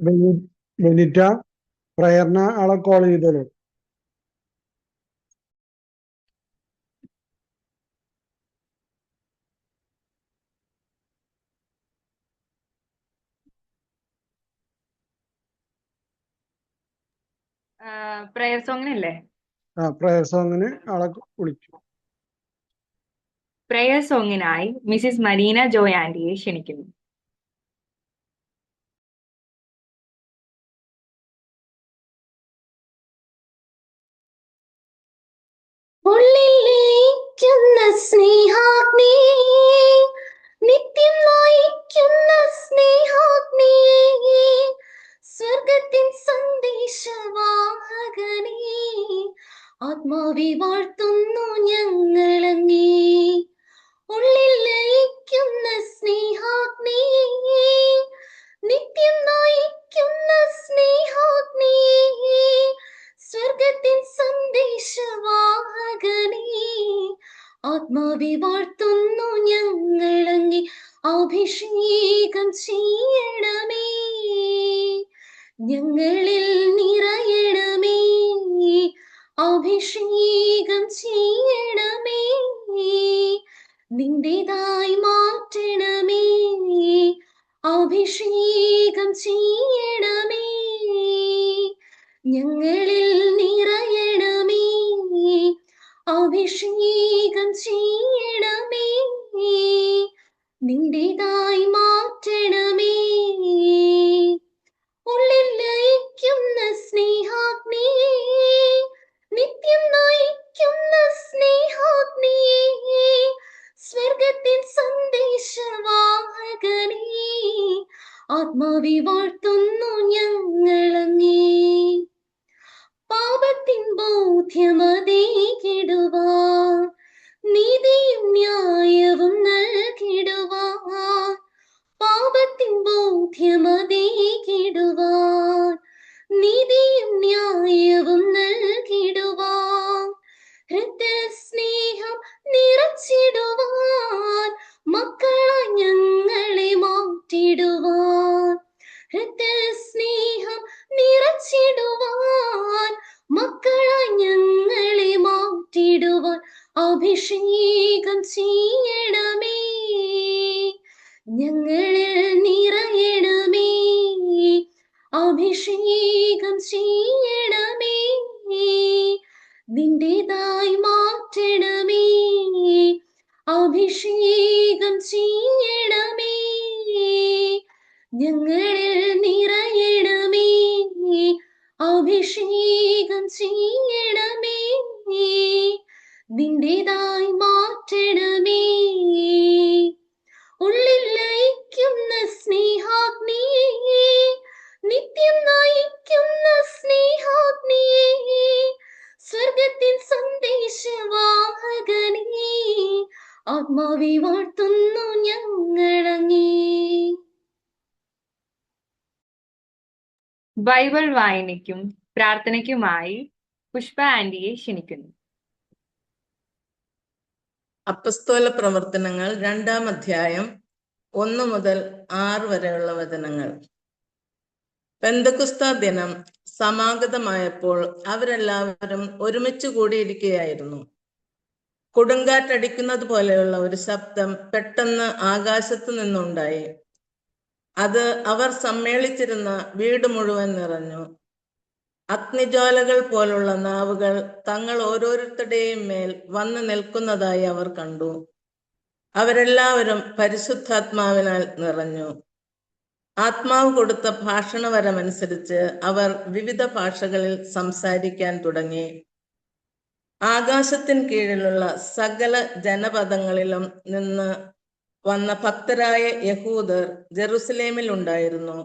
Benita പ്രയറിന് ആളെ call ചെയ്തോളൂ. Prayer സോങ്ങിനല്ലേ? Prayer സോങ്ങിന് ആളെ വിളിച്ചു. പ്രയർ സോങ്ങിനായി മിസിസ് മരീന ജോയ് ആന്റിയെ ക്ഷണിക്കുന്നു. ഉള്ളിലേക്കുന്ന സ്നേഹാഗ്നി, നിത്യം നയിക്കുന്ന സ്നേഹാഗ്നി, സ്വർഗത്തിൻ സന്ദേശവാഹകനേ, ആത്മാവെ വാഴ്ത്തുന്നു ഞങ്ങളങ്ങേ. ഉള്ളിൽ ലയിക്കുന്ന സ്നേഹാഗ്നി, നിത്യം നയിക്കുന്ന സ്നേഹാഗ്നി, സ്വർഗത്തിൻ സന്ദേശവാഹകനേ, ആത്മാവെ വാഴ്ത്തുന്നു ഞങ്ങളങ്ങേ. അഭിഷേകം ചെയ്യണമേ, ഞങ്ങളിൽ നിറയണമേ, അഭിഷേകം ചെയ്യണമേ, നിന്റേതായി മാറ്റണമേ, അഭിഷേകം ചെയ്യണമേ, ഞങ്ങളിൽ നിറയണമേ, അഭിഷേകം ചെയ്യണമേ, നിന്റേതായി മാറ്റണമേ. ഉള്ളിൽ ലയിക്കുന്ന സ്നേഹാഗ്നി, നിത്യം നയിക്കുന്ന സ്നേഹാഗ്നി, സ്വർഗത്തിൻ സന്ദേശവാഹകനേ, ആത്മാവെ വാഴ്ത്തുന്നു ഞങ്ങളങ്ങേ. പാപത്തിൻ ബോധ്യമതേകിടുവാൻ, നീതിയും ന്യായവും നൽകിടുവാൻ, പാപത്തിൻ ബോധ്യമതേകിടുവാൻ, നീതിയും ന്യായവും നൽകിടുവാൻ, ഹൃദയസ്നേഹം നിറച്ചിടുവാൻ, മക്കളായി ഞങ്ങളെ മാറ്റിടുവാൻ, ഹൃദയസ്നേഹം നിറച്ചിടുവാൻ, മക്കളായി ഞങ്ങളെ മാറ്റിടുവാൻ, അഭിഷേകം ചെയ്യണമേ, ഞങ്ങളിൽ നിറയണമേ, അഭിഷേകം ചെയ്യണമേ, നിന്റേതായി മാറ്റണമേ, അഭിഷേകം ചെയ്യണമേ, ഞങ്ങളിൽ നിറയണമേ, അഭിഷേകം ചെയ്യണമേ, നിന്റേതായി മാറ്റണമേ. ഉള്ളിൽ ലയിക്കുന്ന സ്നേഹാഗ്നി, നിത്യം നയിക്കുന്ന സ്നേഹാഗ്നി, സ്വർഗത്തിൻ സന്ദേശവാഹകനേ, ആത്മാവെ വാഴ്ത്തുന്നു ഞങ്ങളങ്ങേ. ബൈബിൾ വായനയ്ക്കും പ്രാർത്ഥനയ്ക്കുമായി പുഷ്പ ആന്റിയെ ക്ഷണിക്കുന്നു. അപ്പസ്തോല പ്രവർത്തനങ്ങൾ 2-ാം അധ്യായം 1 മുതൽ 6 വരെയുള്ള വചനങ്ങൾ. പെന്തക്കുസ്ത ദിനം സമാഗതമായപ്പോൾ അവരെല്ലാവരും ഒരുമിച്ച് കൂടിയിരിക്കുകയായിരുന്നു. കൊടുങ്കാറ്റടിക്കുന്നത് പോലെയുള്ള ഒരു ശബ്ദം പെട്ടെന്ന് ആകാശത്തു നിന്നുണ്ടായി. അത് അവർ സമ്മേളിച്ചിരുന്ന വീട് മുഴുവൻ നിറഞ്ഞു. അഗ്നിജ്വാലകൾ പോലുള്ള നാവുകൾ തങ്ങൾ ഓരോരുത്തരുടെയും മേൽ വന്നു നിൽക്കുന്നതായി അവർ കണ്ടു. അവരെല്ലാവരും പരിശുദ്ധാത്മാവിനാൽ നിറഞ്ഞു. ആത്മാവ് കൊടുത്ത ഭാഷണവരമനുസരിച്ച് അവർ വിവിധ ഭാഷകളിൽ സംസാരിക്കാൻ തുടങ്ങി. ആകാശത്തിന് കീഴിലുള്ള സകല ജനപദങ്ങളിലും നിന്ന് വന്ന ഭക്തരായ യഹൂദർ ജെറുസലേമിൽ ഉണ്ടായിരുന്നു.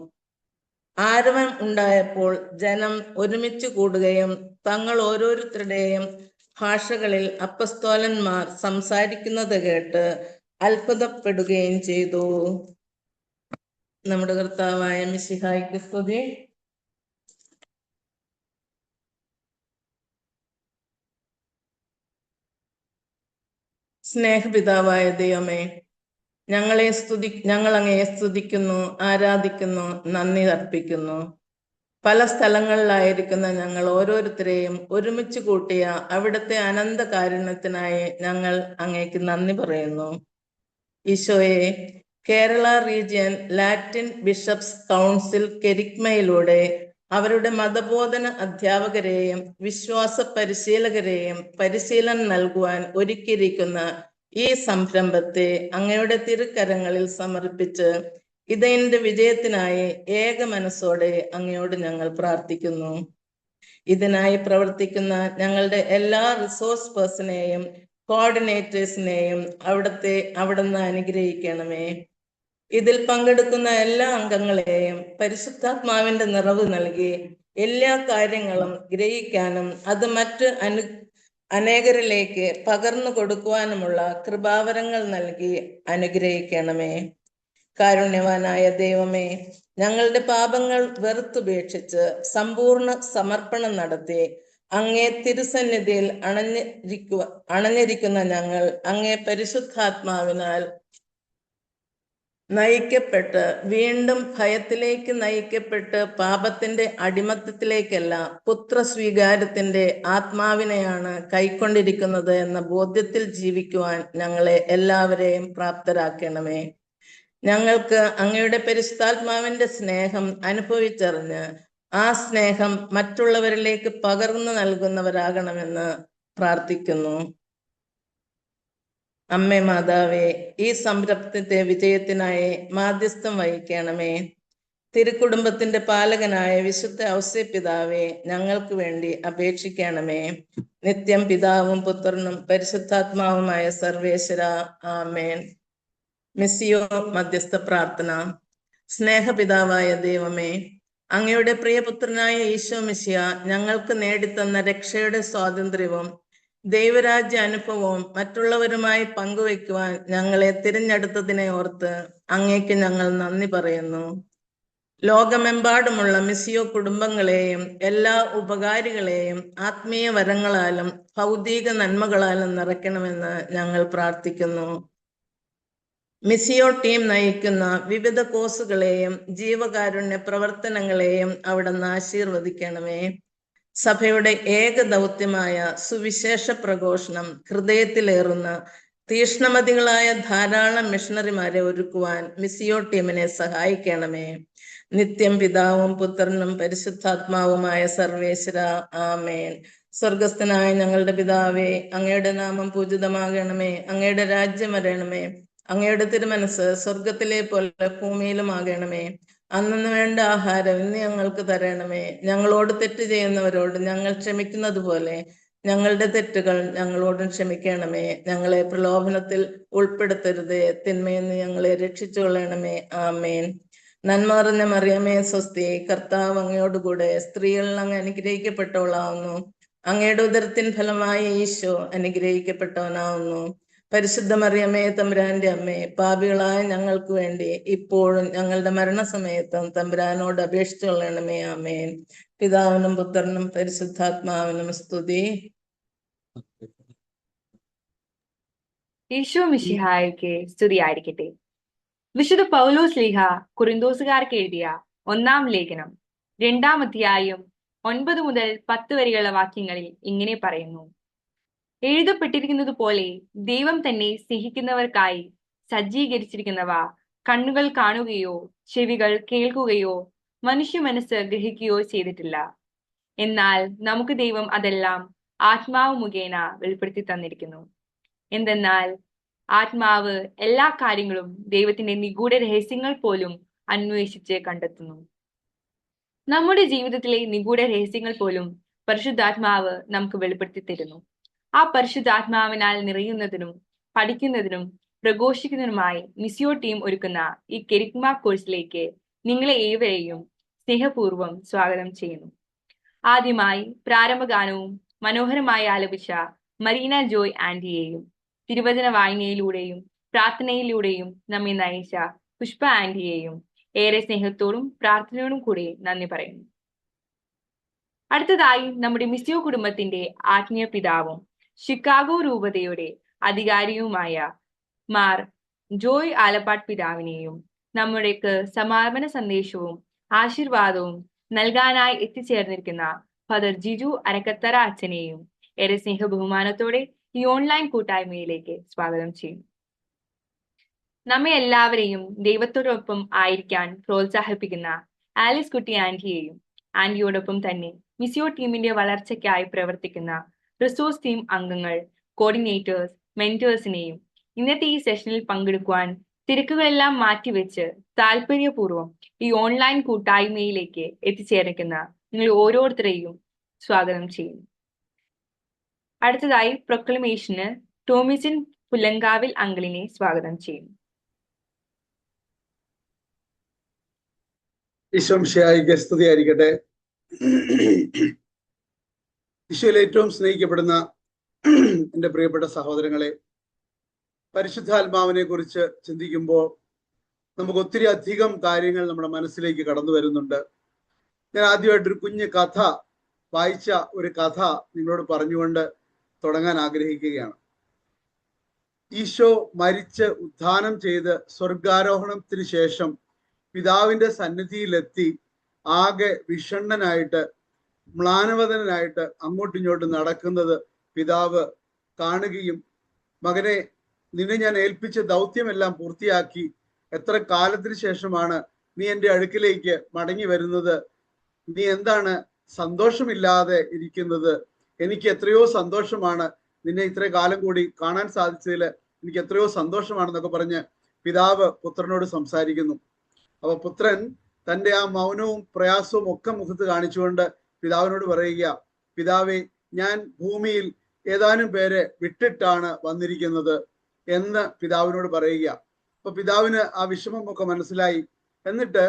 ആരവം ഉണ്ടായപ്പോൾ ജനം ഒരുമിച്ച് കൂടുകയും തങ്ങൾ ഓരോരുത്തരുടെയും ഭാഷകളിൽ അപ്പസ്തോലന്മാർ സംസാരിക്കുന്നത് കേട്ട് അത്ഭുതപ്പെടുകയും ചെയ്തു. നമ്മുടെ കർത്താവായ മിശിഹായ്ക്ക് സ്തുതി. സ്നേഹപിതാവായ ദൈവമേ, ഞങ്ങൾ അങ്ങയെ സ്തുതിക്കുന്നു, ആരാധിക്കുന്നു, നന്ദി അർപ്പിക്കുന്നു. പല സ്ഥലങ്ങളിലായിരിക്കുന്ന ഞങ്ങൾ ഓരോരുത്തരെയും ഒരുമിച്ച് കൂട്ടിയ അവിടുത്തെ അനന്ത കാരുണ്യത്തിനായി ഞങ്ങൾ അങ്ങേക്ക് നന്ദി പറയുന്നു. ഈശോയെ, Kerala region Latin bishops council കെരിഗ്മയിലൂടെ അവരുടെ മതബോധന അധ്യാപകരെയും വിശ്വാസ പരിശീലകരെയും പരിശീലനം നൽകുവാൻ ഒരുക്കിയിരിക്കുന്ന ഈ സംരംഭത്തെ അങ്ങയുടെ തിരുക്കരങ്ങളിൽ സമർപ്പിച്ച് ഇതിന്റെ വിജയത്തിനായി ഏക മനസ്സോടെ അങ്ങയോട് ഞങ്ങൾ പ്രാർത്ഥിക്കുന്നു. ഇതിനായി പ്രവർത്തിക്കുന്ന ഞങ്ങളുടെ എല്ലാ റിസോഴ്സ് പേഴ്സണെയും കോർഡിനേറ്റേഴ്സിനെയും അവിടുന്ന് അനുഗ്രഹിക്കണമേ. ഇതിൽ പങ്കെടുക്കുന്ന എല്ലാ അംഗങ്ങളെയും പരിശുദ്ധാത്മാവിന്റെ നിറവ് നൽകി എല്ലാ കാര്യങ്ങളും ഗ്രഹിക്കാനും അത് മറ്റ് അനേകരിലേക്ക് പകർന്നു കൊടുക്കുവാനുമുള്ള കൃപാവരങ്ങൾ നൽകി അനുഗ്രഹിക്കണമേ. കാരുണ്യവാനായ ദൈവമേ, ഞങ്ങളുടെ പാപങ്ങൾ വെറുത്തുപേക്ഷിച്ച് സമ്പൂർണ്ണ സമർപ്പണം നടത്തി അങ്ങേ തിരുസന്നിധിയിൽ അണഞ്ഞിരിക്കുന്ന ഞങ്ങൾ അങ്ങേ പരിശുദ്ധാത്മാവിനാൽ നയിക്കപ്പെട്ട് വീണ്ടും ഭയത്തിലേക്ക് നയിക്കപ്പെട്ട് പാപത്തിന്റെ അടിമത്തത്തിലേക്കല്ല പുത്രസ്വീകാരത്തിന്റെ ആത്മാവിനെയാണ് കൈക്കൊണ്ടിരിക്കുന്നത് എന്ന ബോധ്യത്തിൽ ജീവിക്കുവാൻ ഞങ്ങളെ എല്ലാവരെയും പ്രാപ്തരാക്കണമേ. ഞങ്ങൾക്ക് അങ്ങയുടെ പരിശുദ്ധാത്മാവിന്റെ സ്നേഹം അനുഭവിച്ചറിഞ്ഞ് ആ സ്നേഹം മറ്റുള്ളവരിലേക്ക് പകർന്നു നൽകുന്നവരാകണമെന്ന് പ്രാർത്ഥിക്കുന്നു. അമ്മേ മാതാവേ, ഈ സംരംഭത്തിന്റെ വിജയത്തിനായി മാധ്യസ്ഥം വഹിക്കണമേ. തിരുക്കുടുംബത്തിന്റെ പാലകനായ വിശുദ്ധ ഔസേപ്പിതാവേ, ഞങ്ങൾക്ക് വേണ്ടി അപേക്ഷിക്കണമേ. നിത്യം പിതാവും പുത്രനും പരിശുദ്ധാത്മാവുമായ സർവേശ്വര, ആമേൻ. മിസ്സിയോ മധ്യസ്ഥ പ്രാർത്ഥന. സ്നേഹപിതാവായ ദൈവമേ, അങ്ങയുടെ പ്രിയപുത്രനായ ഈശോ മിശിഹ ഞങ്ങൾക്ക് നേടിത്തന്ന രക്ഷയുടെ സ്വാതന്ത്ര്യവും ദൈവരാജ്യ അനുഭവവും മറ്റുള്ളവരുമായി പങ്കുവയ്ക്കുവാൻ ഞങ്ങളെ തിരഞ്ഞെടുത്തതിനെ ഓർത്ത് അങ്ങേക്ക് ഞങ്ങൾ നന്ദി പറയുന്നു. ലോകമെമ്പാടുമുള്ള മിസ്സിയോ കുടുംബങ്ങളെയും എല്ലാ ഉപകാരികളെയും ആത്മീയ വരങ്ങളാലും ഭൗതിക നന്മകളാലും നിറയ്ക്കണമെന്ന് ഞങ്ങൾ പ്രാർത്ഥിക്കുന്നു. മിസ്സിയോ ടീം നയിക്കുന്ന വിവിധ കോഴ്സുകളെയും ജീവകാരുണ്യ പ്രവർത്തനങ്ങളെയും അവിടുന്ന് ആശീർവദിക്കണമേ. സഭയുടെ ഏക ദൗത്യമായ സുവിശേഷ പ്രഘോഷണം ഹൃദയത്തിലേറുന്ന തീഷ്ണമതികളായ ധാരാളം മിഷണറിമാരെ ഒരുക്കുവാൻ മിസ്സിയോ ടീമിനെ സഹായിക്കണമേ. നിത്യം പിതാവും പുത്രനും പരിശുദ്ധാത്മാവുമായ സർവേശ്വര, ആമേൻ. സ്വർഗസ്ഥനായ ഞങ്ങളുടെ പിതാവേ, അങ്ങയുടെ നാമം പൂജിതമാകണമേ. അങ്ങയുടെ രാജ്യം വരണമേ. അങ്ങയുടെ തിരുമനസ് സ്വർഗത്തിലെ പോലെ ഭൂമിയിലുമാകണമേ. അന്നു വേണ്ട ആഹാരം ഇന്ന് ഞങ്ങൾക്ക് തരണമേ. ഞങ്ങളോട് തെറ്റ് ചെയ്യുന്നവരോട് ഞങ്ങൾ ക്ഷമിക്കുന്നത് പോലെ ഞങ്ങളുടെ തെറ്റുകൾ ഞങ്ങളോടും ക്ഷമിക്കണമേ. ഞങ്ങളെ പ്രലോഭനത്തിൽ ഉൾപ്പെടുത്തരുതേ, തിന്മയിൽ നിന്ന് ഞങ്ങളെ രക്ഷിച്ചു കൊള്ളണമേ. ആമേൻ. നന്മ നിറഞ്ഞ മറിയമേ സ്വസ്തി, കർത്താവ് അങ്ങയോടുകൂടെ സ്ത്രീകളിൽ അങ്ങ് അനുഗ്രഹിക്കപ്പെട്ടവളാവുന്നു. അങ്ങയുടെ ഉദരത്തിൻ ഫലമായ ഈശോ അനുഗ്രഹിക്കപ്പെട്ടവനാവുന്നു. പരിശുദ്ധ മറിയമേ തമ്പുരാന്റെ അമ്മേ, പാപികളായ ഞങ്ങൾക്ക് വേണ്ടി ഇപ്പോഴും ഞങ്ങളുടെ മരണസമയത്തും തമ്പുരാനോട് അപേക്ഷിച്ചു കൊള്ളണമേ. ആമേൻ. പിതാവിനും പുത്രനും പരിശുദ്ധാത്മാവിനും സ്തുതി. ഈശോ മിശിഹായ്ക്ക് സ്തുതിയായിരിക്കട്ടെ. വിശുദ്ധ പൗലോസ് ശ്ലീഹ കൊരിന്തോസുകാർക്ക് എഴുതിയ 1-ാം ലേഖനം 2-ാം അധ്യായം 9 മുതൽ 10 വരെയുള്ള വാക്യങ്ങളിൽ ഇങ്ങനെ പറയുന്നു: എഴുതപ്പെട്ടിരിക്കുന്നത് പോലെ ദൈവം തന്നെ സ്നേഹിക്കുന്നവർക്കായി സജ്ജീകരിച്ചിരിക്കുന്നവ കണ്ണുകൾ കാണുകയോ ചെവികൾ കേൾക്കുകയോ മനുഷ്യ മനസ്സ് ഗ്രഹിക്കുകയോ ചെയ്തിട്ടില്ല. എന്നാൽ നമുക്ക് ദൈവം അതെല്ലാം ആത്മാവ് മുഖേന വെളിപ്പെടുത്തി തന്നിരിക്കുന്നു. എന്തെന്നാൽ ആത്മാവ് എല്ലാ കാര്യങ്ങളും ദൈവത്തിന്റെ നിഗൂഢ രഹസ്യങ്ങൾ പോലും അന്വേഷിച്ച് കണ്ടെത്തുന്നു. നമ്മുടെ ജീവിതത്തിലെ നിഗൂഢ രഹസ്യങ്ങൾ പോലും പരിശുദ്ധാത്മാവ് നമുക്ക് വെളിപ്പെടുത്തി തരുന്നു. ആ പരിശുദ്ധാത്മാവിനാൽ നിറയുന്നതിനും പഠിക്കുന്നതിനും പ്രഘോഷിക്കുന്നതിനുമായി മിസ്സിയോ ടീം ഒരുക്കുന്ന ഈ കെരിഗ്മ കോഴ്സിലേക്ക് നിങ്ങളെ ഏവരെയും സ്നേഹപൂർവ്വം സ്വാഗതം ചെയ്യുന്നു. ആദ്യമായി പ്രാരംഭഗാനവും മനോഹരമായി ആലപിച്ച മരീന ജോയ് ആന്റിയെയും തിരുവചന വായനയിലൂടെയും പ്രാർത്ഥനയിലൂടെയും നമ്മെ നയിച്ച പുഷ്പ ആന്റിയെയും ഏറെ സ്നേഹത്തോടും പ്രാർത്ഥനയോടും കൂടി നന്ദി പറയുന്നു. അടുത്തതായി നമ്മുടെ മിസ്സിയോ കുടുംബത്തിന്റെ ആത്മീയ പിതാവും ഷിക്കാഗോ രൂപതയുടെ അധികാരിയുമായ മാർ ജോയ് ആലപ്പാട് പിതാവിനെയും നമ്മുടേക്ക് സമാപന സന്ദേശവും ആശീർവാദവും നൽകാനായി എത്തിച്ചേർന്നിരിക്കുന്ന ഫാദർ ജിജു അരക്കത്തറ അച്ഛനെയും ഏറെ സ്നേഹ ബഹുമാനത്തോടെ ഈ ഓൺലൈൻ കൂട്ടായ്മയിലേക്ക് സ്വാഗതം ചെയ്യും. നമ്മെ എല്ലാവരെയും ദൈവത്തോടൊപ്പം ആയിരിക്കാൻ പ്രോത്സാഹിപ്പിക്കുന്ന ആലിസ് കുട്ടി ആന്റിയെയും ആന്റിയോടൊപ്പം തന്നെ മിസിയോ ടീമിന്റെ വളർച്ചയ്ക്കായി പ്രവർത്തിക്കുന്ന റിസോഴ്സ് ടീം അംഗങ്ങൾ, കോർഡിനേറ്റേഴ്സ്, മെന്റേഴ്സിനെയും ഇന്നത്തെ ഈ സെഷനിൽ പങ്കെടുക്കുവാൻ തിരക്കുകളെല്ലാം മാറ്റിവെച്ച് താല്പര്യപൂർവ്വം ഈ ഓൺലൈൻ കൂട്ടായ്മയിലേക്ക് എത്തിച്ചേർന്നിരിക്കുന്ന നിങ്ങൾ ഓരോരുത്തരെയും സ്വാഗതം ചെയ്യുന്നു. അടുത്തതായി പ്രൊക്ലമേഷന് ടോമിസിൻ പുല്ലങ്കാവിൽ അങ്കിളിനെ സ്വാഗതം ചെയ്യുന്നു. ഈശോമിശിഹായിക്ക് സ്തുതിയായിരിക്കട്ടെ. ഈശോയിൽ ഏറ്റവും സ്നേഹിക്കപ്പെടുന്ന എൻ്റെ പ്രിയപ്പെട്ട സഹോദരങ്ങളെ, പരിശുദ്ധാത്മാവിനെ കുറിച്ച് ചിന്തിക്കുമ്പോൾ നമുക്ക് ഒത്തിരി അധികം കാര്യങ്ങൾ നമ്മുടെ മനസ്സിലേക്ക് കടന്നു വരുന്നുണ്ട്. ഞാൻ ആദ്യമായിട്ടൊരു കുഞ്ഞു കഥ വായിച്ച ഒരു കഥ നിങ്ങളോട് പറഞ്ഞുകൊണ്ട് തുടങ്ങാൻ ആഗ്രഹിക്കുകയാണ്. ഈശോ മരിച്ച് ഉത്ഥാനം ചെയ്ത് സ്വർഗാരോഹണത്തിന് ശേഷം പിതാവിന്റെ സന്നിധിയിലെത്തി ആകെ വിഷണ്ണനായിട്ട് മ്ലാനവദനായിട്ട് അങ്ങോട്ടും ഇങ്ങോട്ടും നടക്കുന്നത് പിതാവ് കാണുകയും, മകനെ, നിന്നെ ഞാൻ ഏൽപ്പിച്ച ദൗത്യമെല്ലാം പൂർത്തിയാക്കി, എത്ര കാലത്തിന് ശേഷമാണ് നീ എൻ്റെ അടുക്കിലേക്ക് മടങ്ങി വരുന്നത്? നീ എന്താണ് സന്തോഷമില്ലാതെ ഇരിക്കുന്നത്? എനിക്ക് എത്രയോ സന്തോഷമാണ്, നിന്നെ ഇത്ര കാലം കൂടി കാണാൻ സാധിച്ചതിൽ എനിക്ക് എത്രയോ സന്തോഷമാണെന്നൊക്കെ പറഞ്ഞ് പിതാവ് പുത്രനോട് സംസാരിക്കുന്നു. അപ്പൊ പുത്രൻ തൻ്റെ ആ മൗനവും പ്രയാസവും ഒക്കെ മുഖത്ത് കാണിച്ചുകൊണ്ട് പിതാവിനോട് പറയുക, പിതാവേ, ഞാൻ ഭൂമിയിൽ ഏതാനും പേരെ വിട്ടിട്ടാണ് വന്നിരിക്കുന്നത് എന്ന് പിതാവിനോട് പറയുക. അപ്പൊ പിതാവിന് ആ വിഷമമൊക്കെ മനസ്സിലായി. എന്നിട്ട്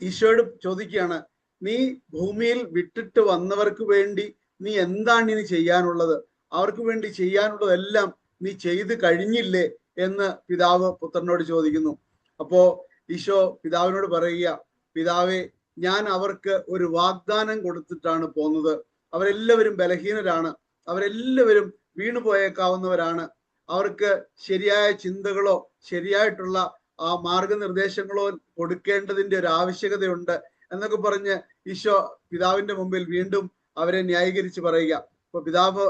ഈശോയോട് ചോദിക്കുകയാണ്, നീ ഭൂമിയിൽ വിട്ടിട്ട് വന്നവർക്ക് വേണ്ടി നീ എന്താണ് ഇനി ചെയ്യാനുള്ളത്? അവർക്ക് വേണ്ടി ചെയ്യാനുള്ളതെല്ലാം നീ ചെയ്ത് കഴിഞ്ഞില്ലേ എന്ന് പിതാവ് പുത്രനോട് ചോദിക്കുന്നു. അപ്പോ ഈശോ പിതാവിനോട് പറയുക, പിതാവേ, ഞാൻ അവർക്ക് ഒരു വാഗ്ദാനം കൊടുത്തിട്ടാണ് പോന്നത്. അവരെല്ലാവരും ബലഹീനരാണ്, അവരെല്ലാവരും വീണുപോയേക്കാവുന്നവരാണ്. അവർക്ക് ശരിയായ ചിന്തകളോ ശരിയായിട്ടുള്ള ആ മാർഗനിർദ്ദേശങ്ങളോ കൊടുക്കേണ്ടതിന്റെ ഒരു ആവശ്യകതയുണ്ട് എന്നൊക്കെ പറഞ്ഞ് ഈശോ പിതാവിന്റെ മുമ്പിൽ വീണ്ടും അവരെ ന്യായീകരിച്ച് പറയുക. അപ്പൊ പിതാവ്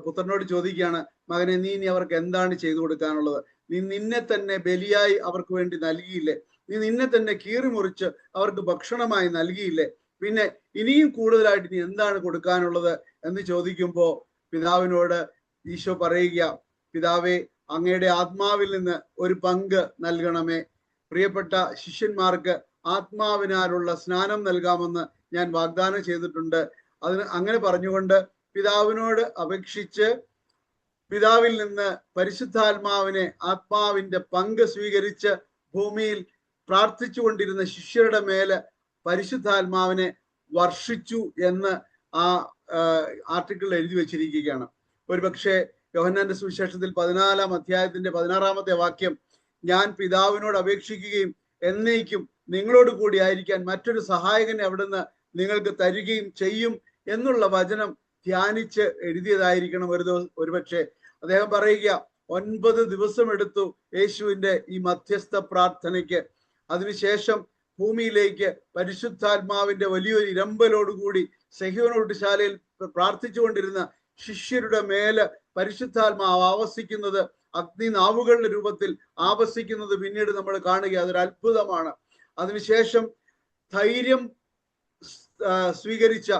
പുത്രനോട് ചോദിക്കുകയാണ്, മകനെ, നീ ഇനി അവർക്ക് എന്താണ് ചെയ്തു കൊടുക്കാനുള്ളത്? നീ നിന്നെ തന്നെ ബലിയായി അവർക്ക് വേണ്ടി നൽകിയില്ലേ? നീ നിന്നെ തന്നെ കീറി മുറിച്ച് അവർക്ക് ഭക്ഷണമായി നൽകിയില്ലേ? പിന്നെ ഇനിയും കൂടുതലായിട്ട് നീ എന്താണ് കൊടുക്കാനുള്ളത് എന്ന് ചോദിക്കുമ്പോൾ പിതാവിനോട് ഈശോ പറയുക, പിതാവേ, അങ്ങയുടെ ആത്മാവിൽ നിന്ന് ഒരു പങ്ക് നൽകണമേ. പ്രിയപ്പെട്ട ശിഷ്യന്മാർക്ക് ആത്മാവിനാലുള്ള സ്നാനം നൽകാമെന്ന് ഞാൻ വാഗ്ദാനം ചെയ്തിട്ടുണ്ട്. അങ്ങനെ പറഞ്ഞുകൊണ്ട് പിതാവിനോട് അപേക്ഷിച്ച് പിതാവിൽ നിന്ന് പരിശുദ്ധാത്മാവിനെ, ആത്മാവിന്റെ പങ്ക് സ്വീകരിച്ച് ഭൂമിയിൽ പ്രാർത്ഥിച്ചു കൊണ്ടിരുന്ന ശിഷ്യരുടെ മേല് പരിശുദ്ധാത്മാവിനെ വർഷിച്ചു എന്ന് ആ ആർട്ടിക്കിൾ എഴുതി വെച്ചിരിക്കുകയാണ്. ഒരുപക്ഷെ യോഹന്നാന്റെ സുവിശേഷത്തിൽ 14-ാം അധ്യായത്തിന്റെ 16-ാമത്തെ വാക്യം, ഞാൻ പിതാവിനോട് അപേക്ഷിക്കുകയും എന്നേക്കും നിങ്ങളോട് കൂടി ആയിരിക്കാൻ മറ്റൊരു സഹായകനെ അവിടുന്ന് നിങ്ങൾക്ക് തരികയും ചെയ്യും എന്നുള്ള വചനം ധ്യാനിച്ച് എഴുതിയതായിരിക്കണം ഒരുപക്ഷെ. അദ്ദേഹം പറയുക, 9 ദിവസം എടുത്തു യേശുവിന്റെ ഈ മധ്യസ്ഥ പ്രാർത്ഥനയ്ക്ക്. അതിനുശേഷം ഭൂമിയിലേക്ക് പരിശുദ്ധാത്മാവിന്റെ വലിയൊരു ഇരമ്പലോടുകൂടി സെഹ്യോനോട്ടുശാലയിൽ പ്രാർത്ഥിച്ചുകൊണ്ടിരുന്ന ശിഷ്യരുടെ മേല് പരിശുദ്ധാത്മാവ് ആവസിക്കുന്നത്, അഗ്നിനാവുകളുടെ രൂപത്തിൽ ആവസിക്കുന്നത് പിന്നീട് നമ്മൾ കാണുക. അതൊരു അത്ഭുതമാണ്. അതിനുശേഷം ധൈര്യം സ്വീകരിച്ച,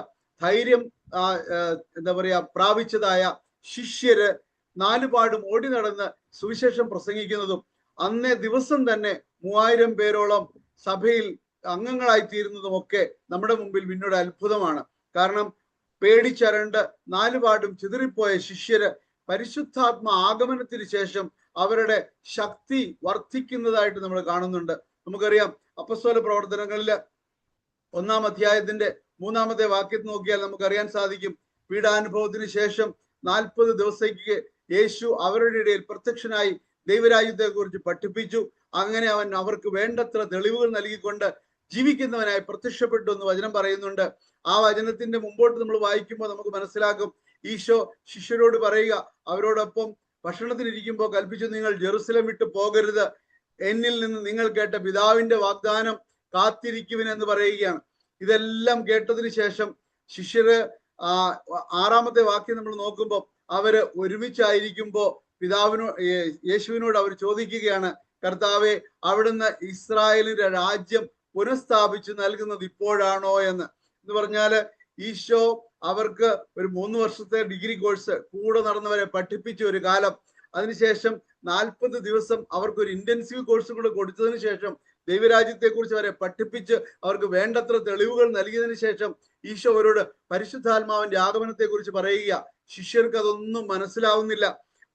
ധൈര്യം എന്താ പറയാ പ്രാപിച്ചതായ ശിഷ്യര് നാലുപാടും ഓടി നടന്ന് സുവിശേഷം പ്രസംഗിക്കുന്നതും അന്നേ ദിവസം തന്നെ 3000 പേരോളം സഭയിൽ അംഗങ്ങളായിത്തീരുന്നതുമൊക്കെ നമ്മുടെ മുമ്പിൽ പിന്നീട് അത്ഭുതമാണ്. കാരണം പേടിച്ചരണ്ട് നാലുപാടും ചിതറിപ്പോയ ശിഷ്യര് പരിശുദ്ധാത്മ ആഗമനത്തിന് ശേഷം അവരുടെ ശക്തി വർദ്ധിക്കുന്നതായിട്ട് നമ്മൾ കാണുന്നുണ്ട്. നമുക്കറിയാം, അപ്പസ്തോല പ്രവർത്തനങ്ങളില് 1-ാം അധ്യായത്തിന്റെ 3-ാമത്തെ വാക്യത്തിൽ നോക്കിയാൽ നമുക്കറിയാൻ സാധിക്കും, പീഡാനുഭവത്തിന് ശേഷം 40 ദിവസത്തേക്ക് യേശു അവരുടെ ഇടയിൽ പ്രത്യക്ഷനായി ദൈവരാജ്യത്തെ കുറിച്ച് പഠിപ്പിച്ചു. അങ്ങനെ അവൻ അവർക്ക് വേണ്ടത്ര തെളിവുകൾ നൽകിക്കൊണ്ട് ജീവിക്കുന്നവനായി പ്രത്യക്ഷപ്പെട്ടു എന്ന് വചനം പറയുന്നുണ്ട്. ആ വചനത്തിന്റെ മുമ്പോട്ട് നമ്മൾ വായിക്കുമ്പോൾ നമുക്ക് മനസ്സിലാക്കും, ഈശോ ശിഷ്യരോട് പറയുക, അവരോടൊപ്പം ഭക്ഷണത്തിനിരിക്കുമ്പോൾ കൽപ്പിച്ചു, നിങ്ങൾ ജെറുസലേം വിട്ടു പോകരുത്, എന്നിൽ നിന്ന് നിങ്ങൾ കേട്ട പിതാവിന്റെ വാഗ്ദാനം കാത്തിരിക്കുവിൻ എന്ന് പറയുകയാണ്. ഇതെല്ലാം കേട്ടതിന് ശേഷം ശിഷ്യര് 6-ാമത്തെ വാക്യം നമ്മൾ നോക്കുമ്പോൾ അവര് ഒരുമിച്ചായിരിക്കുമ്പോ യേശുവിനോട് അവർ ചോദിക്കുകയാണ്, കർത്താവെ, അവിടുന്ന് ഇസ്രായേലിന്റെ രാജ്യം പുനഃസ്ഥാപിച്ചു നൽകുന്നത് ഇപ്പോഴാണോ എന്ന് പറഞ്ഞാല് ഈശോ അവർക്ക് ഒരു 3 വർഷത്തെ ഡിഗ്രി കോഴ്സ് കൂടെ നടന്നവരെ പഠിപ്പിച്ച ഒരു കാലം, അതിനുശേഷം 40 ദിവസം അവർക്ക് ഒരു ഇന്റൻസീവ് കോഴ്സ് കൂടെ കൊടുത്തതിന് ശേഷം ദൈവരാജ്യത്തെ കുറിച്ച് അവരെ പഠിപ്പിച്ച് അവർക്ക് വേണ്ടത്ര തെളിവുകൾ നൽകിയതിനു ശേഷം ഈശോ അവരോട് പരിശുദ്ധാത്മാവിന്റെ ആഗമനത്തെ കുറിച്ച് പറയുക. ശിഷ്യർക്ക് അതൊന്നും മനസ്സിലാവുന്നില്ല.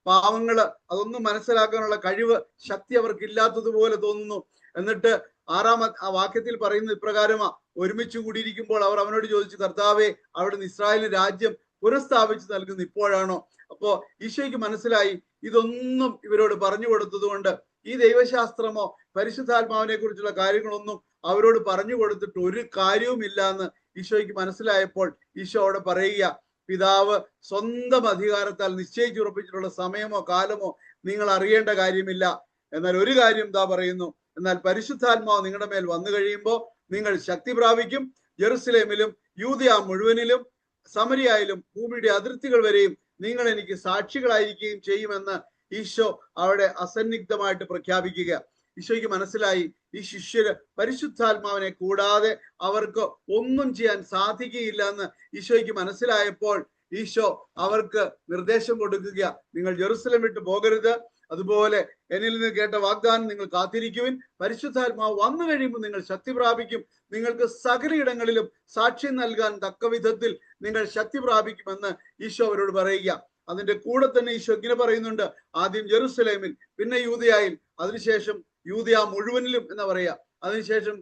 പാവങ്ങള് അതൊന്നും മനസ്സിലാക്കാനുള്ള കഴിവ്, ശക്തി അവർക്കില്ലാത്തതുപോലെ തോന്നുന്നു. എന്നിട്ട് 6-ാം വാക്യത്തിൽ പറയുന്നത് ഇപ്രകാരമാ, ഒരുമിച്ച് കൂടിയിരിക്കുമ്പോൾ അവർ അവനോട് ചോദിച്ചു, കർത്താവെ, അവിടുന്ന് ഇസ്രായേലിന് രാജ്യം പുനഃസ്ഥാപിച്ചു നൽകുന്നത് ഇപ്പോഴാണോ? അപ്പോ ഈശോയ്ക്ക് മനസ്സിലായി ഇതൊന്നും ഇവരോട് പറഞ്ഞു കൊടുത്തത് കൊണ്ട് ഈ ദൈവശാസ്ത്രമോ പരിശുദ്ധാത്മാവിനെ കുറിച്ചുള്ള കാര്യങ്ങളൊന്നും അവരോട് പറഞ്ഞു കൊടുത്തിട്ട് ഒരു കാര്യവുമില്ല എന്ന് ഈശോയ്ക്ക് മനസ്സിലായപ്പോൾ ഈശോ അവിടെ പറയുക, പിതാവ് സ്വന്തം അധികാരത്താൽ നിശ്ചയിച്ചുറപ്പിച്ചിട്ടുള്ള സമയമോ കാലമോ നിങ്ങൾ അറിയേണ്ട കാര്യമില്ല. എന്നാൽ ഒരു കാര്യം എന്താ പറയുന്നു, എന്നാൽ പരിശുദ്ധാത്മാവ് നിങ്ങളുടെ മേൽ വന്നു കഴിയുമ്പോൾ നിങ്ങൾ ശക്തി പ്രാപിക്കും, ജെറുസലേമിലും യൂദയ മുഴുവനിലും സമരിയായാലും ഭൂമിയുടെ അതിർത്തികൾ വരെയും നിങ്ങൾ എനിക്ക് സാക്ഷികളായിരിക്കുകയും ചെയ്യുമെന്ന് ഈശോ അവിടെ അസന്നിഗ്ധമായിട്ട് പ്രഖ്യാപിക്കുക. ഈശോയ്ക്ക് മനസ്സിലായി ഈ ശിഷ്യര് പരിശുദ്ധാത്മാവിനെ കൂടാതെ അവർക്ക് ഒന്നും ചെയ്യാൻ സാധിക്കുകയില്ല എന്ന് ഈശോയ്ക്ക് മനസ്സിലായപ്പോൾ ഈശോ അവർക്ക് നിർദ്ദേശം കൊടുക്കുക, നിങ്ങൾ ജെറുസലേം വിട്ടു പോകരുത്, അതുപോലെ എന്നിൽ നിന്ന് കേട്ട വാഗ്ദാനം നിങ്ങൾ കാത്തിരിക്കുവിൻ, പരിശുദ്ധാത്മാവ് വന്നു കഴിയുമ്പോൾ നിങ്ങൾ ശക്തി പ്രാപിക്കും, നിങ്ങൾക്ക് സകലയിടങ്ങളിലും സാക്ഷ്യം നൽകാൻ തക്ക വിധത്തിൽ നിങ്ങൾ ശക്തി പ്രാപിക്കുമെന്ന് ഈശോ അവരോട് പറയുക. അതിന്റെ കൂടെ തന്നെ ഈശോ ഇങ്ങനെ പറയുന്നുണ്ട്, ആദ്യം ജെറുസലേമിൽ, പിന്നെ യൂദയായിൽ, അതിനുശേഷം യൂദയ മുഴുവനിലും എന്ന് പറയാ, അതിനുശേഷം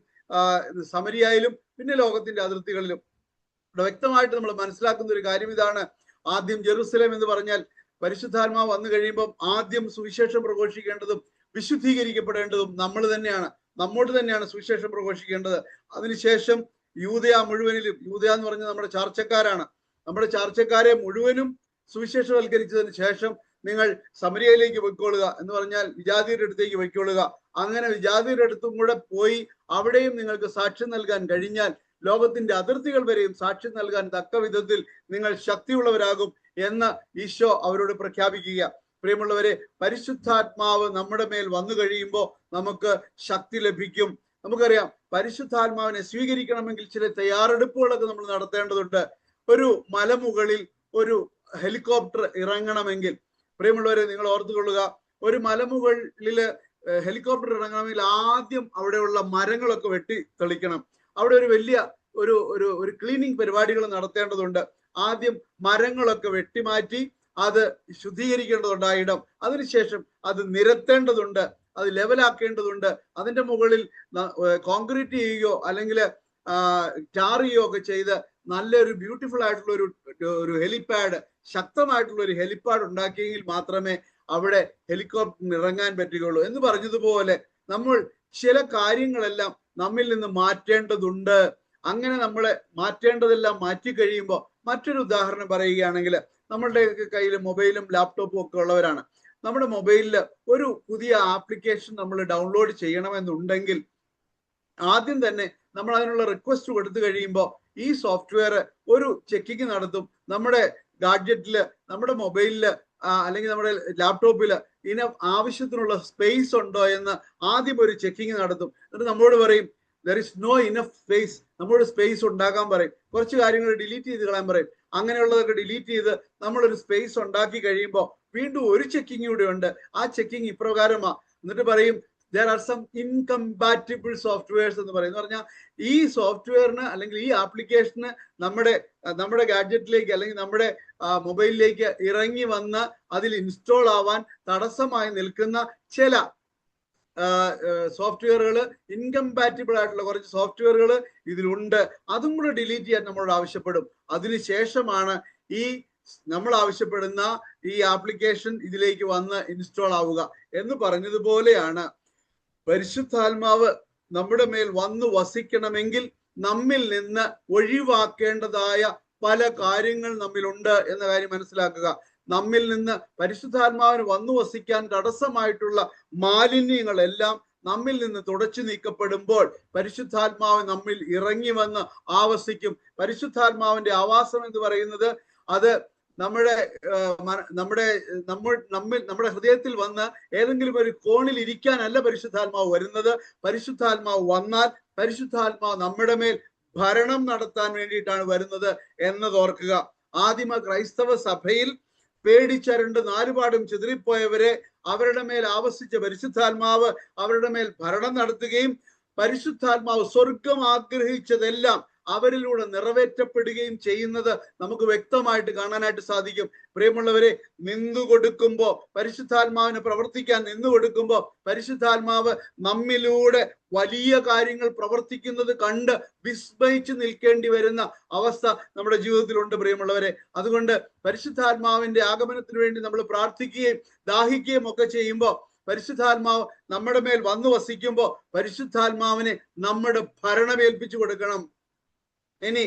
സമരിയായാലും, പിന്നെ ലോകത്തിന്റെ അതിർത്തികളിലും. ഇവിടെ വ്യക്തമായിട്ട് നമ്മൾ മനസ്സിലാക്കുന്ന ഒരു കാര്യം ഇതാണ്, ആദ്യം ജെറുസലേം എന്ന് പറഞ്ഞാൽ പരിശുദ്ധാത്മാവ് വന്നു കഴിയുമ്പോൾ ആദ്യം സുവിശേഷം പ്രഘോഷിക്കേണ്ടതും വിശുദ്ധീകരിക്കപ്പെടേണ്ടതും നമ്മൾ തന്നെയാണ്, നമ്മോട് തന്നെയാണ് സുവിശേഷം പ്രഘോഷിക്കേണ്ടത്. അതിനുശേഷം യൂദയ മുഴുവനിലും, യൂദയ എന്ന് പറഞ്ഞാൽ നമ്മുടെ ചാർച്ചക്കാരാണ്, നമ്മുടെ ചാർച്ചക്കാരെ മുഴുവനും സുവിശേഷവൽക്കരിച്ചതിന് ശേഷം നിങ്ങൾ സമരിയയിലേക്ക് പൊയ്ക്കൊള്ളുക എന്ന് പറഞ്ഞാൽ വിജാതിയുടെ അടുത്തേക്ക് പൊയ്ക്കൊള്ളുക. അങ്ങനെ വിജാതിയുടെ അടുത്തും കൂടെ പോയി അവിടെയും നിങ്ങൾക്ക് സാക്ഷ്യം നൽകാൻ കഴിഞ്ഞാൽ ലോകത്തിന്റെ അതിർത്തികൾ വരെയും സാക്ഷ്യം നൽകാൻ തക്ക വിധത്തിൽ നിങ്ങൾ ശക്തിയുള്ളവരാകും എന്ന് ഈശോ അവരോട് പ്രഖ്യാപിക്കുക. പ്രിയമുള്ളവരെ, പരിശുദ്ധാത്മാവ് നമ്മുടെ മേൽ വന്നു കഴിയുമ്പോൾ നമുക്ക് ശക്തി ലഭിക്കും. നമുക്കറിയാം, പരിശുദ്ധാത്മാവിനെ സ്വീകരിക്കണമെങ്കിൽ ചില തയ്യാറെടുപ്പുകളൊക്കെ നമ്മൾ നടത്തേണ്ടതുണ്ട്. ഒരു മലമുകളിൽ ഒരു ഹെലികോപ്റ്റർ ഇറങ്ങണമെങ്കിൽ, പ്രിയമുള്ളവരെ നിങ്ങൾ ഓർത്തുകൊള്ളുക, ഒരു മലമുകളില് ഹെലികോപ്റ്റർ ഇറങ്ങണമെങ്കിൽ ആദ്യം അവിടെയുള്ള മരങ്ങളൊക്കെ വെട്ടി തെളിക്കണം. അവിടെ ഒരു വലിയ ഒരു ക്ലീനിങ് പരിപാടികൾ നടത്തേണ്ടതുണ്ട്. ആദ്യം മരങ്ങളൊക്കെ വെട്ടിമാറ്റി അത് ശുദ്ധീകരിക്കേണ്ടതുണ്ട് ആ ഇടം. അതിനുശേഷം അത് നിരത്തേണ്ടതുണ്ട്, അത് ലെവലാക്കേണ്ടതുണ്ട്. അതിന്റെ മുകളിൽ കോൺക്രീറ്റ് ചെയ്യുകയോ അല്ലെങ്കിൽ ടാർ ചെയ്യുകയോ ഒക്കെ ചെയ്ത് നല്ലൊരു ബ്യൂട്ടിഫുൾ ആയിട്ടുള്ള ഒരു ഹെലിപാഡ്, ശക്തമായിട്ടുള്ള ഒരു ഹെലിപാഡ് ഉണ്ടാക്കിയെങ്കിൽ മാത്രമേ അവിടെ ഹെലികോപ്റ്ററിന് ഇറങ്ങാൻ പറ്റുകയുള്ളൂ. എന്ന് പറഞ്ഞതുപോലെ നമ്മൾ ചില കാര്യങ്ങളെല്ലാം നമ്മിൽ നിന്ന് മാറ്റേണ്ടതുണ്ട്. അങ്ങനെ നമ്മളെ മാറ്റേണ്ടതെല്ലാം മാറ്റി കഴിയുമ്പോൾ, മറ്റൊരു ഉദാഹരണം പറയുകയാണെങ്കിൽ, നമ്മളുടെ കയ്യിൽ മൊബൈലും ലാപ്ടോപ്പും ഒക്കെ ഉള്ളവരാണ്. നമ്മുടെ മൊബൈലിൽ ഒരു പുതിയ ആപ്ലിക്കേഷൻ നമ്മൾ ഡൗൺലോഡ് ചെയ്യണമെന്നുണ്ടെങ്കിൽ ആദ്യം തന്നെ നമ്മൾ അതിനുള്ള റിക്വസ്റ്റ് കൊടുത്തു കഴിയുമ്പോൾ ഈ സോഫ്റ്റ്വെയർ ഒരു ചെക്കിങ് നടത്തും. നമ്മുടെ ഗാഡ്ജറ്റില്, നമ്മുടെ മൊബൈലില് അല്ലെങ്കിൽ നമ്മുടെ ലാപ്ടോപ്പില് ഇതിന് ആവശ്യത്തിനുള്ള സ്പേസ് ഉണ്ടോ എന്ന് ആദ്യം ഒരു ചെക്കിങ് നടത്തും. എന്നിട്ട് നമ്മോട് പറയും there is no enough space, നമ്മോട് സ്പേസ് ഉണ്ടാക്കാൻ പറയും. കുറച്ച് കാര്യങ്ങൾ ഡിലീറ്റ് ചെയ്ത് കളയാൻ പറയും. അങ്ങനെയുള്ളതൊക്കെ ഡിലീറ്റ് ചെയ്ത് നമ്മളൊരു സ്പേസ് ഉണ്ടാക്കി കഴിയുമ്പോൾ വീണ്ടും ഒരു ചെക്കിങ് കൂടെ ഉണ്ട്. ആ ചെക്കിങ് ഇപ്രകാരമാ. എന്നിട്ട് പറയും there are some incompatible softwares എന്ന് പറയും. എന്ന് പറഞ്ഞാൽ ഈ സോഫ്റ്റ്വെയറിന് അല്ലെങ്കിൽ ഈ ആപ്ലിക്കേഷന് നമ്മുടെ ഗാഡ്ജറ്റിലേക്ക് അല്ലെങ്കിൽ നമ്മുടെ മൊബൈലിലേക്ക് ഇറങ്ങി വന്ന് അതിൽ ഇൻസ്റ്റാൾ ആവാൻ തടസ്സമായി നിൽക്കുന്ന ചില സോഫ്റ്റ്വെയറുകൾ, ഇൻകമ്പാറ്റിബിൾ ആയിട്ടുള്ള കുറച്ച് സോഫ്റ്റ്വെയറുകൾ ഇതിലുണ്ട്. അതും കൂടെ ഡിലീറ്റ് ചെയ്യാൻ നമ്മളോട് ആവശ്യപ്പെടും. അതിനുശേഷമാണ് ഈ നമ്മൾ ആവശ്യപ്പെടുന്ന ഈ ആപ്ലിക്കേഷൻ ഇതിലേക്ക് വന്ന് ഇൻസ്റ്റാൾ ആവുക. എന്ന് പറഞ്ഞതുപോലെയാണ് പരിശുദ്ധാത്മാവ് നമ്മുടെ മേൽ വന്നു വസിക്കണമെങ്കിൽ നമ്മിൽ നിന്ന് ഒഴിവാക്കേണ്ടതായ പല കാര്യങ്ങൾ നമ്മിലുണ്ട് എന്ന കാര്യം മനസ്സിലാക്കുക. നമ്മിൽ നിന്ന് പരിശുദ്ധാത്മാവിന് വന്നു വസിക്കാൻ തടസ്സമായിട്ടുള്ള മാലിന്യങ്ങളെല്ലാം നമ്മിൽ നിന്ന് തുടച്ചു നീക്കപ്പെടുമ്പോൾ പരിശുദ്ധാത്മാവ് നമ്മിൽ ഇറങ്ങി വന്ന് ആവസിക്കും. പരിശുദ്ധാത്മാവിന്റെ ആവാസം എന്ന് പറയുന്നത് അത് നമ്മുടെ ഹൃദയത്തിൽ വന്ന് ഏതെങ്കിലും ഒരു കോണിൽ ഇരിക്കാനല്ല പരിശുദ്ധാത്മാവ് വരുന്നത്. പരിശുദ്ധാത്മാവ് വന്നാൽ പരിശുദ്ധാത്മാവ് നമ്മുടെ മേൽ ഭരണം നടത്താൻ വേണ്ടിയിട്ടാണ് വരുന്നത് എന്നത് ഓർക്കുക. ആദിമ ക്രൈസ്തവ സഭയിൽ പേടിച്ചരണ്ട് നാലുപാടും ചിതറിപ്പോയവരെ അവരുടെ മേൽ ആവസിച്ച പരിശുദ്ധാത്മാവ് അവരുടെ മേൽ ഭരണം നടത്തുകയും പരിശുദ്ധാത്മാവ് സ്വർഗം ആഗ്രഹിച്ചതെല്ലാം അവരിലൂടെ നിറവേറ്റപ്പെടുകയും ചെയ്യുന്നത് നമുക്ക് വ്യക്തമായിട്ട് കാണാനായിട്ട് സാധിക്കും. പ്രിയമുള്ളവരെ, നിന്നുകൊടുക്കുമ്പോ പരിശുദ്ധാത്മാവിന് പ്രവർത്തിക്കാൻ നിന്നുകൊടുക്കുമ്പോ പരിശുദ്ധാത്മാവ് നമ്മിലൂടെ വലിയ കാര്യങ്ങൾ പ്രവർത്തിക്കുന്നത് കണ്ട് വിസ്മയിച്ച് നിൽക്കേണ്ടി വരുന്ന അവസ്ഥ നമ്മുടെ ജീവിതത്തിലുണ്ട് പ്രിയമുള്ളവരെ. അതുകൊണ്ട് പരിശുദ്ധാത്മാവിന്റെ ആഗമനത്തിന് വേണ്ടി നമ്മൾ പ്രാർത്ഥിക്കുകയും ദാഹിക്കുകയും ഒക്കെ ചെയ്യുമ്പോൾ പരിശുദ്ധാത്മാവ് നമ്മുടെ മേൽ വന്നു വസിക്കുമ്പോൾ പരിശുദ്ധാത്മാവിനെ നമ്മുടെ ഭരണമേൽപ്പിച്ചു കൊടുക്കണം. ഇനി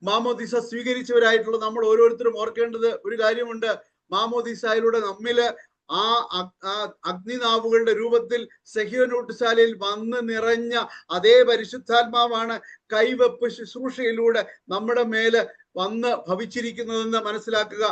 മാമോദീസ സ്വീകരിച്ചവരായിട്ടുള്ള നമ്മൾ ഓരോരുത്തരും ഓർക്കേണ്ടത് ഒരു കാര്യമുണ്ട്. മാമോദീസയിലൂടെ നമ്മില് ആ അഗ്നിനാവുകളുടെ രൂപത്തിൽ സഹ്യോനോട്ടുശാലയിൽ വന്ന് നിറഞ്ഞ അതേ പരിശുദ്ധാത്മാവാണ് കൈവെപ്പ് ശുശ്രൂഷയിലൂടെ നമ്മുടെ മേല് വന്ന് ഭവിച്ചിരിക്കുന്നതെന്ന് മനസ്സിലാക്കുക.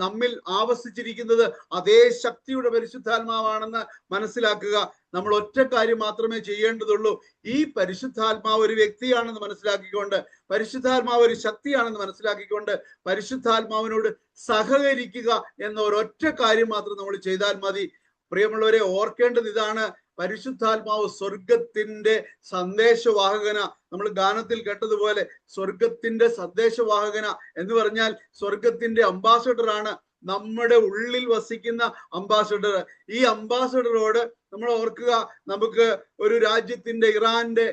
നമ്മിൽ ആവസിച്ചിരിക്കുന്നത് അതേ ശക്തിയുടെ പരിശുദ്ധാത്മാവാണെന്ന് മനസ്സിലാക്കുക. നമ്മൾ ഒറ്റ കാര്യം മാത്രമേ ചെയ്യേണ്ടതുള്ളൂ. ഈ പരിശുദ്ധാത്മാവ് ഒരു വ്യക്തിയാണെന്ന് മനസ്സിലാക്കിക്കൊണ്ട്, പരിശുദ്ധാത്മാവ് ഒരു ശക്തിയാണെന്ന് മനസ്സിലാക്കിക്കൊണ്ട് പരിശുദ്ധാത്മാവിനോട് സഹകരിക്കുക എന്ന ഒരൊറ്റ കാര്യം മാത്രം നമ്മൾ ചെയ്താൽ മതി. പ്രിയമുള്ളവരെ, ഓർക്കേണ്ടത് ഇതാണ്: പരിശുദ്ധാത്മാവ് സ്വർഗത്തിന്റെ സന്ദേശവാഹകന. നമ്മൾ ഗാനത്തിൽ കേട്ടതുപോലെ സ്വർഗത്തിന്റെ സന്ദേശവാഹകന എന്ന് പറഞ്ഞാൽ സ്വർഗത്തിന്റെ അംബാസഡർ ആണ്, നമ്മുടെ ഉള്ളിൽ വസിക്കുന്ന അംബാസഡർ. ഈ അംബാസഡറോട് നമ്മൾ ഓർക്കുക, നമുക്ക് ഒരു രാജ്യത്തിന്റെ, ഇറാന്റെ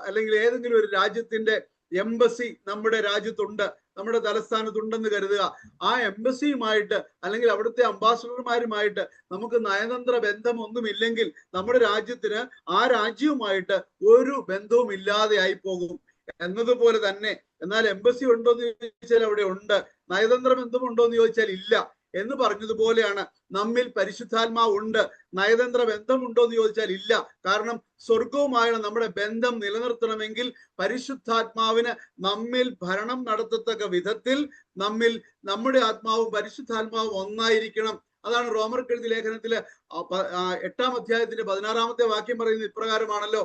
അല്ലെങ്കിൽ ഏതെങ്കിലും ഒരു രാജ്യത്തിന്റെ എംബസി നമ്മുടെ രാജ്യത്തുണ്ട്, നമ്മുടെ തലസ്ഥാനത്തുണ്ടെന്ന് കരുതുക. ആ എംബസിയുമായിട്ട് അല്ലെങ്കിൽ അവിടുത്തെ അംബാസഡർമാരുമായിട്ട് നമുക്ക് നയതന്ത്ര ബന്ധമൊന്നുമില്ലെങ്കിൽ നമ്മുടെ രാജ്യത്തിന് ആ രാജ്യവുമായിട്ട് ഒരു ബന്ധവും ഇല്ലാതെ ആയി പോകും എന്നതുപോലെ തന്നെ. എന്നാൽ എംബസി ഉണ്ടോ എന്ന് ചോദിച്ചാൽ അവിടെ ഉണ്ട്, നയതന്ത്ര ബന്ധമുണ്ടോ എന്ന് ചോദിച്ചാൽ ഇല്ല എന്ന് പറഞ്ഞതുപോലെയാണ് നമ്മിൽ പരിശുദ്ധാത്മാവ് ഉണ്ട്. നയതന്ത്ര ബന്ധമുണ്ടോ എന്ന് ചോദിച്ചാൽ ഇല്ല. കാരണം സ്വർഗവുമായുള്ള നമ്മുടെ ബന്ധം നിലനിർത്തണമെങ്കിൽ പരിശുദ്ധാത്മാവിന് നമ്മിൽ ഭരണം നടത്തത്തക്ക വിധത്തിൽ നമ്മുടെ ആത്മാവും പരിശുദ്ധാത്മാവും ഒന്നായിരിക്കണം. അതാണ് റോമർക്കെഴുതിയ ലേഖനത്തില് 8-ാം അധ്യായത്തിന്റെ 16-ാമത്തെ വാക്യം പറയുന്നത് ഇപ്രകാരമാണല്ലോ: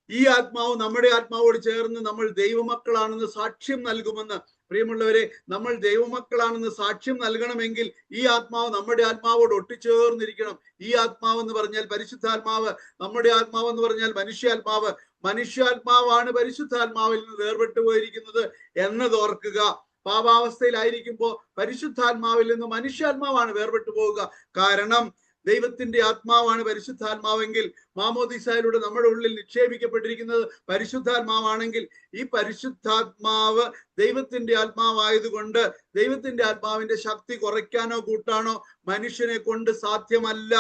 ഈ ആത്മാവ് നമ്മുടെ ആത്മാവോട് ചേർന്ന് നമ്മൾ ദൈവമക്കളാണെന്ന് സാക്ഷ്യം നൽകുമെന്ന്. പ്രിയമുള്ളവരെ, നമ്മൾ ദൈവമക്കളാണെന്ന് സാക്ഷ്യം നൽകണമെങ്കിൽ ഈ ആത്മാവ് നമ്മുടെ ആത്മാവോട് ഒട്ടിച്ചേർന്നിരിക്കണം. ഈ ആത്മാവ് എന്ന് പറഞ്ഞാൽ പരിശുദ്ധാത്മാവ്, നമ്മുടെ ആത്മാവ് എന്ന് പറഞ്ഞാൽ മനുഷ്യാത്മാവ്. മനുഷ്യാത്മാവാണ് പരിശുദ്ധാത്മാവിൽ നിന്ന് വേർപെട്ടു പോയിരിക്കുന്നത് എന്നത് ഓർക്കുക. പാപാവസ്ഥയിലായിരിക്കുമ്പോൾ പരിശുദ്ധാത്മാവിൽ നിന്ന് മനുഷ്യാത്മാവാണ് വേർപെട്ടു പോവുക. കാരണം ദൈവത്തിന്റെ ആത്മാവാണ് പരിശുദ്ധാത്മാവെങ്കിൽ, മാമോദീസയിലൂടെ നമ്മുടെ ഉള്ളിൽ നിക്ഷേപിക്കപ്പെട്ടിരിക്കുന്നത് പരിശുദ്ധാത്മാവാണെങ്കിൽ, ഈ പരിശുദ്ധാത്മാവ് ദൈവത്തിന്റെ ആത്മാവായതുകൊണ്ട് ദൈവത്തിന്റെ ആത്മാവിന്റെ ശക്തി കുറയ്ക്കാനോ കൂട്ടാനോ മനുഷ്യനെ കൊണ്ട് സാധ്യമല്ല.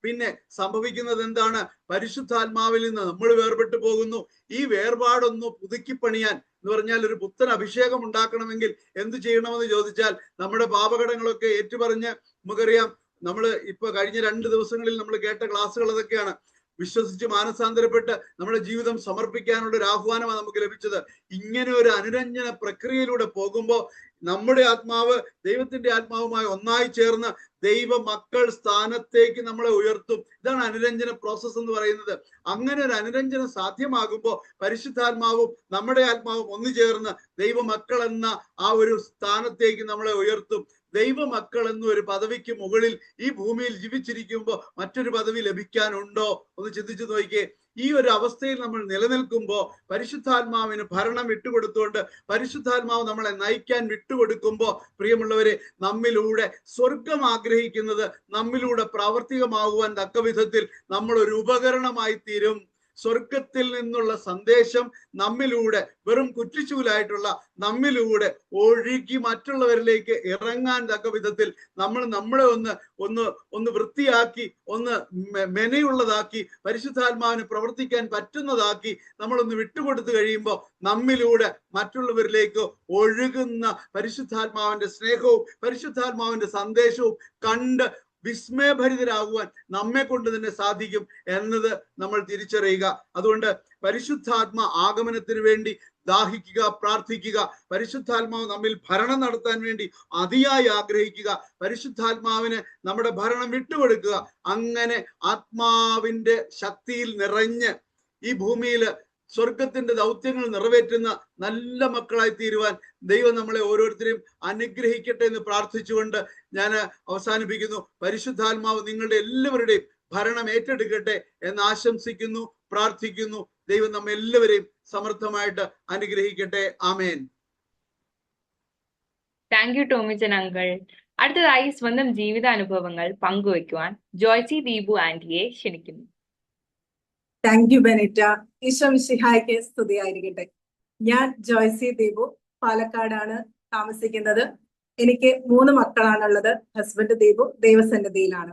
പിന്നെ സംഭവിക്കുന്നത് എന്താണ്? പരിശുദ്ധാത്മാവിൽ നിന്ന് നമ്മൾ വേർപെട്ടു പോകുന്നു. ഈ വേർപാടൊന്ന് പുതുക്കിപ്പണിയാൻ എന്ന് പറഞ്ഞാൽ ഒരു പുത്തൻ അഭിഷേകം ഉണ്ടാക്കണമെങ്കിൽ എന്ത് ചെയ്യണമെന്ന് ചോദിച്ചാൽ നമ്മുടെ പാപകടങ്ങളൊക്കെ ഏറ്റുപറഞ്ഞ്, നമുക്കറിയാം, നമ്മൾ ഇപ്പൊ കഴിഞ്ഞ 2 ദിവസങ്ങളിൽ നമ്മൾ കേട്ട ക്ലാസ്സുകൾ അതൊക്കെയാണ്. വിശ്വസിച്ച് മാനസാന്തരപ്പെട്ട് നമ്മുടെ ജീവിതം സമർപ്പിക്കാനുള്ള ഒരു ആഹ്വാനമാണ് നമുക്ക് ലഭിച്ചത്. ഇങ്ങനെ ഒരു അനുരഞ്ജന പ്രക്രിയയിലൂടെ പോകുമ്പോൾ നമ്മുടെ ആത്മാവ് ദൈവത്തിന്റെ ആത്മാവുമായി ഒന്നായി ചേർന്ന് ദൈവ മക്കൾ സ്ഥാനത്തേക്ക് നമ്മളെ ഉയർത്തും. ഇതാണ് അനുരഞ്ജന പ്രോസസ് എന്ന് പറയുന്നത്. അങ്ങനെ ഒരു അനുരഞ്ജനം സാധ്യമാകുമ്പോൾ പരിശുദ്ധാത്മാവും നമ്മുടെ ആത്മാവും ഒന്നു ചേർന്ന് ദൈവമക്കൾ എന്ന ആ ഒരു സ്ഥാനത്തേക്ക് നമ്മളെ ഉയർത്തും. ദൈവമക്കൾ എന്ന ഒരു പദവിക്ക് മുകളിൽ ഈ ഭൂമിയിൽ ജീവിച്ചിരിക്കുമ്പോൾ മറ്റൊരു പദവി ലഭിക്കാനുണ്ടോ? ഒന്ന് ചിന്തിച്ചു നോക്കിയേ. ഈ ഒരു അവസ്ഥയിൽ നമ്മൾ നിലനിൽക്കുമ്പോൾ പരിശുദ്ധാത്മാവിന് ഭരണം വിട്ടുകൊടുത്തുകൊണ്ട് പരിശുദ്ധാത്മാവ് നമ്മളെ നയിക്കാൻ വിട്ടുകൊടുക്കുമ്പോൾ, പ്രിയമുള്ളവരെ, നമ്മിലൂടെ സ്വർഗം ആഗ്രഹിക്കുന്നത് നമ്മിലൂടെ പ്രാവർത്തികമാകുവാൻ തക്ക വിധത്തിൽ നമ്മൾ ഒരു ഉപകരണമായി തീരും. സ്വർഗത്തിൽ നിന്നുള്ള സന്ദേശം നമ്മിലൂടെ, വെറും കുറ്റിച്ചൂലായിട്ടുള്ള നമ്മിലൂടെ ഒഴുകി മറ്റുള്ളവരിലേക്ക് ഇറങ്ങാൻ തക്ക വിധത്തിൽ നമ്മളെ ഒന്ന് വൃത്തിയാക്കി, ഒന്ന് മെനയുള്ളതാക്കി, പരിശുദ്ധാത്മാവിന് പ്രവർത്തിക്കാൻ പറ്റുന്നതാക്കി നമ്മളൊന്ന് വിട്ടുകൊടുത്തു കഴിയുമ്പോൾ നമ്മിലൂടെ മറ്റുള്ളവരിലേക്ക് ഒഴുകുന്ന പരിശുദ്ധാത്മാവിന്റെ സ്നേഹവും പരിശുദ്ധാത്മാവിന്റെ സന്ദേശവും കണ്ട് വിസ്മയഭരിതരാകുവാൻ നമ്മെ കൊണ്ട് തന്നെ സാധിക്കും എന്നത് നമ്മൾ തിരിച്ചറിയുക. അതുകൊണ്ട് പരിശുദ്ധാത്മ ആഗമനത്തിന് വേണ്ടി ദാഹിക്കുക, പ്രാർത്ഥിക്കുക. പരിശുദ്ധാത്മാവ് നമ്മിൽ ഭരണം നടത്താൻ വേണ്ടി അതിയായി ആഗ്രഹിക്കുക. പരിശുദ്ധാത്മാവിന് നമ്മുടെ ഭരണം വിട്ടുകൊടുക്കുക. അങ്ങനെ ആത്മാവിന്റെ ശക്തിയിൽ നിറഞ്ഞ് ഈ ഭൂമിയിൽ സ്വർഗത്തിന്റെ ദൗത്യങ്ങൾ നിറവേറ്റുന്ന നല്ല മക്കളായി തീരുവാൻ ദൈവം നമ്മളെ ഓരോരുത്തരെയും അനുഗ്രഹിക്കട്ടെ എന്ന് പ്രാർത്ഥിച്ചുകൊണ്ട് ഞാൻ അവസാനിപ്പിക്കുന്നു. പരിശുദ്ധാത്മാവ് നിങ്ങളുടെ എല്ലാവരുടെയും ഭരണം ഏറ്റെടുക്കട്ടെ എന്ന് ആശംസിക്കുന്നു, പ്രാർത്ഥിക്കുന്നു. ദൈവം നമ്മെ എല്ലാവരെയും സമർത്ഥമായിട്ട് അനുഗ്രഹിക്കട്ടെ. ആമേൻ. Thank you Tomichan uncle. അടുത്തതായി സ്വന്തം ജീവിതാനുഭവങ്ങൾ പങ്കുവയ്ക്കുവാൻ ജോയ്സി ദീപു ആന്റിയെ ക്ഷണിക്കുന്നു. Thank you Benita. ഈശോ മിശിഹായ്ക്ക് സ്തുതിയായിരിക്കട്ടെ. ഞാൻ ജോയ്സി ദീപു, പാലക്കാടാണ് താമസിക്കുന്നത്. എനിക്ക് 3 മക്കളാണുള്ളത്. ഹസ്ബൻഡ് ദീപു ദൈവസന്നിധിയിലാണ്.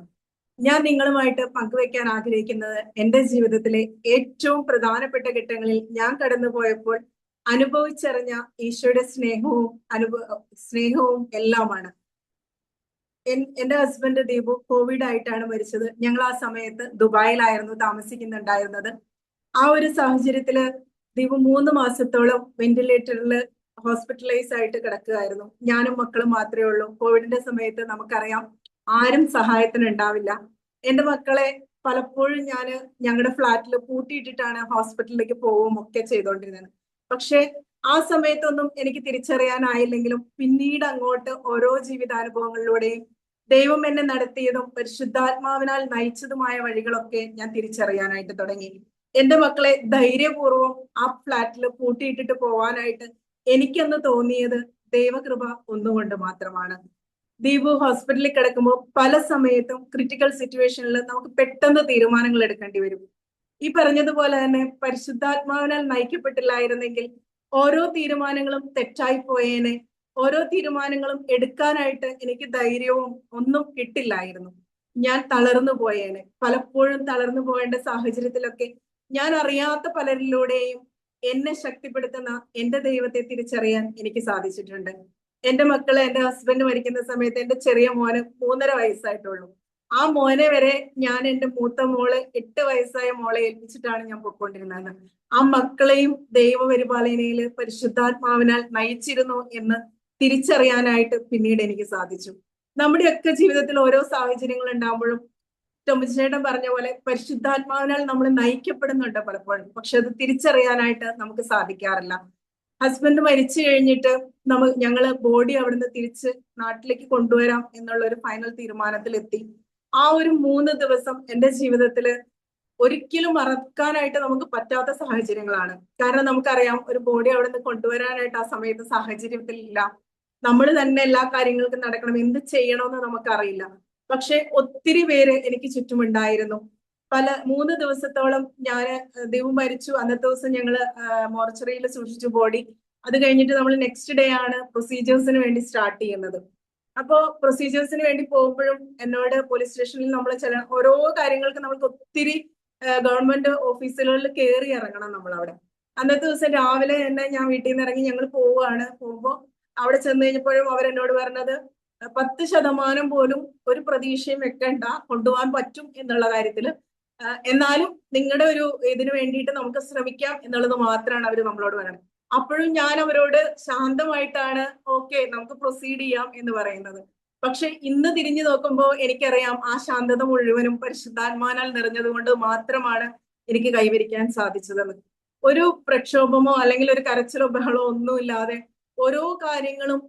ഞാൻ നിങ്ങളുമായിട്ട് പങ്കുവെക്കാൻ ആഗ്രഹിക്കുന്നത് എൻ്റെ ജീവിതത്തിലെ ഏറ്റവും പ്രധാനപ്പെട്ട ഘട്ടങ്ങളിൽ ഞാൻ കടന്നുപോയപ്പോൾ അനുഭവിച്ചറിഞ്ഞ ഈശോയുടെ സ്നേഹവും എല്ലാമാണ്. എന്റെ ഹസ്ബൻഡ് ദീപു കോവിഡ് ആയിട്ടാണ് മരിച്ചത്. ഞങ്ങൾ ആ സമയത്ത് ദുബായിലായിരുന്നു താമസിക്കുന്നുണ്ടായിരുന്നത്. ആ ഒരു സാഹചര്യത്തില് ദീപു 3 മാസത്തോളം വെന്റിലേറ്ററിൽ ഹോസ്പിറ്റലൈസ് ആയിട്ട് കിടക്കുകയായിരുന്നു. ഞാനും മക്കളും മാത്രമേ ഉള്ളൂ. കോവിഡിന്റെ സമയത്ത് നമുക്കറിയാം ആരും സഹായത്തിന് ഉണ്ടാവില്ല. എന്റെ മക്കളെ പലപ്പോഴും ഞാൻ ഞങ്ങളുടെ ഫ്ലാറ്റിൽ പൂട്ടിയിട്ടിട്ടാണ് ഹോസ്പിറ്റലിലേക്ക് പോവുകയും ഒക്കെ ചെയ്തുകൊണ്ടിരുന്നത്. പക്ഷെ ആ സമയത്തൊന്നും എനിക്ക് തിരിച്ചറിയാനായില്ലെങ്കിലും പിന്നീട് അങ്ങോട്ട് ഓരോ ജീവിതാനുഭവങ്ങളിലൂടെയും ദൈവം എന്നെ നടത്തിയതും പരിശുദ്ധാത്മാവിനാൽ നയിച്ചതുമായ വഴികളൊക്കെ ഞാൻ തിരിച്ചറിയാനായിട്ട് തുടങ്ങി. എന്റെ മക്കളെ ധൈര്യപൂർവ്വം ആ ഫ്ലാറ്റിൽ പൂട്ടിയിട്ടിട്ട് പോവാനായിട്ട് എനിക്കെന്ന് തോന്നിയത് ദൈവകൃപ ഒന്നുകൊണ്ട് മാത്രമാണ്. ദീപു ഹോസ്പിറ്റലിൽ കിടക്കുമ്പോൾ പല സമയത്തും ക്രിട്ടിക്കൽ സിറ്റുവേഷനിൽ നമുക്ക് പെട്ടെന്ന് തീരുമാനങ്ങൾ എടുക്കേണ്ടി വരും. ഈ പറഞ്ഞതുപോലെ തന്നെ പരിശുദ്ധാത്മാവിനാൽ നയിക്കപ്പെട്ടില്ലായിരുന്നെങ്കിൽ ഓരോ തീരുമാനങ്ങളും തെറ്റായി പോയേനെ. ഓരോ തീരുമാനങ്ങളും എടുക്കാനായിട്ട് എനിക്ക് ധൈര്യവും ഒന്നും കിട്ടില്ലായിരുന്നു. ഞാൻ തളർന്നു പോയേനെ. പലപ്പോഴും തളർന്നു പോകേണ്ട സാഹചര്യത്തിലൊക്കെ ഞാൻ അറിയാത്ത പലരിലൂടെയും എന്നെ ശക്തിപ്പെടുത്തുന്ന എന്റെ ദൈവത്തെ തിരിച്ചറിയാൻ എനിക്ക് സാധിച്ചിട്ടുണ്ട്. എന്റെ മക്കള്, എന്റെ ഹസ്ബൻഡ് മരിക്കുന്ന സമയത്ത് എന്റെ ചെറിയ മോന് 3.5 വയസ്സായിട്ടുള്ളൂ. ആ മോനെ വരെ ഞാൻ എന്റെ മൂത്ത മോള് 8 വയസ്സായ മോളെ ഏൽപ്പിച്ചിട്ടാണ് ഞാൻ പൊയ്ക്കൊണ്ടിരുന്നത്. ആ മക്കളെയും ദൈവപരിപാലനയിൽ പരിശുദ്ധാത്മാവിനാൽ നയിച്ചിരുന്നു എന്ന് തിരിച്ചറിയാനായിട്ട് പിന്നീട് എനിക്ക് സാധിച്ചു. നമ്മുടെയൊക്കെ ജീവിതത്തിൽ ഓരോ സാഹചര്യങ്ങൾ ഉണ്ടാകുമ്പോഴും ടോമിച്ചേട്ടൻ പറഞ്ഞ പോലെ പരിശുദ്ധാത്മാവിനാൽ നമ്മൾ നയിക്കപ്പെടുന്നുണ്ട് പലപ്പോഴും. പക്ഷെ അത് തിരിച്ചറിയാനായിട്ട് നമുക്ക് സാധിക്കാറില്ല. ഹസ്ബൻഡ് മരിച്ചു കഴിഞ്ഞിട്ട് ഞങ്ങള് ബോഡി അവിടുന്ന് തിരിച്ച് നാട്ടിലേക്ക് കൊണ്ടുവരാം എന്നുള്ള ഒരു ഫൈനൽ തീരുമാനത്തിലെത്തി. ആ ഒരു 3 ദിവസം എന്റെ ജീവിതത്തില് ഒരിക്കലും മറക്കാനായിട്ട് നമുക്ക് പറ്റാത്ത സാഹചര്യങ്ങളാണ്. കാരണം നമുക്കറിയാം ഒരു ബോഡി അവിടുന്ന് കൊണ്ടുവരാനായിട്ട് ആ സമയത്ത് സാഹചര്യത്തിലില്ല. നമ്മൾ തന്നെ എല്ലാ കാര്യങ്ങൾക്കും നടക്കണം. എന്ത് ചെയ്യണമെന്ന് നമുക്കറിയില്ല. പക്ഷെ ഒത്തിരി പേര് എനിക്ക് ചുറ്റുമുണ്ടായിരുന്നു. 3 ദിവസത്തോളം ദൈവം മരിച്ചു. അന്നത്തെ ദിവസം ഞങ്ങള് മോർച്ചറിയിൽ സൂക്ഷിച്ചു ബോഡി. അത് കഴിഞ്ഞിട്ട് നമ്മൾ നെക്സ്റ്റ് ഡേ ആണ് പ്രൊസീജിയേഴ്സിന് വേണ്ടി സ്റ്റാർട്ട് ചെയ്യുന്നത്. അപ്പോ പ്രൊസീജിയേഴ്സിന് വേണ്ടി പോകുമ്പോഴും എന്നോട് പോലീസ് സ്റ്റേഷനിൽ നമ്മൾ ഓരോ കാര്യങ്ങൾക്ക് നമ്മൾക്ക് ഒത്തിരി ഗവൺമെന്റ് ഓഫീസുകളിൽ കയറി ഇറങ്ങണം നമ്മൾ അവിടെ. അന്നത്തെ ദിവസം രാവിലെ തന്നെ ഞാൻ വീട്ടിൽ നിന്ന് ഇറങ്ങി ഞങ്ങൾ പോകുമ്പോൾ അവിടെ ചെന്ന് കഴിഞ്ഞപ്പോഴും അവരെന്നോട് പറഞ്ഞത് 10% പോലും ഒരു പ്രതീക്ഷയും വെക്കണ്ട, കൊണ്ടുപോകാൻ പറ്റും എന്നുള്ള കാര്യത്തില്. എന്നാലും നിങ്ങളുടെ ഒരു ഇതിനു വേണ്ടിയിട്ട് നമുക്ക് ശ്രമിക്കാം എന്നുള്ളത് മാത്രമാണ് അവർ നമ്മളോട് പറയുന്നത്. അപ്പോഴും ഞാൻ അവരോട് ശാന്തമായിട്ടാണ് ഓക്കെ നമുക്ക് പ്രൊസീഡ് ചെയ്യാം എന്ന് പറയുന്നത്. പക്ഷെ ഇന്ന് തിരിഞ്ഞു നോക്കുമ്പോൾ എനിക്കറിയാം ആ ശാന്തത മുഴുവനും പരിശുദ്ധാത്മാവിനാൽ നിറഞ്ഞത് കൊണ്ട് മാത്രമാണ് എനിക്ക് കൈവരിക്കാൻ സാധിച്ചതെന്ന്. ഒരു പ്രക്ഷോഭമോ അല്ലെങ്കിൽ ഒരു കരച്ചിലോ ബഹളോ ഒന്നുമില്ലാതെ ഓരോ കാര്യങ്ങളും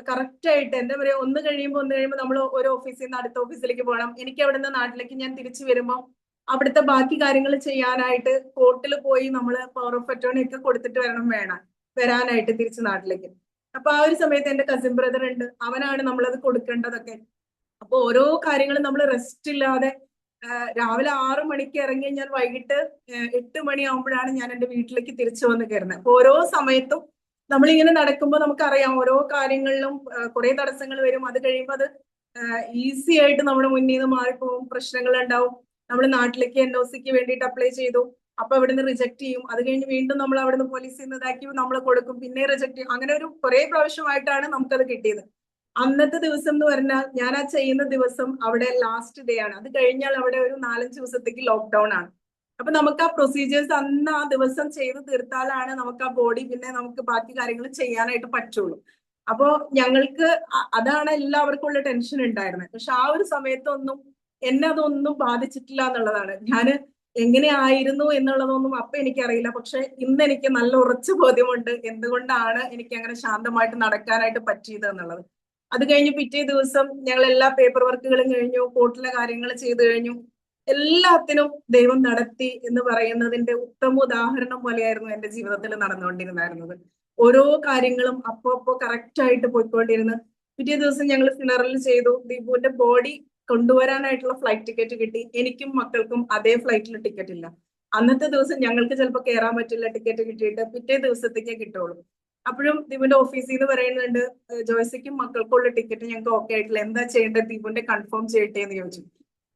കറക്റ്റായിട്ട് എന്താ പറയാ, ഒന്ന് കഴിയുമ്പോൾ നമ്മൾ ഓരോ ഓഫീസിൽ നിന്ന് അടുത്ത ഓഫീസിലേക്ക് പോകണം. എനിക്ക് അവിടുന്ന് നാട്ടിലേക്ക് ഞാൻ തിരിച്ചു വരുമ്പോൾ അവിടുത്തെ ബാക്കി കാര്യങ്ങൾ ചെയ്യാനായിട്ട് കോർട്ടിൽ പോയി നമ്മൾ പവർ ഓഫ് അറ്റോർണി ഒക്കെ കൊടുത്തിട്ട് വരാനായിട്ട് തിരിച്ച് നാട്ടിലേക്ക്. അപ്പൊ ആ ഒരു സമയത്ത് എന്റെ കസിൻ ബ്രദർ ഉണ്ട്, അവനാണ് നമ്മളത് കൊടുക്കേണ്ടതൊക്കെ. അപ്പൊ ഓരോ കാര്യങ്ങളും നമ്മൾ റെസ്റ്റ് ഇല്ലാതെ രാവിലെ 6 മണിക്ക് ഇറങ്ങി ഞാൻ വൈകിട്ട് 8 മണിയാകുമ്പോഴാണ് ഞാൻ എൻ്റെ വീട്ടിലേക്ക് തിരിച്ചു വന്ന് കയറുന്നത്. അപ്പൊ ഓരോ സമയത്തും നമ്മളിങ്ങനെ നടക്കുമ്പോൾ നമുക്കറിയാം ഓരോ കാര്യങ്ങളിലും കുറെ തടസ്സങ്ങൾ വരും. അത് കഴിയുമ്പോൾ അത് ഈസി ആയിട്ട് നമ്മുടെ മുന്നിൽ നിന്ന് മാറിപ്പോകും, പ്രശ്നങ്ങൾ ഉണ്ടാവും. നമ്മൾ നാട്ടിലേക്ക് NOCക്ക് വേണ്ടിയിട്ട് അപ്ലൈ ചെയ്തു, അപ്പൊ അവിടുന്ന് റിജക്ട് ചെയ്യും. അത് കഴിഞ്ഞ് വീണ്ടും നമ്മൾ അവിടുന്ന് പോലീസിൽ നിന്ന് ഇതാക്കി നമ്മൾ കൊടുക്കും, പിന്നെ റിജക്ട് ചെയ്യും. അങ്ങനെ ഒരു കുറെ പ്രാവശ്യമായിട്ടാണ് നമുക്കത് കിട്ടിയത്. അന്നത്തെ ദിവസം എന്ന് പറഞ്ഞാൽ ഞാൻ ആ ചെയ്യുന്ന ദിവസം അവിടെ ലാസ്റ്റ് ഡേ ആണ്. അത് കഴിഞ്ഞാൽ അവിടെ ഒരു 4-5 ദിവസത്തേക്ക് ലോക്ക്ഡൌൺ ആണ്. അപ്പൊ നമുക്ക് ആ പ്രൊസീജിയേഴ്സ് അന്ന് ആ ദിവസം ചെയ്ത് തീർത്താലാണ് നമുക്ക് ആ ബോഡി പിന്നെ നമുക്ക് ബാക്കി കാര്യങ്ങൾ ചെയ്യാനായിട്ട് പറ്റുള്ളൂ. അപ്പോ ഞങ്ങൾക്ക് അതാണ് എല്ലാവർക്കും ഉള്ള ടെൻഷൻ ഉണ്ടായിരുന്നത്. പക്ഷെ ആ ഒരു സമയത്തൊന്നും എന്നെ അതൊന്നും ബാധിച്ചിട്ടില്ല എന്നുള്ളതാണ്. ഞാന് എങ്ങനെയായിരുന്നു എന്നുള്ളതൊന്നും അപ്പൊ എനിക്കറിയില്ല. പക്ഷെ ഇന്ന് എനിക്ക് നല്ല ഉറച്ച ബോധ്യമുണ്ട് എന്തുകൊണ്ടാണ് എനിക്ക് അങ്ങനെ ശാന്തമായിട്ട് നടക്കാനായിട്ട് പറ്റിയത് എന്നുള്ളത്. അത് കഴിഞ്ഞ് പിറ്റേ ദിവസം ഞങ്ങൾ എല്ലാ പേപ്പർ വർക്കുകളും കഴിഞ്ഞു, കോർട്ടിലെ കാര്യങ്ങൾ ചെയ്തു കഴിഞ്ഞു. എല്ലാത്തിനും ദൈവം നടത്തി എന്ന് പറയുന്നതിന്റെ ഉത്തമ ഉദാഹരണം പോലെയായിരുന്നു എന്റെ ജീവിതത്തിൽ നടന്നുകൊണ്ടിരുന്നായിരുന്നത്. ഓരോ കാര്യങ്ങളും അപ്പോ കറക്റ്റ് ആയിട്ട് പോയിക്കൊണ്ടിരുന്നു. പിറ്റേ ദിവസം ഞങ്ങൾ ഫിനറൽ ചെയ്തു. ദീപുവിന്റെ ബോഡി കൊണ്ടുവരാനായിട്ടുള്ള ഫ്ലൈറ്റ് ടിക്കറ്റ് കിട്ടി. എനിക്കും മക്കൾക്കും അതേ ഫ്ലൈറ്റിൽ ടിക്കറ്റ് ഇല്ല. അന്നത്തെ ദിവസം ഞങ്ങൾക്ക് ചിലപ്പോൾ കയറാൻ പറ്റില്ല, ടിക്കറ്റ് കിട്ടിയിട്ട് പിറ്റേ ദിവസത്തേക്കേ കിട്ടുള്ളൂ. അപ്പോഴും ദീപുവിന്റെ ഓഫീസിൽ നിന്ന് പറയുന്നുണ്ട്, ജോയ്സിക്കും മക്കൾക്കുള്ള ടിക്കറ്റ് ഞങ്ങൾക്ക് ഓക്കെ ആയിട്ടില്ല, എന്താ ചെയ്യേണ്ടത്, ദീപുവിന്റെ കൺഫേം ചെയ്യട്ടെ എന്ന് ചോദിച്ചു.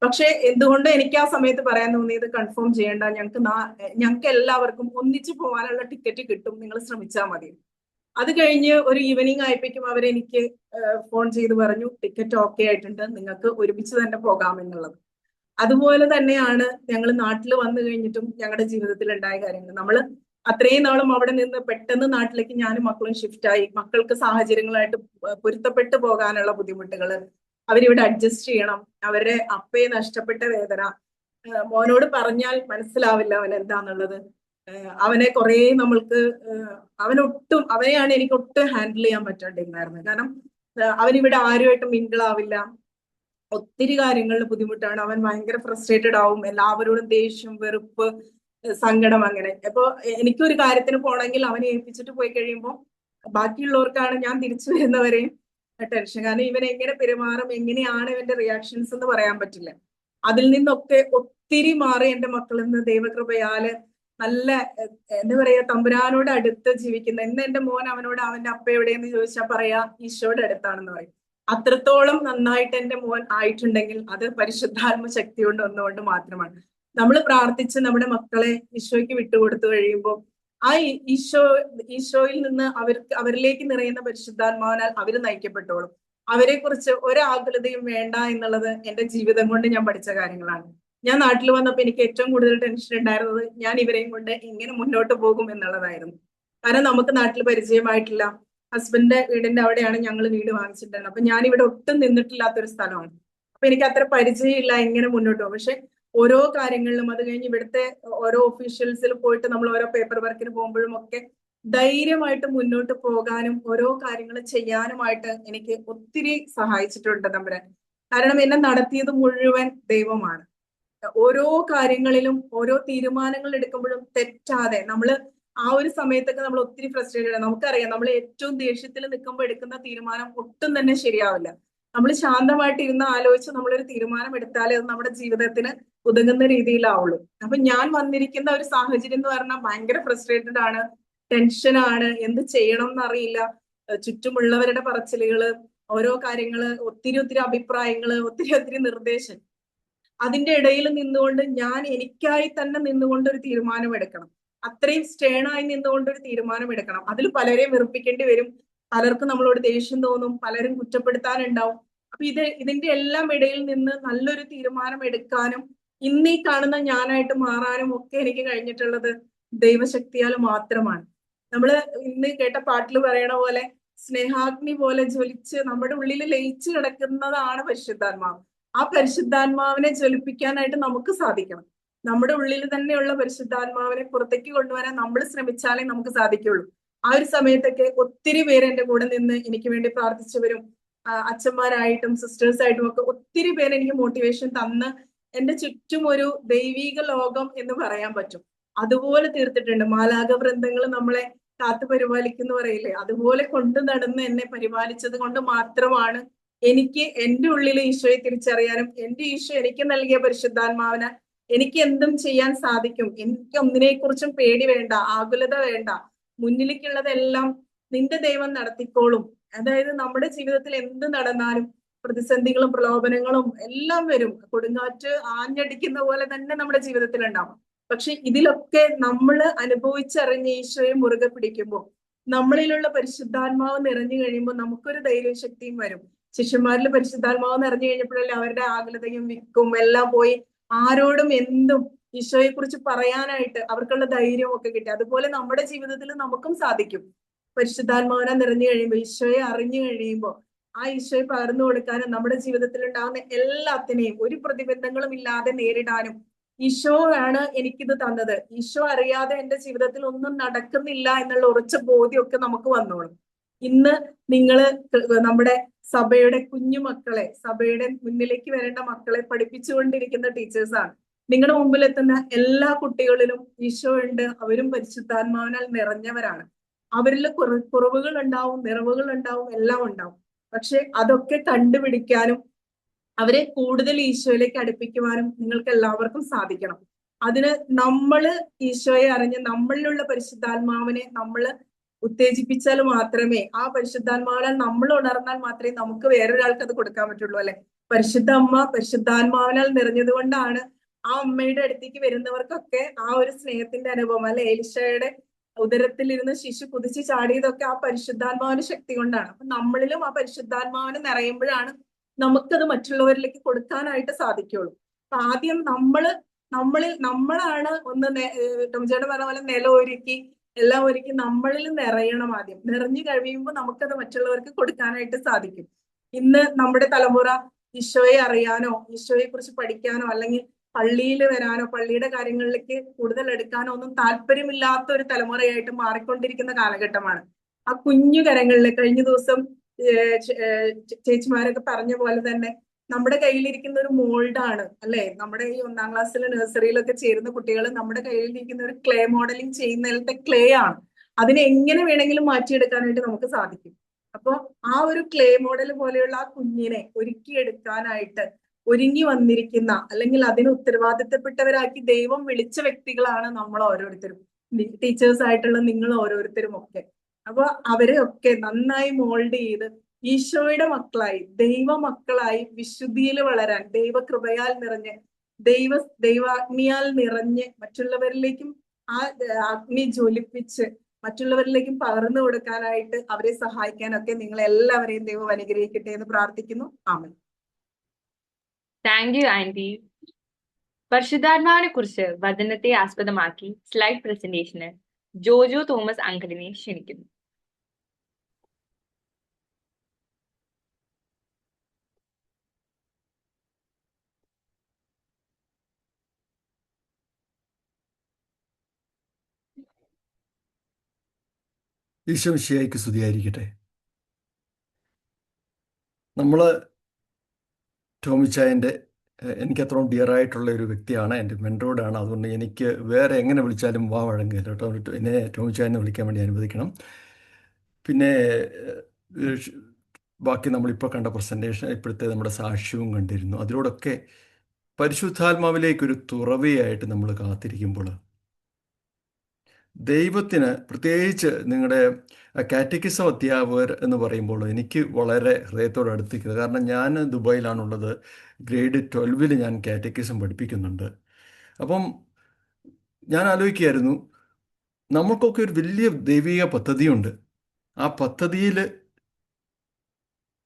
പക്ഷെ എന്തുകൊണ്ട് എനിക്ക് ആ സമയത്ത് പറയാൻ തോന്നിയത്, കൺഫേം ചെയ്യേണ്ട, ഞങ്ങൾക്ക് എല്ലാവർക്കും ഒന്നിച്ചു പോകാനുള്ള ടിക്കറ്റ് കിട്ടും, നിങ്ങൾ ശ്രമിച്ചാൽ മതി. അത് കഴിഞ്ഞ് ഒരു ഈവനിങ് ആയപ്പോഴേക്കും അവരെനിക്ക് ഫോൺ ചെയ്ത് പറഞ്ഞു ടിക്കറ്റ് ഓക്കെ ആയിട്ടുണ്ട്, നിങ്ങൾക്ക് ഒരുമിച്ച് തന്നെ പോകാമെന്നുള്ളത്. അതുപോലെ തന്നെയാണ് ഞങ്ങൾ നാട്ടിൽ വന്നു കഴിഞ്ഞിട്ടും ഞങ്ങളുടെ ജീവിതത്തിൽ ഉണ്ടായ കാര്യങ്ങൾ. നമ്മൾ അത്രയും നാളും അവിടെ നിന്ന് പെട്ടെന്ന് നാട്ടിലേക്ക് ഞാനും മക്കളും ഷിഫ്റ്റ് ആയി. മക്കൾക്ക് സാഹചര്യങ്ങളായിട്ട് പൊരുത്തപ്പെട്ടു പോകാനുള്ള ബുദ്ധിമുട്ടുകൾ, അവരിവിടെ അഡ്ജസ്റ്റ് ചെയ്യണം, അവരുടെ അപ്പയെ നഷ്ടപ്പെട്ട വേദന, മോനോട് പറഞ്ഞാൽ മനസ്സിലാവില്ല അവൻ എന്താന്നുള്ളത്. അവനെ കുറെ നമ്മൾക്ക് അവനെയാണ് എനിക്ക് ഒട്ടും ഹാൻഡിൽ ചെയ്യാൻ പറ്റാണ്ടിരുന്നായിരുന്നത്. കാരണം അവനിവിടെ ആരുമായിട്ട് മിങ്കിളാവില്ല, ഒത്തിരി കാര്യങ്ങളിൽ ബുദ്ധിമുട്ടാണ്. അവൻ ഭയങ്കര ഫ്രസ്ട്രേറ്റഡ് ആവും, എല്ലാവരോടും ദേഷ്യം, വെറുപ്പ്, സങ്കടം, അങ്ങനെ. അപ്പൊ എനിക്കൊരു കാര്യത്തിന് പോണെങ്കിൽ അവനെ ഏൽപ്പിച്ചിട്ട് പോയി കഴിയുമ്പോൾ ബാക്കിയുള്ളവർക്കാണ് ഞാൻ തിരിച്ചു വരുന്നവരെയും ടെൻഷൻ. കാരണം ഇവൻ എങ്ങനെ പെരുമാറും, എങ്ങനെയാണ് ഇവന്റെ റിയാക്ഷൻസ് എന്ന് പറയാൻ പറ്റില്ല. അതിൽ നിന്നൊക്കെ ഒത്തിരി മാറി എന്റെ മക്കളിൽ നിന്ന് ദൈവകൃപയാല് നല്ല എന്താ പറയാ, തമ്പുരാനോട് അടുത്ത് ജീവിക്കുന്ന. ഇന്ന് എന്റെ മോൻ അവനോട് അവന്റെ അപ്പ എവിടെയെന്ന് ചോദിച്ചാൽ പറയാ ഈശോയുടെ അടുത്താണെന്ന് പറയും. അത്രത്തോളം നന്നായിട്ട് എന്റെ മോൻ ആയിട്ടുണ്ടെങ്കിൽ അത് പരിശുദ്ധാത്മ ശക്തി കൊണ്ട് ഒന്നുകൊണ്ട് മാത്രമാണ്. നമ്മൾ പ്രാർത്ഥിച്ച് നമ്മുടെ മക്കളെ ഈശോയ്ക്ക് വിട്ടുകൊടുത്തു കഴിയുമ്പോൾ ആ ഈശോയിൽ നിന്ന് അവരിലേക്ക് നിറയുന്ന പരിശുദ്ധാത്മാവിനാൽ അവർ നയിക്കപ്പെട്ടോളും. അവരെ കുറിച്ച് ഒരാകുലതയും വേണ്ട എന്നുള്ളത് എന്റെ ജീവിതം കൊണ്ട് ഞാൻ പഠിച്ച കാര്യങ്ങളാണ്. ഞാൻ നാട്ടിൽ വന്നപ്പോൾ എനിക്ക് ഏറ്റവും കൂടുതൽ ടെൻഷൻ ഉണ്ടായിരുന്നത് ഞാൻ ഇവരെയും കൊണ്ട് എങ്ങനെ മുന്നോട്ട് പോകും എന്നുള്ളതായിരുന്നു. കാരണം നമുക്ക് നാട്ടിൽ പരിചയമായിട്ടില്ല. ഹസ്ബൻഡിന്റെ വീടിന്റെ അവിടെയാണ് ഞങ്ങൾ വീട് വാങ്ങിച്ചിട്ടുണ്ടായിരുന്നത്. അപ്പൊ ഞാൻ ഇവിടെ ഒട്ടും നിന്നിട്ടില്ലാത്തൊരു സ്ഥലമാണ്. അപ്പൊ എനിക്ക് അത്ര പരിചയമില്ല എങ്ങനെ മുന്നോട്ട് പോകും. പക്ഷെ ഓരോ കാര്യങ്ങളിലും, അത് കഴിഞ്ഞ് ഇവിടുത്തെ ഓരോ ഒഫീഷ്യൽസിൽ പോയിട്ട് നമ്മൾ ഓരോ പേപ്പർ വർക്കിന് പോകുമ്പോഴും ഒക്കെ ധൈര്യമായിട്ട് മുന്നോട്ട് പോകാനും ഓരോ കാര്യങ്ങൾ ചെയ്യാനുമായിട്ട് എനിക്ക് ഒത്തിരി സഹായിച്ചിട്ടുണ്ട് തമ്പുരാൻ. കാരണം എന്നെ നടത്തിയത് മുഴുവൻ ദൈവമാണ്. ഓരോ കാര്യങ്ങളിലും ഓരോ തീരുമാനങ്ങൾ എടുക്കുമ്പോഴും തെറ്റാതെ, നമ്മള് ആ ഒരു സമയത്തൊക്കെ നമ്മൾ ഒത്തിരി ഫ്രസ്ട്രേറ്റഡ് ആണ്. നമുക്കറിയാം നമ്മൾ ഏറ്റവും ദേഷ്യത്തിൽ നിൽക്കുമ്പോൾ എടുക്കുന്ന തീരുമാനം ഒട്ടും തന്നെ ശരിയാവില്ല. നമ്മൾ ശാന്തമായിട്ട് ഇരുന്ന് ആലോചിച്ച് നമ്മളൊരു തീരുമാനം എടുത്താലേ അത് നമ്മുടെ ജീവിതത്തിന് ഉതകുന്ന രീതിയിലാവുള്ളൂ. അപ്പൊ ഞാൻ വന്നിരിക്കുന്ന ഒരു സാഹചര്യം എന്ന് പറഞ്ഞാൽ ഭയങ്കര ഫ്രസ്ട്രേറ്റഡ് ആണ്, ടെൻഷനാണ്, എന്ത് ചെയ്യണം എന്നറിയില്ല, ചുറ്റുമുള്ളവരുടെ പറച്ചിലുകള്, ഓരോ കാര്യങ്ങള്, ഒത്തിരി അഭിപ്രായങ്ങള്, ഒത്തിരി നിർദ്ദേശം. അതിന്റെ ഇടയിൽ നിന്നുകൊണ്ട് ഞാൻ എനിക്കായി തന്നെ നിന്നുകൊണ്ട് ഒരു തീരുമാനം എടുക്കണം. അത്രയും സ്റ്റേണായി നിന്നുകൊണ്ട് ഒരു തീരുമാനം എടുക്കണം. അതിൽ പലരെയും വെറുപ്പിക്കേണ്ടി വരും, പലർക്കും നമ്മളോട് ദേഷ്യം തോന്നും, പലരും കുറ്റപ്പെടുത്താനുണ്ടാവും. അപ്പൊ ഇതിന്റെ എല്ലാം ഇടയിൽ നിന്ന് നല്ലൊരു തീരുമാനം എടുക്കാനും ഇന്നീ കാണുന്ന ഞാനായിട്ട് മാറാനും ഒക്കെ എനിക്ക് കഴിഞ്ഞിട്ടുള്ളത് ദൈവശക്തിയാൽ മാത്രമാണ്. നമ്മള് ഇന്ന് കേട്ട പാട്ടിൽ പറയണ പോലെ സ്നേഹാഗ്നി പോലെ ജ്വലിച്ച് നമ്മുടെ ഉള്ളിൽ ലയിച്ചു കിടക്കുന്നതാണ് പരിശുദ്ധാത്മാവ്. ആ പരിശുദ്ധാത്മാവിനെ ജ്വലിപ്പിക്കാനായിട്ട് നമുക്ക് സാധിക്കണം. നമ്മുടെ ഉള്ളിൽ തന്നെയുള്ള പരിശുദ്ധാത്മാവിനെ പുറത്തേക്ക് കൊണ്ടുവരാൻ നമ്മൾ ശ്രമിച്ചാലേ നമുക്ക് സാധിക്കുള്ളൂ. ആ ഒരു സമയത്തൊക്കെ ഒത്തിരി പേര് എന്റെ കൂടെ നിന്ന് എനിക്ക് വേണ്ടി പ്രാർത്ഥിച്ചവരും അച്ഛന്മാരായിട്ടും സിസ്റ്റേഴ്സായിട്ടും ഒക്കെ ഒത്തിരി പേര് എനിക്ക് മോട്ടിവേഷൻ തന്ന് എന്റെ ചുറ്റും ഒരു ദൈവീക ലോകം എന്ന് പറയാൻ പറ്റും. അതുപോലെ തീർത്തിട്ടുണ്ട്. മാലാഖ വൃന്ദങ്ങൾ നമ്മളെ കാത്തു പരിപാലിക്കുന്ന പറയില്ലേ, അതുപോലെ കൊണ്ടു നടന്ന് എന്നെ പരിപാലിച്ചത് കൊണ്ട് മാത്രമാണ് എനിക്ക് എൻ്റെ ഉള്ളിൽ ഈശോയെ തിരിച്ചറിയാനും എൻ്റെ ഈശോ എനിക്ക് നൽകിയ പരിശുദ്ധാത്മാവിന് എനിക്ക് എന്തും ചെയ്യാൻ സാധിക്കും. എനിക്ക് ഒന്നിനെക്കുറിച്ചും പേടി വേണ്ട, ആകുലത വേണ്ട, മുന്നിലേക്കുള്ളതെല്ലാം നിന്റെ ദൈവം നടത്തിക്കോളും. അതായത് നമ്മുടെ ജീവിതത്തിൽ എന്ത് നടന്നാലും പ്രതിസന്ധികളും പ്രലോഭനങ്ങളും എല്ലാം വരും. കൊടുങ്കാറ്റ് ആഞ്ഞടിക്കുന്ന പോലെ തന്നെ നമ്മുടെ ജീവിതത്തിൽ ഉണ്ടാവും. പക്ഷെ ഇതിലൊക്കെ നമ്മൾ അനുഭവിച്ചറിഞ്ഞ ഈശോയെ മുറുകെ പിടിക്കുമ്പോൾ, നമ്മളിലുള്ള പരിശുദ്ധാത്മാവ് നിറഞ്ഞു കഴിയുമ്പോൾ നമുക്കൊരു ധൈര്യവും ശക്തിയും വരും. ശിഷ്യന്മാരിൽ പരിശുദ്ധാത്മാവ് നിറഞ്ഞു കഴിഞ്ഞപ്പോഴല്ലേ അവരുടെ ആകുലതയും വിക്കും എല്ലാം പോയി ആരോടും എന്തും ഈശോയെ കുറിച്ച് പറയാനായിട്ട് അവർക്കുള്ള ധൈര്യവും ഒക്കെ കിട്ടി. അതുപോലെ നമ്മുടെ ജീവിതത്തിൽ നമുക്കും സാധിക്കും. പരിശുദ്ധാത്മാവിനെ നിറഞ്ഞു കഴിയുമ്പോൾ, ഈശോയെ അറിഞ്ഞു കഴിയുമ്പോൾ ആ ഈശോയെ പകർന്നു കൊടുക്കാനും നമ്മുടെ ജീവിതത്തിൽ ഉണ്ടാകുന്ന എല്ലാത്തിനെയും ഒരു പ്രതിബന്ധങ്ങളും ഇല്ലാതെ നേരിടാനും ഈശോ ആണ് എനിക്കിത് തന്നത്, ഈശോ അറിയാതെ എന്റെ ജീവിതത്തിൽ ഒന്നും നടക്കുന്നില്ല എന്നുള്ള ഉറച്ച ബോധ്യമൊക്കെ നമുക്ക് വന്നോളും. ഇന്ന് നിങ്ങള് നമ്മുടെ സഭയുടെ കുഞ്ഞുമക്കളെ, സഭയുടെ മുന്നിലേക്ക് വരേണ്ട മക്കളെ പഠിപ്പിച്ചുകൊണ്ടിരിക്കുന്ന ടീച്ചേഴ്സാണ്. നിങ്ങളുടെ മുമ്പിൽ എത്തുന്ന എല്ലാ കുട്ടികളിലും ഈശോ ഉണ്ട്, അവരും പരിശുദ്ധാത്മാവിനാൽ നിറഞ്ഞവരാണ്. അവരിൽ കുറവുകൾ ഉണ്ടാവും, നിറവുകൾ ഉണ്ടാവും, എല്ലാം ഉണ്ടാവും. പക്ഷെ അതൊക്കെ കണ്ടുപിടിക്കാനും അവരെ കൂടുതൽ ഈശോയിലേക്ക് അടുപ്പിക്കുവാനും നിങ്ങൾക്ക് എല്ലാവർക്കും സാധിക്കണം. അതിന് നമ്മള് ഈശോയെ അറിഞ്ഞ് നമ്മളിലുള്ള പരിശുദ്ധാത്മാവിനെ നമ്മള് ഉത്തേജിപ്പിച്ചാൽ മാത്രമേ, ആ പരിശുദ്ധാത്മാവിനാൽ നമ്മൾ ഉണർന്നാൽ മാത്രമേ നമുക്ക് വേറൊരാൾക്ക് അത് കൊടുക്കാൻ പറ്റുള്ളൂ. അല്ലെ, പരിശുദ്ധ അമ്മ പരിശുദ്ധാത്മാവിനാൽ നിറഞ്ഞത് കൊണ്ടാണ് ആ അമ്മയുടെ അടുത്തേക്ക് വരുന്നവർക്കൊക്കെ ആ ഒരു സ്നേഹത്തിന്റെ അനുഭവം, അല്ലെ, എലിശയുടെ ഉദരത്തിലിരുന്ന് ശിശു കുതിച്ച് ചാടിയതൊക്കെ ആ പരിശുദ്ധാത്മാവിന്റെ ശക്തി കൊണ്ടാണ്. അപ്പൊ നമ്മളിലും ആ പരിശുദ്ധാത്മാവിന് നിറയുമ്പോഴാണ് നമുക്കത് മറ്റുള്ളവരിലേക്ക് കൊടുക്കാനായിട്ട് സാധിക്കുള്ളൂ. അപ്പൊ ആദ്യം നമ്മളാണ് ഒന്ന് ടോംചേട്ടൻ പറഞ്ഞ പോലെ നില ഒരുക്കി എല്ലാം ഒരുക്കി നമ്മളിൽ നിറയണം. ആദ്യം നിറഞ്ഞു കഴിയുമ്പോൾ നമുക്കത് മറ്റുള്ളവർക്ക് കൊടുക്കാനായിട്ട് സാധിക്കും. ഇന്ന് നമ്മുടെ തലമുറ ഈശോയെ അറിയാനോ ഈശോയെ കുറിച്ച് പഠിക്കാനോ അല്ലെങ്കിൽ പള്ളിയിൽ വരാനോ പള്ളിയുടെ കാര്യങ്ങളിലേക്ക് കൂടുതൽ എടുക്കാനോ ഒന്നും താല്പര്യമില്ലാത്ത ഒരു തലമുറയായിട്ട് മാറിക്കൊണ്ടിരിക്കുന്ന കാലഘട്ടമാണ്. ആ കുഞ്ഞു കരങ്ങളിൽ കഴിഞ്ഞ ദിവസം ചേച്ചിമാരൊക്കെ പറഞ്ഞ പോലെ തന്നെ നമ്മുടെ കയ്യിലിരിക്കുന്ന ഒരു മോൾഡാണ്, അല്ലെ, നമ്മുടെ ഈ 1ാം ക്ലാസ്സിലെ നഴ്സറിയിലൊക്കെ ചേരുന്ന കുട്ടികൾ നമ്മുടെ കയ്യിലിരിക്കുന്ന ഒരു ക്ലേ മോഡലിംഗ് ചെയ്യുന്നതിലത്തെ ക്ലേ ആണ്. അതിനെ എങ്ങനെ വേണമെങ്കിലും മാറ്റിയെടുക്കാനായിട്ട് നമുക്ക് സാധിക്കും. അപ്പൊ ആ ഒരു ക്ലേ മോഡൽ പോലെയുള്ള ആ കുഞ്ഞിനെ ഒരുക്കിയെടുക്കാനായിട്ട് ഒരുങ്ങി വന്നിരിക്കുന്ന, അല്ലെങ്കിൽ അതിന് ഉത്തരവാദിത്തപ്പെട്ടവരാക്കി ദൈവം വിളിച്ച വ്യക്തികളാണ് നമ്മൾ ഓരോരുത്തരും, ടീച്ചേഴ്സ് ആയിട്ടുള്ള നിങ്ങൾ ഓരോരുത്തരും ഒക്കെ. അപ്പൊ അവരെ ഒക്കെ നന്നായി മോൾഡ് ചെയ്ത് ഈശോയുടെ മക്കളായി, ദൈവമക്കളായി വിശുദ്ധിയിൽ വളരാൻ, ദൈവകൃപയാൽ നിറഞ്ഞ് ദൈവാഗ്നിയാൽ നിറഞ്ഞ് മറ്റുള്ളവരിലേക്കും ആ അഗ്നി ജ്വലിപ്പിച്ച് മറ്റുള്ളവരിലേക്കും പകർന്നു കൊടുക്കാനായിട്ട് അവരെ സഹായിക്കാനൊക്കെ നിങ്ങൾ എല്ലാവരെയും ദൈവം അനുഗ്രഹിക്കട്ടെ എന്ന് പ്രാർത്ഥിക്കുന്നു. ആമേൻ. Thank you aunty. പരിശുദ്ധാത്മാവിനെ കുറിച്ച് വചനത്തെ ആസ്പദമാക്കി സ്ലൈഡ് പ്രസന്റേഷന് ജോജോ തോമസ് അങ്കിളിനെ ക്ഷണിക്കുന്നു. ഈശോ മിശിഹായ്ക്ക് സ്തുതിയായിരിക്കട്ടെ. നമ്മൾ ടോമിച്ചായൻ്റെ എനിക്ക് അത്രയും ഡിയറായിട്ടുള്ള ഒരു വ്യക്തിയാണ്, എൻ്റെ മെൻറ്റോർഡാണ്. അതുകൊണ്ട് എനിക്ക് വേറെ എങ്ങനെ വിളിച്ചാലും വാ വഴങ്ങില്ല കേട്ടോ. എന്നെ ടോമിച്ചായനെ വിളിക്കാൻ വേണ്ടി അനുവദിക്കണം. പിന്നെ ബാക്കി നമ്മളിപ്പോൾ കണ്ട പ്രസൻറ്റേഷൻ, ഇപ്പോഴത്തെ നമ്മുടെ സാക്ഷ്യവും കണ്ടിരുന്നു. അതിലൂടെയൊക്കെ പരിശുദ്ധാത്മാവിലേക്കൊരു തുറവിയായിട്ട് നമ്മൾ കാത്തിരിക്കുമ്പോൾ ദൈവത്തിന്, പ്രത്യേകിച്ച് നിങ്ങളുടെ കാറ്റക്കിസം അധ്യാപകർ എന്ന് പറയുമ്പോൾ എനിക്ക് വളരെ ഹൃദയത്തോട് അടുത്തിരിക്കുന്നത്. കാരണം ഞാൻ ദുബായിലാണുള്ളത്. ഗ്രേഡ് 12 ഞാൻ കാറ്റക്കിസം പഠിപ്പിക്കുന്നുണ്ട്. അപ്പം ഞാൻ ആലോചിക്കുകയായിരുന്നു, നമ്മൾക്കൊക്കെ ഒരു വലിയ ദൈവിക പദ്ധതിയുണ്ട്. ആ പദ്ധതിയിൽ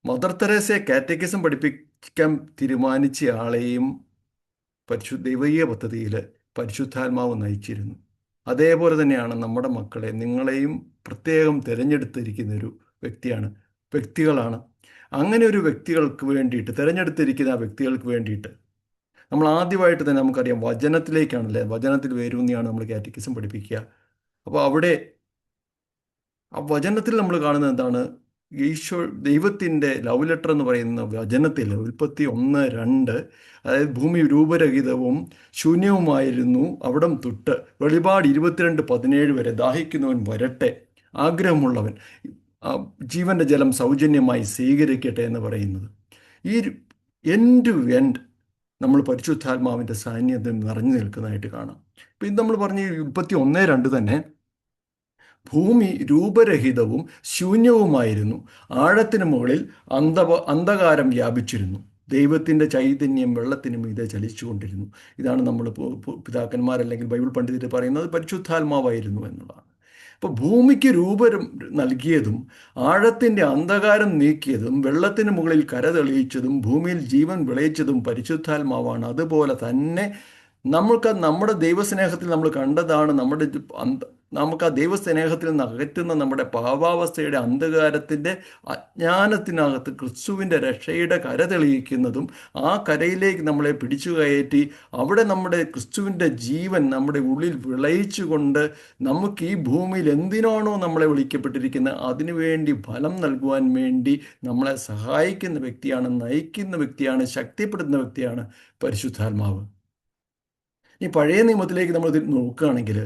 മദർ തെരേസയെ കാറ്റക്കിസം പഠിപ്പിക്കാൻ തീരുമാനിച്ച ആളെയും ദൈവിക പദ്ധതിയിൽ പരിശുദ്ധാത്മാവ് നയിച്ചിരുന്നു. അതേപോലെ തന്നെയാണ് നമ്മുടെ മക്കളെ, നിങ്ങളെയും പ്രത്യേകം തിരഞ്ഞെടുത്തിരിക്കുന്ന ഒരു വ്യക്തികളാണ്. അങ്ങനെ ഒരു വ്യക്തികൾക്ക് വേണ്ടിയിട്ട്, തിരഞ്ഞെടുത്തിരിക്കുന്ന ആ വ്യക്തികൾക്ക് വേണ്ടിയിട്ട് നമ്മൾ ആദ്യമായിട്ട് തന്നെ നമുക്കറിയാം വചനത്തിലേക്കാണല്ലേ, വചനത്തിൽ വേരൂന്നിയാണ് നമ്മൾ കാറ്റക്കിസം പഠിപ്പിക്കുക. അപ്പോൾ അവിടെ ആ വചനത്തിൽ നമ്മൾ കാണുന്നത് എന്താണ്? ദൈവത്തിൻ്റെ ലവ് ലെറ്റർ എന്ന് പറയുന്ന വചനത്തിൽ ഉൽപ്പത്തി 1:2, അതായത് ഭൂമി രൂപരഹിതവും ശൂന്യവുമായിരുന്നു അവിടം തൊട്ട് വെളിപാട് 22:17 വരെ ദാഹിക്കുന്നവൻ വരട്ടെ, ആഗ്രഹമുള്ളവൻ ജീവൻ്റെ ജലം സൗജന്യമായി സ്വീകരിക്കട്ടെ എന്ന് പറയുന്നത്. ഈ എൻഡ് ടു എൻഡ് നമ്മൾ പരിശുദ്ധാത്മാവിൻ്റെ സാന്നിധ്യം നിറഞ്ഞു നിൽക്കുന്നതായിട്ട് കാണാം. ഇപ്പം ഇത് നമ്മൾ പറഞ്ഞ 21:2 തന്നെ ഭൂമി രൂപരഹിതവും ശൂന്യവുമായിരുന്നു, ആഴത്തിന് മുകളിൽ അന്ധകാരം വ്യാപിച്ചിരുന്നു, ദൈവത്തിൻ്റെ ചൈതന്യം വെള്ളത്തിന് മീതെ ചലിച്ചുകൊണ്ടിരുന്നു. ഇതാണ് നമ്മൾ പിതാക്കന്മാരല്ലെങ്കിൽ ബൈബിൾ പണ്ഡിതർ പറയുന്നത് പരിശുദ്ധാത്മാവായിരുന്നു എന്നുള്ളതാണ്. അപ്പോൾ ഭൂമിക്ക് രൂപം നൽകിയതും ആഴത്തിൻ്റെ അന്ധകാരം നീക്കിയതും വെള്ളത്തിന് മുകളിൽ കര തെളിയിച്ചതും ഭൂമിയിൽ ജീവൻ വിളയിച്ചതും പരിശുദ്ധാത്മാവാണ്. അതുപോലെ തന്നെ നമ്മുടെ ദൈവസ്നേഹത്തിൽ നമ്മൾ കണ്ടതാണ് നമുക്ക് ആ ദൈവസ്നേഹത്തിൽ നിന്ന് അകറ്റുന്ന നമ്മുടെ പാപാവസ്ഥയുടെ അന്ധകാരത്തിൻ്റെ അജ്ഞാനത്തിനകത്ത് ക്രിസ്തുവിൻ്റെ രക്ഷയുടെ കര തെളിയിക്കുന്നതും ആ കരയിലേക്ക് നമ്മളെ പിടിച്ചു കയറ്റി അവിടെ നമ്മുടെ ക്രിസ്തുവിൻ്റെ ജീവൻ നമ്മുടെ ഉള്ളിൽ വിളയിച്ചുകൊണ്ട് നമുക്ക് ഈ ഭൂമിയിൽ എന്തിനാണോ നമ്മളെ വിളിക്കപ്പെട്ടിരിക്കുന്നത് അതിനുവേണ്ടി ഫലം നൽകുവാൻ വേണ്ടി നമ്മളെ സഹായിക്കുന്ന വ്യക്തിയാണ്, നയിക്കുന്ന വ്യക്തിയാണ്, ശക്തിപ്പെടുത്തുന്ന വ്യക്തിയാണ് പരിശുദ്ധാത്മാവ്. ഈ പഴയ നിയമത്തിലേക്ക് നമ്മൾ നോക്കുകയാണെങ്കിൽ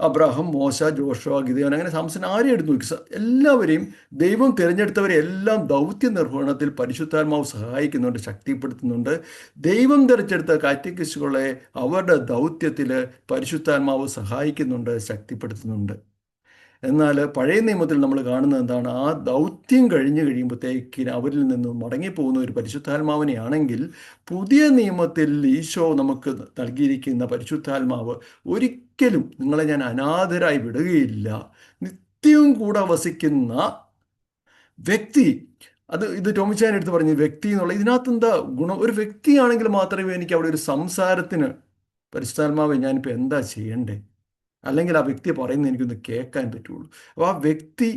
അബ്രാഹം, മോശ, ജോഷുവ, ഗിദെയോൻ, അങ്ങനെ സാംസൺ ആരെയും എടുത്ത് നോക്കി എല്ലാവരെയും ദൈവം തിരഞ്ഞെടുത്തവരെ എല്ലാം ദൗത്യ നിർവഹണത്തിൽ പരിശുദ്ധാത്മാവ് സഹായിക്കുന്നുണ്ട്, ശക്തിപ്പെടുത്തുന്നുണ്ട്. ദൈവം തിരഞ്ഞെടുത്ത കാറ്റഗിസ്റ്റുകളെ അവരുടെ ദൗത്യത്തിൽ പരിശുദ്ധാത്മാവ് സഹായിക്കുന്നുണ്ട്, ശക്തിപ്പെടുത്തുന്നുണ്ട്. എന്നാൽ പഴയ നിയമത്തിൽ നമ്മൾ കാണുന്നത് എന്താണ്? ആ ദൗത്യം കഴിഞ്ഞു കഴിയുമ്പോഴത്തേക്ക് അവരിൽ നിന്ന് മടങ്ങിപ്പോകുന്ന ഒരു പരിശുദ്ധാത്മാവിനെയാണെങ്കിൽ പുതിയ നിയമത്തിൽ ഈശോ നമുക്ക് നൽകിയിരിക്കുന്ന പരിശുദ്ധാത്മാവ് ഒരിക്കലും നിങ്ങളെ ഞാൻ അനാഥരായി വിടുകയില്ല, നിത്യവും കൂടെ വസിക്കുന്ന വ്യക്തി. ഇത് ടോമിച്ചാൻ എടുത്ത് പറഞ്ഞു വ്യക്തി എന്നുള്ള ഇതിനകത്ത് എന്താ ഗുണം? ഒരു വ്യക്തിയാണെങ്കിൽ മാത്രമേ എനിക്ക് അവിടെ ഒരു സംസാരത്തിന് പരിശുദ്ധാത്മാവെ ഞാനിപ്പോൾ എന്താ ചെയ്യണ്ടേ, അല്ലെങ്കിൽ ആ വ്യക്തി പറയുന്നത് എനിക്കൊന്ന് കേൾക്കാൻ പറ്റുള്ളൂ. അപ്പോൾ ആ വ്യക്തി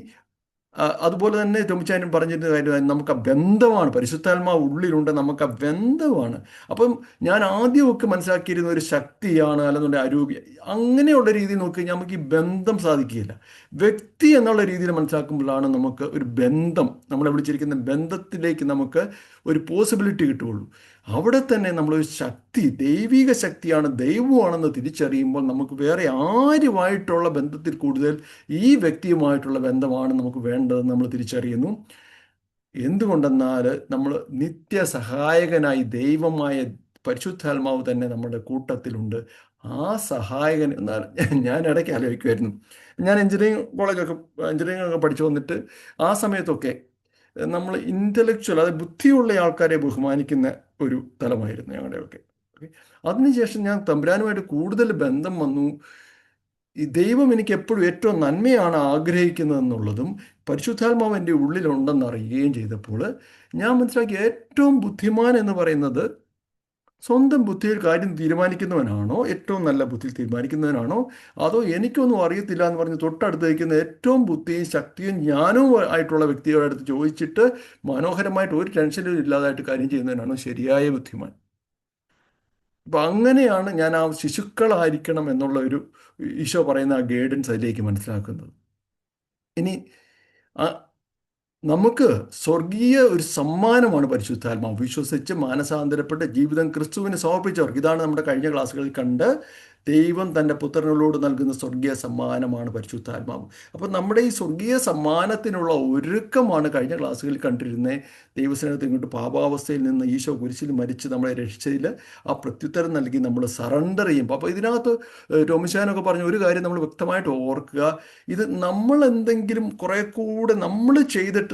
അതുപോലെ തന്നെ ടോമിച്ചാനും പറഞ്ഞിരുന്ന കാര്യം നമുക്ക് ആ ബന്ധമാണ്, പരിശുദ്ധാത്മാവ് ഉള്ളിലുണ്ട്, നമുക്ക് ആ ബന്ധമാണ്. അപ്പം ഞാൻ ആദ്യമൊക്കെ മനസ്സിലാക്കിയിരുന്ന ഒരു ശക്തിയാണ് അല്ലെന്നുണ്ടെങ്കിൽ ആരോഗ്യം, അങ്ങനെയുള്ള രീതിയിൽ നോക്കി നമുക്ക് ഈ ബന്ധം സാധിക്കുകയില്ല. വ്യക്തി എന്നുള്ള രീതിയിൽ മനസ്സിലാക്കുമ്പോഴാണ് നമുക്ക് ഒരു ബന്ധം, നമ്മളെ വിളിച്ചിരിക്കുന്ന ബന്ധത്തിലേക്ക് നമുക്ക് ഒരു പോസിബിലിറ്റി കിട്ടുകയുള്ളൂ. അവിടെ തന്നെ നമ്മളൊരു ശക്തി, ദൈവിക ശക്തിയാണ്, ദൈവമാണെന്ന് തിരിച്ചറിയുമ്പോൾ നമുക്ക് വേറെ ആരുമായിട്ടുള്ള ബന്ധത്തിൽ കൂടുതൽ ഈ വ്യക്തിയുമായിട്ടുള്ള ബന്ധമാണ് നമുക്ക് വേണ്ടതെന്ന് നമ്മൾ തിരിച്ചറിയുന്നു. എന്തുകൊണ്ടെന്നാൽ നമ്മൾ നിത്യസഹായകനായി ദൈവമായ പരിശുദ്ധാത്മാവ് തന്നെ നമ്മുടെ കൂട്ടത്തിലുണ്ട്. ആ സഹായകൻ എന്നാൽ ഞാൻ ഇടയ്ക്ക് ആലോചിക്കുമായിരുന്നു, ഞാൻ എഞ്ചിനീയറിംഗ് ഒക്കെ പഠിച്ചു വന്നിട്ട് ആ സമയത്തൊക്കെ നമ്മൾ ഇൻ്റലക്ച്വൽ, അതായത് ബുദ്ധിയുള്ള ആൾക്കാരെ ബഹുമാനിക്കുന്ന ഒരു തലമായിരുന്നു ഞങ്ങളുടെയൊക്കെ. അതിനുശേഷം ഞാൻ തമ്പുരാനുമായിട്ട് കൂടുതൽ ബന്ധം വന്നു. ഈ ദൈവം എനിക്ക് എപ്പോഴും ഏറ്റവും നന്മയാണ് ആഗ്രഹിക്കുന്നതെന്നുള്ളതും പരിശുദ്ധാത്മാവ് എൻ്റെ ഉള്ളിലുണ്ടെന്ന് അറിയുകയും ചെയ്തപ്പോൾ ഞാൻ മനസ്സിലാക്കി ഏറ്റവും ബുദ്ധിമാൻ എന്ന് പറയുന്നത് സ്വന്തം ബുദ്ധിയിൽ കാര്യം തീരുമാനിക്കുന്നവനാണോ, ഏറ്റവും നല്ല ബുദ്ധിയിൽ തീരുമാനിക്കുന്നവനാണോ, അതോ എനിക്കൊന്നും അറിയത്തില്ല എന്ന് പറഞ്ഞ് തൊട്ടടുത്ത് വയ്ക്കുന്ന ഏറ്റവും ബുദ്ധിയും ശക്തിയും ജ്ഞാനവും ആയിട്ടുള്ള വ്യക്തിയുടെ അടുത്ത് ചോദിച്ചിട്ട് മനോഹരമായിട്ട് ഒരു ടെൻഷനും ഇല്ലാതായിട്ട് കാര്യം ചെയ്യുന്നവനാണോ ശരിയായ ബുദ്ധിമാൻ? അപ്പം അങ്ങനെയാണ് ഞാൻ ആ ശിശുക്കളായിരിക്കണം എന്നുള്ള ഒരു ഈശോ പറയുന്ന ആ ഗൈഡൻസ് അതിലേക്ക് മനസ്സിലാക്കുന്നത്. ഇനി നമുക്ക് സ്വർഗീയ ഒരു സമ്മാനമാണ് പരിശുദ്ധാത്മാവ്. വിശ്വസിച്ച് മാനസാന്തരപ്പെട്ട് ജീവിതം ക്രിസ്തുവിന് സമർപ്പിച്ചവർക്ക്, ഇതാണ് നമ്മുടെ കഴിഞ്ഞ ക്ലാസ്സുകളിൽ കണ്ട് ദൈവം തൻ്റെ പുത്രനോട് നൽകുന്ന സ്വർഗീയ സമ്മാനമാണ് പരിശുദ്ധാത്മാവ്. അപ്പോൾ നമ്മുടെ ഈ സ്വർഗീയ സമ്മാനത്തിനുള്ള ഒരുക്കമാണ് കഴിഞ്ഞ ക്ലാസ്സുകളിൽ കണ്ടിരുന്നത്. ദൈവസ്നേഹത്തിൽ ഇങ്ങോട്ട് പാപാവസ്ഥയിൽ നിന്ന് ഈശോ കുരിശിൽ മരിച്ച് നമ്മളെ രക്ഷിച്ചതിൽ ആ പ്രത്യുത്തരം നൽകി നമ്മൾ സറണ്ടർ ചെയ്യുമ്പോൾ. അപ്പോൾ ഇതിനകത്ത് ടോമിച്ചാനൊക്കെ പറഞ്ഞ ഒരു കാര്യം നമ്മൾ വ്യക്തമായിട്ട് ഓർക്കുക, ഇത് നമ്മൾ എന്തെങ്കിലും കുറെ കൂടെ നമ്മൾ ചെയ്തിട്ട്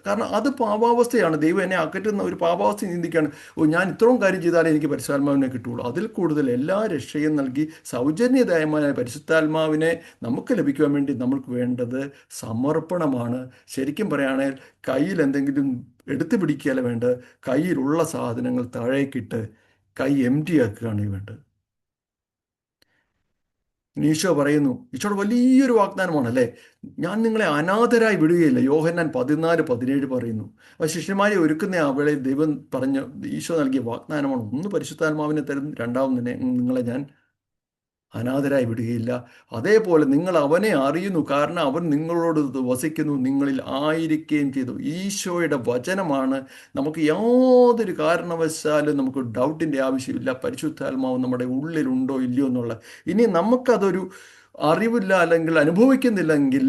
കാരണം അത് പാപാവസ്ഥയാണ്. ദൈവം എന്നെ അകറ്റുന്ന ഒരു പാപാവസ്ഥ ചിന്തിക്കുകയാണ്, ഞാൻ ഇത്രയും കാര്യം ചെയ്താലേ എനിക്ക് പരിശുദ്ധാത്മാവിനെ കിട്ടുള്ളൂ. അതിൽ കൂടുതൽ എല്ലാ രക്ഷയും നൽകി സൗജന്യദായമായ പരിശുദ്ധാത്മാവിനെ നമുക്ക് ലഭിക്കുവാൻ വേണ്ടി നമ്മൾക്ക് വേണ്ടത് സമർപ്പണമാണ്. ശരിക്കും പറയുകയാണെങ്കിൽ കയ്യിൽ എന്തെങ്കിലും എടുത്തു പിടിക്കുകയല്ല വേണ്ടത്, കയ്യിലുള്ള സാധനങ്ങൾ താഴേക്കിട്ട് കൈ എംറ്റി ആക്കുകയാണ് വേണ്ടത്. ഈശോ പറയുന്നു, ഈശോയുടെ വലിയൊരു വാഗ്ദാനമാണ് അല്ലേ, ഞാൻ നിങ്ങളെ അനാഥരായി വിടുകയില്ല. യോഹന്നാൻ 14:17 പറയുന്നു. അപ്പോൾ ശിഷ്യന്മാരെ ഒരുക്കുന്ന അവളെ ദൈവം ഈശോ നൽകിയ വാഗ്ദാനമാണ്. ഒന്ന് പരിശുദ്ധാത്മാവിനെ തരും, രണ്ടാമത് നിങ്ങളെ ഞാൻ അനാഥരായി വിടുകയില്ല. അതേപോലെ നിങ്ങൾ അവനെ അറിയുന്നു, കാരണം അവൻ നിങ്ങളോട് വസിക്കുന്നു, നിങ്ങളിൽ ആയിരിക്കുകയും ചെയ്തു. ഈശോയുടെ വചനമാണ്. നമുക്ക് യാതൊരു കാരണവശാലും നമുക്ക് ഡൗട്ടിൻ്റെ ആവശ്യമില്ല. പരിശുദ്ധാത്മാവ് നമ്മുടെ ഉള്ളിലുണ്ടോ ഇല്ലയോ എന്നുള്ള. ഇനി നമുക്കതൊരു അറിവില്ല അല്ലെങ്കിൽ അനുഭവിക്കുന്നില്ലെങ്കിൽ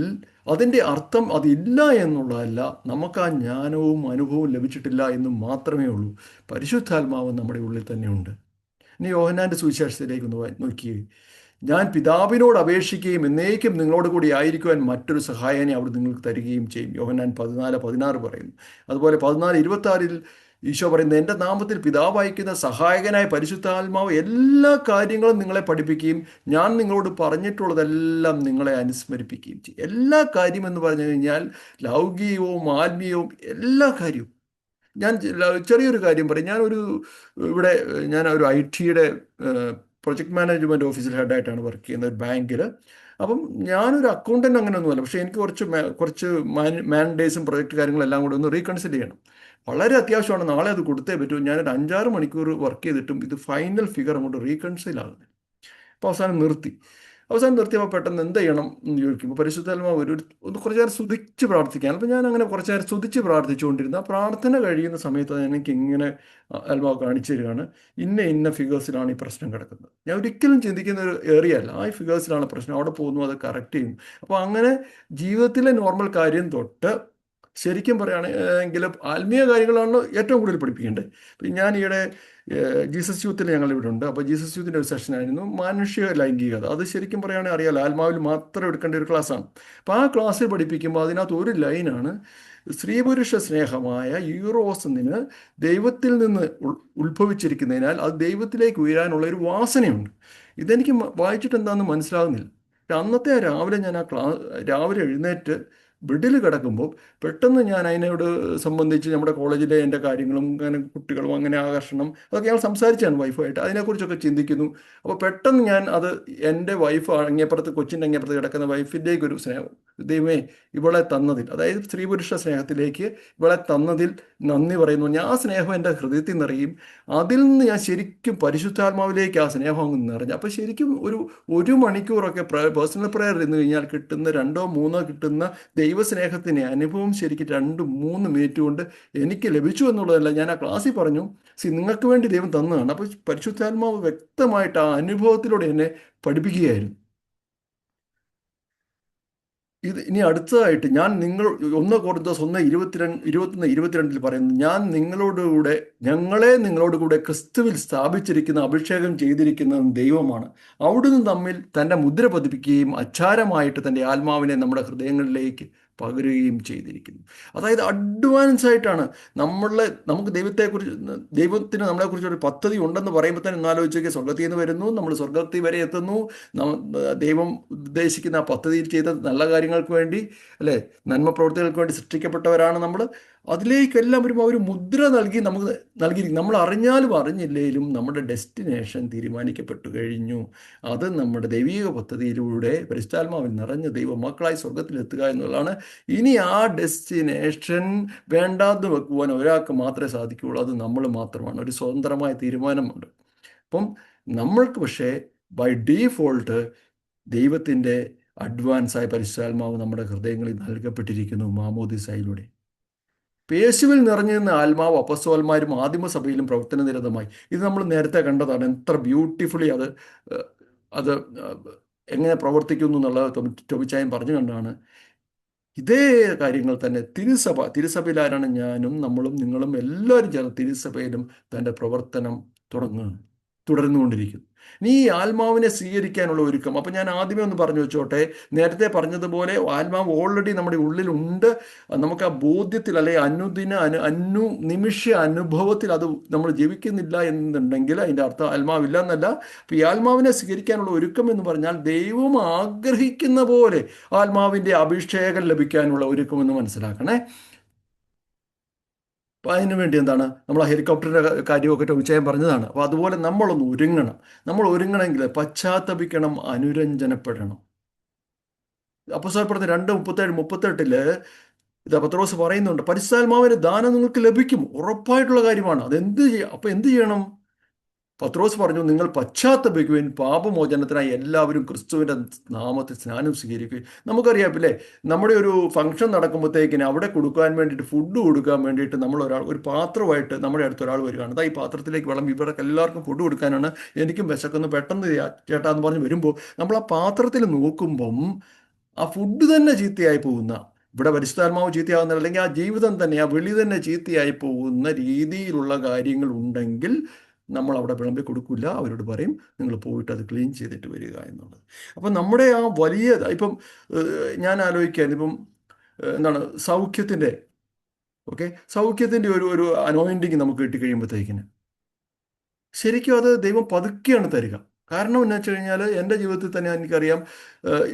അതിൻ്റെ അർത്ഥം അതില്ല എന്നുള്ളതല്ല, നമുക്ക് ആ ജ്ഞാനവും അനുഭവവും ലഭിച്ചിട്ടില്ല എന്ന് മാത്രമേ ഉള്ളൂ. പരിശുദ്ധാത്മാവ് നമ്മുടെ ഉള്ളിൽ തന്നെയുണ്ട്. ഇനി യോഹന്നാൻ്റെ സുവിശേഷത്തിലേക്ക് ഒന്ന് നോക്കിയേ. ഞാൻ പിതാവിനോട് അപേക്ഷിക്കുകയും എന്നേക്കും നിങ്ങളോട് കൂടി ആയിരിക്കുവാൻ മറ്റൊരു സഹായനെ അവിടെ നിങ്ങൾക്ക് തരികയും ചെയ്യും. യോഹന്നാൻ 14:16 പറയുന്നു. അതുപോലെ 14:26 ഈശോ പറയുന്നത്, എൻ്റെ നാമത്തിൽ പിതാവ് അയക്കുന്ന സഹായകനായ പരിശുദ്ധാത്മാവ് എല്ലാ കാര്യങ്ങളും നിങ്ങളെ പഠിപ്പിക്കുകയും ഞാൻ നിങ്ങളോട് പറഞ്ഞിട്ടുള്ളതെല്ലാം നിങ്ങളെ അനുസ്മരിപ്പിക്കുകയും ചെയ്യും. എല്ലാ കാര്യം എന്ന് പറഞ്ഞു കഴിഞ്ഞാൽ ലൗകികവും ആത്മീയവും എല്ലാ കാര്യവും. ഞാൻ ചെറിയൊരു കാര്യം പറയും. ഞാൻ ഒരു IT-യുടെ പ്രൊജക്ട് മാനേജ്മെൻറ്റ് ഓഫീസിൽ ഹെഡായിട്ടാണ് വർക്ക് ചെയ്യുന്നത്, ഒരു ബാങ്കിൽ. അപ്പം ഞാനൊരു അക്കൗണ്ടൻ്റ് അങ്ങനെയൊന്നുമല്ല. പക്ഷേ എനിക്ക് കുറച്ച് മാൻഡേറ്റ്സും പ്രൊജക്റ്റ് കാര്യങ്ങളെല്ലാം കൂടെ ഒന്ന് റീകൺസിഡർ ചെയ്യണം. വളരെ അത്യാവശ്യമാണ്. നാളെ അത് കൊടുത്തേ പറ്റൂ. ഞാനൊരു 5-6 മണിക്കൂർ വർക്ക് ചെയ്തിട്ടും ഇത് ഫൈനൽ ഫിഗർ അങ്ങോട്ട് റീകൺസൈൽ ആകുന്നില്ല. അപ്പോൾ അവസാനം നിർത്തിയപ്പോൾ പെട്ടെന്ന് എന്ത് ചെയ്യണം എന്ന് ചോദിക്കുമ്പോൾ പരിശുദ്ധാത്മാവ് ഒന്ന് കുറച്ച് നേരം സ്തുതിച്ച് പ്രാർത്ഥിക്കാൻ. അപ്പോൾ ഞാൻ അങ്ങനെ കുറച്ച് നേരം സ്തുതിച്ച് പ്രാർത്ഥിച്ചുകൊണ്ടിരുന്ന പ്രാർത്ഥന കഴിയുന്ന സമയത്ത് എനിക്ക് ഇങ്ങനെ ആത്മാവ് കാണിച്ചു തരികയാണ്, ഇന്ന ഫിഗേഴ്സിലാണ് ഈ പ്രശ്നം കിടക്കുന്നത്. ഞാൻ ഒരിക്കലും ചിന്തിക്കുന്ന ഒരു ഏരിയ അല്ല, ആ ഫിഗേഴ്സിലാണ് പ്രശ്നം, അവിടെ പോകുന്നു, അത് കറക്റ്റ് ചെയ്യും. അപ്പോൾ അങ്ങനെ ജീവിതത്തിലെ നോർമൽ കാര്യം തൊട്ട് ശരിക്കും പറയുകയാണെങ്കിൽ ആത്മീയ കാര്യങ്ങളാണ് ഏറ്റവും കൂടുതൽ പഠിപ്പിക്കേണ്ടത്. ഞാൻ ഈയിടെ ജീസസ് യൂത്തിൽ ഞങ്ങൾ ഇവിടെ ഉണ്ട്. അപ്പോൾ ജീസസ് യൂത്തിൻ്റെ ഒരു സെഷനായിരുന്നു മാനുഷിക ലൈംഗികത. അത് ശരിക്കും പറയുകയാണെങ്കിൽ അറിയാലോ, ആത്മാവിൽ മാത്രം എടുക്കേണ്ട ഒരു ക്ലാസ്സാണ്. അപ്പോൾ ആ ക്ലാസ്സിൽ പഠിപ്പിക്കുമ്പോൾ അതിനകത്ത് ഒരു ലൈനാണ്, സ്ത്രീപുരുഷ സ്നേഹമായ യൂറോസ് എന്നിന് ദൈവത്തിൽ നിന്ന് ഉത്ഭവിച്ചിരിക്കുന്നതിനാൽ അത് ദൈവത്തിലേക്ക് ഉയരാനുള്ള ഒരു വാസനയുണ്ട്. ഇതെനിക്ക് വായിച്ചിട്ട് എന്താണെന്ന് മനസ്സിലാകുന്നില്ല. അന്നത്തെ രാവിലെ ഞാൻ രാവിലെ എഴുന്നേറ്റ് ബെഡിൽ കിടക്കുമ്പോൾ പെട്ടെന്ന് ഞാൻ അതിനോട് സംബന്ധിച്ച് നമ്മുടെ കോളേജിലെ എൻ്റെ കാര്യങ്ങളും അങ്ങനെ കുട്ടികളും അങ്ങനെ ആകർഷണം അതൊക്കെ ഞങ്ങൾ സംസാരിച്ചാണ് വൈഫായിട്ട്, അതിനെക്കുറിച്ചൊക്കെ ചിന്തിക്കുന്നു. അപ്പോൾ പെട്ടെന്ന് ഞാൻ അത് എൻ്റെ വൈഫ് കൊച്ചിൻ്റെ അങ്ങേപ്പുറത്ത് കിടക്കുന്ന വൈഫിൻ്റെയൊക്കെ ഒരു സ്നേഹം, ദൈവമേ ഇവളെ തന്നതിൽ, അതായത് സ്ത്രീ പുരുഷ സ്നേഹത്തിലേക്ക് ഇവളെ തന്നതിൽ നന്ദി പറയുന്നു. ഞാൻ ആ സ്നേഹം എൻ്റെ ഹൃദയത്തിൽ നിറയും. അതിൽ നിന്ന് ഞാൻ ശരിക്കും പരിശുദ്ധാത്മാവിലേക്ക് ആ സ്നേഹം അങ്ങ് നിറഞ്ഞു. അപ്പോൾ ശരിക്കും ഒരു മണിക്കൂറൊക്കെ പേഴ്സണൽ പ്രയർ ഇരുന്ന് കഴിഞ്ഞാൽ കിട്ടുന്ന 2-3 കിട്ടുന്ന ദൈവസ്നേഹത്തിൻ്റെ അനുഭവം ശരിക്കും 2-3 മിനിറ്റ് കൊണ്ട് എനിക്ക് ലഭിച്ചു എന്നുള്ളതല്ല. ഞാൻ ആ ക്ലാസ്സിൽ പറഞ്ഞു, നിങ്ങൾക്ക് വേണ്ടി ദൈവം തന്നതാണ്. അപ്പോൾ പരിശുദ്ധാത്മാവ് വ്യക്തമായിട്ട് ആ അനുഭവത്തിലൂടെ എന്നെ പഠിപ്പിക്കുകയായിരുന്നു. ഇനി അടുത്തതായിട്ട് ഞാൻ 1 കൊരിന്തോസ് 1:21-22 പറയുന്നു, ഞങ്ങളെ നിങ്ങളോട് കൂടെ ക്രിസ്തുവിൽ സ്ഥാപിച്ചിരിക്കുന്ന അഭിഷേകം ചെയ്തിരിക്കുന്ന ദൈവമാണ്. അവിടുന്ന് തമ്മിൽ തൻ്റെ മുദ്ര പതിപ്പിക്കുകയും അച്ചാരമായിട്ട് തൻ്റെ ആത്മാവിനെ നമ്മുടെ ഹൃദയങ്ങളിലേക്ക് പകരുകയും ചെയ്തിരിക്കുന്നു. അതായത് അഡ്വാൻസ് ആയിട്ടാണ് നമുക്ക് ദൈവത്തിന് നമ്മളെക്കുറിച്ച് ഒരു പദ്ധതി ഉണ്ടെന്ന് പറയുമ്പോൾ തന്നെ ഒന്നാലോചിച്ചൊക്കെ സ്വർഗത്തിൽ നിന്ന് വരുന്നു, നമ്മൾ സ്വർഗത്തിൽ വരെ എത്തുന്നു. ദൈവം ഉദ്ദേശിക്കുന്ന ആ പദ്ധതിയിൽ ചെയ്ത നല്ല കാര്യങ്ങൾക്ക് വേണ്ടി, അല്ലേ, നന്മ പ്രവൃത്തികൾക്ക് വേണ്ടി സൃഷ്ടിക്കപ്പെട്ടവരാണ് നമ്മൾ. അതിലേക്കെല്ലാം വരുമ്പോൾ ഒരു മുദ്ര നമുക്ക് നൽകിയിരിക്കും. നമ്മൾ അറിഞ്ഞാലും അറിഞ്ഞില്ലേലും നമ്മുടെ ഡെസ്റ്റിനേഷൻ തീരുമാനിക്കപ്പെട്ടു കഴിഞ്ഞു. അത് നമ്മുടെ ദൈവിക പദ്ധതിയിലൂടെ പരിശുദ്ധാത്മാവിൽ നിറഞ്ഞ ദൈവ മക്കളായി സ്വർഗത്തിലെത്തുക എന്നുള്ളതാണ്. ഇനി ആ ഡെസ്റ്റിനേഷൻ വേണ്ടാന്ന് വെക്കുവാൻ ഒരാൾക്ക് മാത്രമേ സാധിക്കുകയുള്ളൂ, അത് നമ്മൾ മാത്രമാണ്. ഒരു സ്വതന്ത്രമായ തീരുമാനമുണ്ട്. അപ്പം നമ്മൾക്ക് പക്ഷേ ബൈ ഡീഫോൾട്ട് ദൈവത്തിൻ്റെ അഡ്വാൻസായ പരിശുദ്ധാത്മാവ് നമ്മുടെ ഹൃദയങ്ങളിൽ നൽകപ്പെട്ടിരിക്കുന്നു മാമോദിസയിലൂടെ. യേശുവിൽ നിറഞ്ഞു നിന്ന ആത്മാവ് അപ്പസ്തോലന്മാരും ആദിമസഭയിലും പ്രവർത്തനനിരതമായി. ഇത് നമ്മൾ നേരത്തെ കണ്ടതാണ്. എത്ര ബ്യൂട്ടിഫുള്ളി അത് എങ്ങനെ പ്രവർത്തിക്കുന്നു എന്നുള്ളത് ടോബിച്ചായൻ പറഞ്ഞു കണ്ടാണ്. ഇതേ കാര്യങ്ങൾ തന്നെ തിരുസഭയിൽ ആരാണ്? ഞാനും നമ്മളും നിങ്ങളും എല്ലാവരും ചേർന്ന് തിരുസഭയിലും തൻ്റെ പ്രവർത്തനം തുടർന്നുകൊണ്ടിരിക്കുന്നു. ഈ ആത്മാവിനെ സ്വീകരിക്കാനുള്ള ഒരുക്കം. അപ്പം ഞാൻ ആദ്യമേ ഒന്ന് പറഞ്ഞു വെച്ചോട്ടെ, നേരത്തെ പറഞ്ഞതുപോലെ ആത്മാവ് ഓൾറെഡി നമ്മുടെ ഉള്ളിലുണ്ട്. നമുക്ക് ആ ബോധ്യത്തിൽ നിമിഷ അനുഭവത്തിൽ അത് നമ്മൾ ജീവിക്കുന്നില്ല എന്നുണ്ടെങ്കിൽ അതിൻ്റെ അർത്ഥം ആത്മാവില്ല എന്നല്ല. അപ്പം ഈ ആത്മാവിനെ സ്വീകരിക്കാനുള്ള ഒരുക്കം എന്ന് പറഞ്ഞാൽ ദൈവം ആഗ്രഹിക്കുന്ന പോലെ ആത്മാവിൻ്റെ അഭിഷേകം ലഭിക്കാനുള്ള ഒരുക്കം എന്ന് മനസ്സിലാക്കണേ. അപ്പോൾ അതിനു വേണ്ടി എന്താണ്, നമ്മൾ ആ ഹെലികോപ്റ്ററിൻ്റെ കാര്യമൊക്കെ ടോബിച്ചായൻ പറഞ്ഞതാണ്. അപ്പോൾ അതുപോലെ നമ്മളൊന്ന് ഒരുങ്ങണം. നമ്മൾ ഒരുങ്ങണമെങ്കിൽ പശ്ചാത്തപിക്കണം, അനുരഞ്ജനപ്പെടണം. അപ്പോസ്തലപ്രവൃത്തി 2:37-38 ഇത് പത്രോസ് പറയുന്നുണ്ട്, പരിശുദ്ധാത്മാവിൻ്റെ ദാനം നിങ്ങൾക്ക് ലഭിക്കും, ഉറപ്പായിട്ടുള്ള കാര്യമാണ്. അപ്പോൾ എന്ത് ചെയ്യണം? പത്രോസ് പറഞ്ഞു, നിങ്ങൾ പശ്ചാത്തപിക്കുവിൻ, പാപമോചനത്തിനായി എല്ലാവരും ക്രിസ്തുവിൻ്റെ നാമത്തിൽ സ്നാനം സ്വീകരിക്കുകയും. നമുക്കറിയാമില്ലേ, നമ്മുടെ ഒരു ഫംഗ്ഷൻ നടക്കുമ്പോഴത്തേക്കിന് അവിടെ കൊടുക്കാൻ വേണ്ടിയിട്ട്, ഫുഡ് കൊടുക്കാൻ വേണ്ടിയിട്ട് നമ്മൾ ഒരു പാത്രമായിട്ട് നമ്മുടെ അടുത്ത് ഒരാൾ വരികയാണ്. അതാ ഈ പാത്രത്തിലേക്ക് വെള്ളം, ഇവിടെ എല്ലാവർക്കും ഫുഡ് കൊടുക്കാനാണ്, എനിക്കും വിശക്കുന്നു, പെട്ടെന്ന് ചേട്ടാ എന്ന് പറഞ്ഞ് വരുമ്പോൾ നമ്മൾ ആ പാത്രത്തിൽ നോക്കുമ്പം ആ ഫുഡ് തന്നെ ചീത്തയായി പോകുന്ന, ഇവിടെ പരിശുദ്ധാത്മാവ് ചീത്തയാകുന്ന, അല്ലെങ്കിൽ ആ ജീവിതം തന്നെ, ആ വെളി തന്നെ ചീത്തയായി പോകുന്ന രീതിയിലുള്ള കാര്യങ്ങൾ ഉണ്ടെങ്കിൽ നമ്മൾ അവിടെ വിളമ്പി കൊടുക്കില്ല. അവരോട് പറയും, നിങ്ങൾ പോയിട്ട് അത് ക്ലീൻ ചെയ്തിട്ട് വരിക എന്നുള്ളത്. അപ്പം നമ്മുടെ ആ വലിയ, ഇപ്പം ഞാൻ ആലോചിക്കാൻ, ഇപ്പം എന്താണ് സൗഖ്യത്തിൻ്റെ ഒരു അനോയിൻറ്റിങ് നമുക്ക് കിട്ടിക്കഴിയുമ്പോഴത്തേക്കിന് ശരിക്കും അത് ദൈവം പതുക്കെയാണ് തരിക. കാരണം എന്ന് വെച്ച് കഴിഞ്ഞാൽ എൻ്റെ ജീവിതത്തിൽ തന്നെ എനിക്കറിയാം,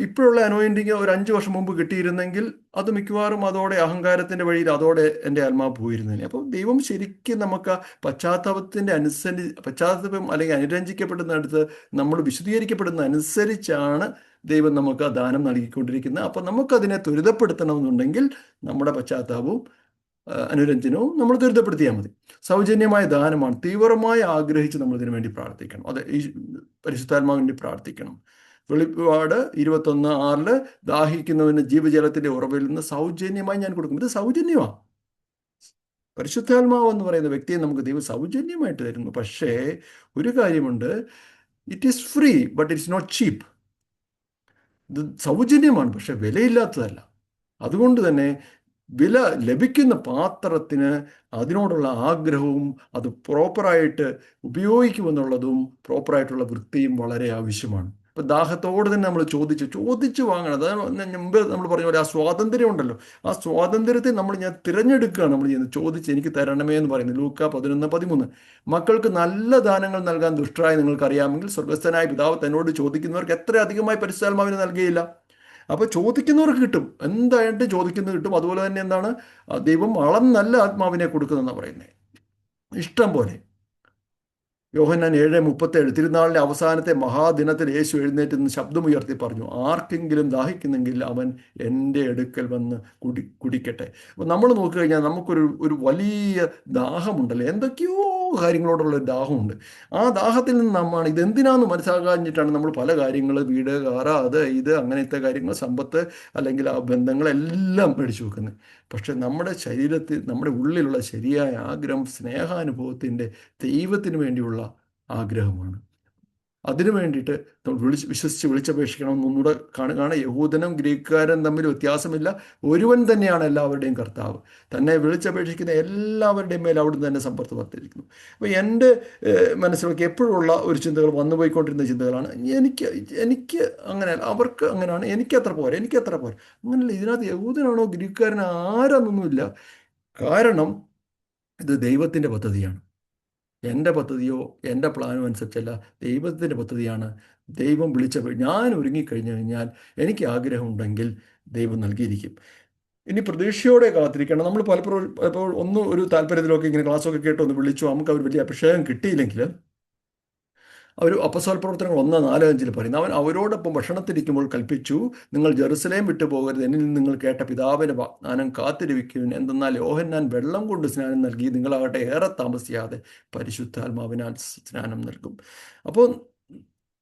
ഇപ്പോഴുള്ള അനോയിൻറ്റിങ് ഒരു 5 വർഷം മുമ്പ് കിട്ടിയിരുന്നെങ്കിൽ അത് മിക്കവാറും അതോടെ അഹങ്കാരത്തിൻ്റെ വഴിയിൽ അതോടെ എൻ്റെ ആത്മാവ് പോയിരുന്നേനെ. അപ്പോൾ ദൈവം ശരിക്കും നമുക്ക് പശ്ചാത്താപം അല്ലെങ്കിൽ അനുരഞ്ജിക്കപ്പെടുന്നിടത്ത് നമ്മൾ വിശദീകരിക്കപ്പെടുന്ന അനുസരിച്ചാണ് ദൈവം നമുക്ക് ആ ദാനം നൽകിക്കൊണ്ടിരിക്കുന്നത്. അപ്പം നമുക്കതിനെ ത്വരിതപ്പെടുത്തണമെന്നുണ്ടെങ്കിൽ നമ്മുടെ പശ്ചാത്താപവും അനുരഞ്ജനവും നമ്മൾ ത്വരിതപ്പെടുത്തിയാൽ മതി. സൗജന്യമായ ദാനമാണ്. തീവ്രമായി ആഗ്രഹിച്ച് നമ്മൾ ഇതിനു വേണ്ടി പ്രാർത്ഥിക്കണം. അത് ഈ പരിശുദ്ധാത്മാവിന് വേണ്ടി പ്രാർത്ഥിക്കണം. വെളിപ്പാട് 21:6 ദാഹിക്കുന്നവന് ജീവജലത്തിന്റെ ഉറവിൽ നിന്ന് സൗജന്യമായി ഞാൻ കൊടുക്കും. ഇത് സൗജന്യമാണ്. പരിശുദ്ധാത്മാവ് എന്ന് പറയുന്ന വ്യക്തിയെ നമുക്ക് ദൈവം സൗജന്യമായിട്ട് തരുന്നു. പക്ഷേ ഒരു കാര്യമുണ്ട്, it is free but it's not cheap. ഇത് സൗജന്യമാണ്, പക്ഷെ വിലയില്ലാത്തതല്ല. അതുകൊണ്ട് തന്നെ വില ലഭിക്കുന്ന പാത്രത്തിന് അതിനോടുള്ള ആഗ്രഹവും അത് പ്രോപ്പറായിട്ട് ഉപയോഗിക്കുമെന്നുള്ളതും പ്രോപ്പറായിട്ടുള്ള വൃത്തിയും വളരെ ആവശ്യമാണ്. ഇപ്പം ദാഹത്തോട് തന്നെ നമ്മൾ ചോദിച്ച് വാങ്ങണം. അതാണ് മുമ്പ് നമ്മൾ പറഞ്ഞ പോലെ ആ സ്വാതന്ത്ര്യം ഉണ്ടല്ലോ, ആ സ്വാതന്ത്ര്യത്തെ ഞാൻ തിരഞ്ഞെടുക്കുകയാണ് നമ്മൾ ചെയ്യുന്നത്. ചോദിച്ച് എനിക്ക് തരണമേ എന്ന് പറയുന്നത്. ലൂക്ക 11:13. മക്കൾക്ക് നല്ല ദാനങ്ങൾ നൽകാൻ ദുഷ്ടരായി നിങ്ങൾക്കറിയാമെങ്കിൽ സ്വർഗസ്ഥനായ പിതാവ് തന്നോട് ചോദിക്കുന്നവർക്ക് എത്ര അധികമായി പരിശുദ്ധാത്മാവിനെ നൽകുകയില്ല. അപ്പോൾ ചോദിക്കുന്നവർക്ക് കിട്ടും, എന്തായിട്ട് ചോദിക്കുന്നത് കിട്ടും. അതുപോലെ തന്നെ എന്താണ്, ദൈവം അളന്നല്ല ആത്മാവിനെ കൊടുക്കുന്നതെന്നാണ് പറയുന്നത്, ഇഷ്ടം പോലെ. യോഹന്നാൻ 7:37 തിരുനാളിൻ്റെ അവസാനത്തെ മഹാദിനത്തിൽ യേശു എഴുന്നേറ്റ് നിന്ന് ശബ്ദമുയർത്തി പറഞ്ഞു, ആർക്കെങ്കിലും ദാഹിക്കുന്നെങ്കിൽ അവൻ എൻ്റെ അടുക്കൽ വന്ന് കുടിക്കട്ടെ. അപ്പോൾ നമ്മൾ നോക്കിക്കഴിഞ്ഞാൽ നമുക്കൊരു വലിയ ദാഹമുണ്ടല്ലോ, എന്തൊക്കെയോ കാര്യങ്ങളോടുള്ള ദാഹമുണ്ട്. ആ ദാഹത്തിൽ നിന്ന് നമ്മൾ ഇതെന്തിനാന്ന് മനസ്സിലാക്കാഞ്ഞിട്ടാണ് നമ്മൾ പല കാര്യങ്ങൾ, വീട്, കാറ, അത് ഇത് അങ്ങനത്തെ കാര്യങ്ങൾ, സമ്പത്ത് അല്ലെങ്കിൽ ആ ബന്ധങ്ങളെല്ലാം മേടിച്ചു വെക്കുന്നത്. പക്ഷെ നമ്മുടെ ശരീരത്തിൽ, നമ്മുടെ ഉള്ളിലുള്ള ശരിയായ ആഗ്രഹം സ്നേഹാനുഭവത്തിൻ്റെ, ദൈവത്തിന് വേണ്ടിയുള്ള ആഗ്രഹമാണ്. അതിനു വേണ്ടിയിട്ട് വിശ്വസിച്ച് വിളിച്ചപേക്ഷിക്കണം. ഒന്നുകൂടെ കാണുകയാണ്, യഹൂദനും ഗ്രീക്കുകാരനും തമ്മിൽ വ്യത്യാസമില്ല, ഒരുവൻ തന്നെയാണ് എല്ലാവരുടെയും കർത്താവ്. തന്നെ വിളിച്ചപേക്ഷിക്കുന്ന എല്ലാവരുടെയും മേൽ അവിടുന്ന് തന്നെ സമ്പർത്ത് വർത്തിരിക്കുന്നു. അപ്പോൾ എൻ്റെ മനസ്സിലൊക്കെ എപ്പോഴുള്ള ഒരു ചിന്തകൾ വന്നുപോയിക്കൊണ്ടിരുന്ന ചിന്തകളാണ്, എനിക്ക് അങ്ങനെ, അവർക്ക് അങ്ങനെയാണ്, എനിക്കത്ര പോരാ. അങ്ങനെയല്ല. ഇതിനകത്ത് യഹൂദനാണോ ഗ്രീക്കുകാരനോ ആരാന്നൊന്നുമില്ല. കാരണം ഇത് ദൈവത്തിൻ്റെ പദ്ധതിയാണ്. എൻ്റെ പദ്ധതിയോ എൻ്റെ പ്ലാനോ അനുസരിച്ചല്ല, ദൈവത്തിൻ്റെ പദ്ധതിയാണ്. ദൈവം ഞാൻ ഒരുങ്ങിക്കഴിഞ്ഞു കഴിഞ്ഞാൽ, എനിക്ക് ആഗ്രഹമുണ്ടെങ്കിൽ ദൈവം നൽകിയിരിക്കും. ഇനി പ്രതീക്ഷയോടെ കാത്തിരിക്കണം. നമ്മൾ പലപ്പോഴും ഒരു താല്പര്യത്തിലൊക്കെ ഇങ്ങനെ ക്ലാസ്സൊക്കെ കേട്ട് ഒന്ന് വിളിച്ചു, നമുക്ക് അവർ വലിയ അഭിഷേകം കിട്ടിയില്ലെങ്കിൽ, അവർ അപ്പസ്തോല പ്രവർത്തനങ്ങൾ 1:4-5 പറയുന്നു, അവൻ അവരോടൊപ്പം ഭക്ഷണത്തിരിക്കുമ്പോൾ കൽപ്പിച്ചു, നിങ്ങൾ ജെറുസലേം വിട്ടു പോകരുത്, എന്നിൽ നിങ്ങൾ കേട്ട പിതാവിൻ്റെ വാഗ്ദാനം കാത്തിരിക്കുവിൻ. എന്തെന്നാൽ യോഹന്നാൻ വെള്ളം കൊണ്ട് സ്നാനം നൽകി, നിങ്ങളാകട്ടെ ഏറെ താമസിയാതെ പരിശുദ്ധാത്മാവിനാൽ സ്നാനം നൽകും. അപ്പോൾ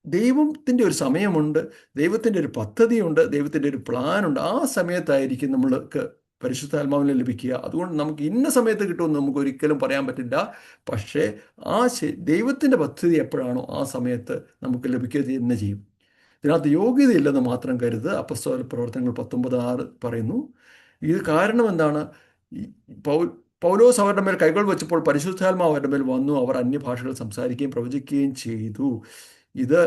ദൈവത്തിൻ്റെ ഒരു സമയമുണ്ട്, ദൈവത്തിൻ്റെ ഒരു പദ്ധതിയുണ്ട്, ദൈവത്തിൻ്റെ ഒരു പ്ലാനുണ്ട്. ആ സമയത്തായിരിക്കും നമ്മൾക്ക് പരിശുദ്ധാത്മാവിനെ ലഭിക്കുക. അതുകൊണ്ട് നമുക്ക് ഇന്ന സമയത്ത് കിട്ടുമെന്ന് നമുക്ക് ഒരിക്കലും പറയാൻ പറ്റില്ല. പക്ഷേ ദൈവത്തിൻ്റെ പദ്ധതി എപ്പോഴാണോ ആ സമയത്ത് നമുക്ക് ലഭിക്കുക തന്നെ ചെയ്യും. ഇതിനകത്ത് യോഗ്യതയില്ലെന്ന് മാത്രം കരുത്. അപ്പസ്തോല പ്രവർത്തനങ്ങൾ 19:6 പറയുന്നു. ഇത് കാരണം എന്താണ്? പൗലോസ് അവരുടെ മേൽ കൈകൾ വെച്ചപ്പോൾ പരിശുദ്ധാത്മാവ് അവരുടെ മേൽ വന്നു, അവർ അന്യഭാഷകൾ സംസാരിക്കുകയും പ്രവചിക്കുകയും ചെയ്തു. ഇത്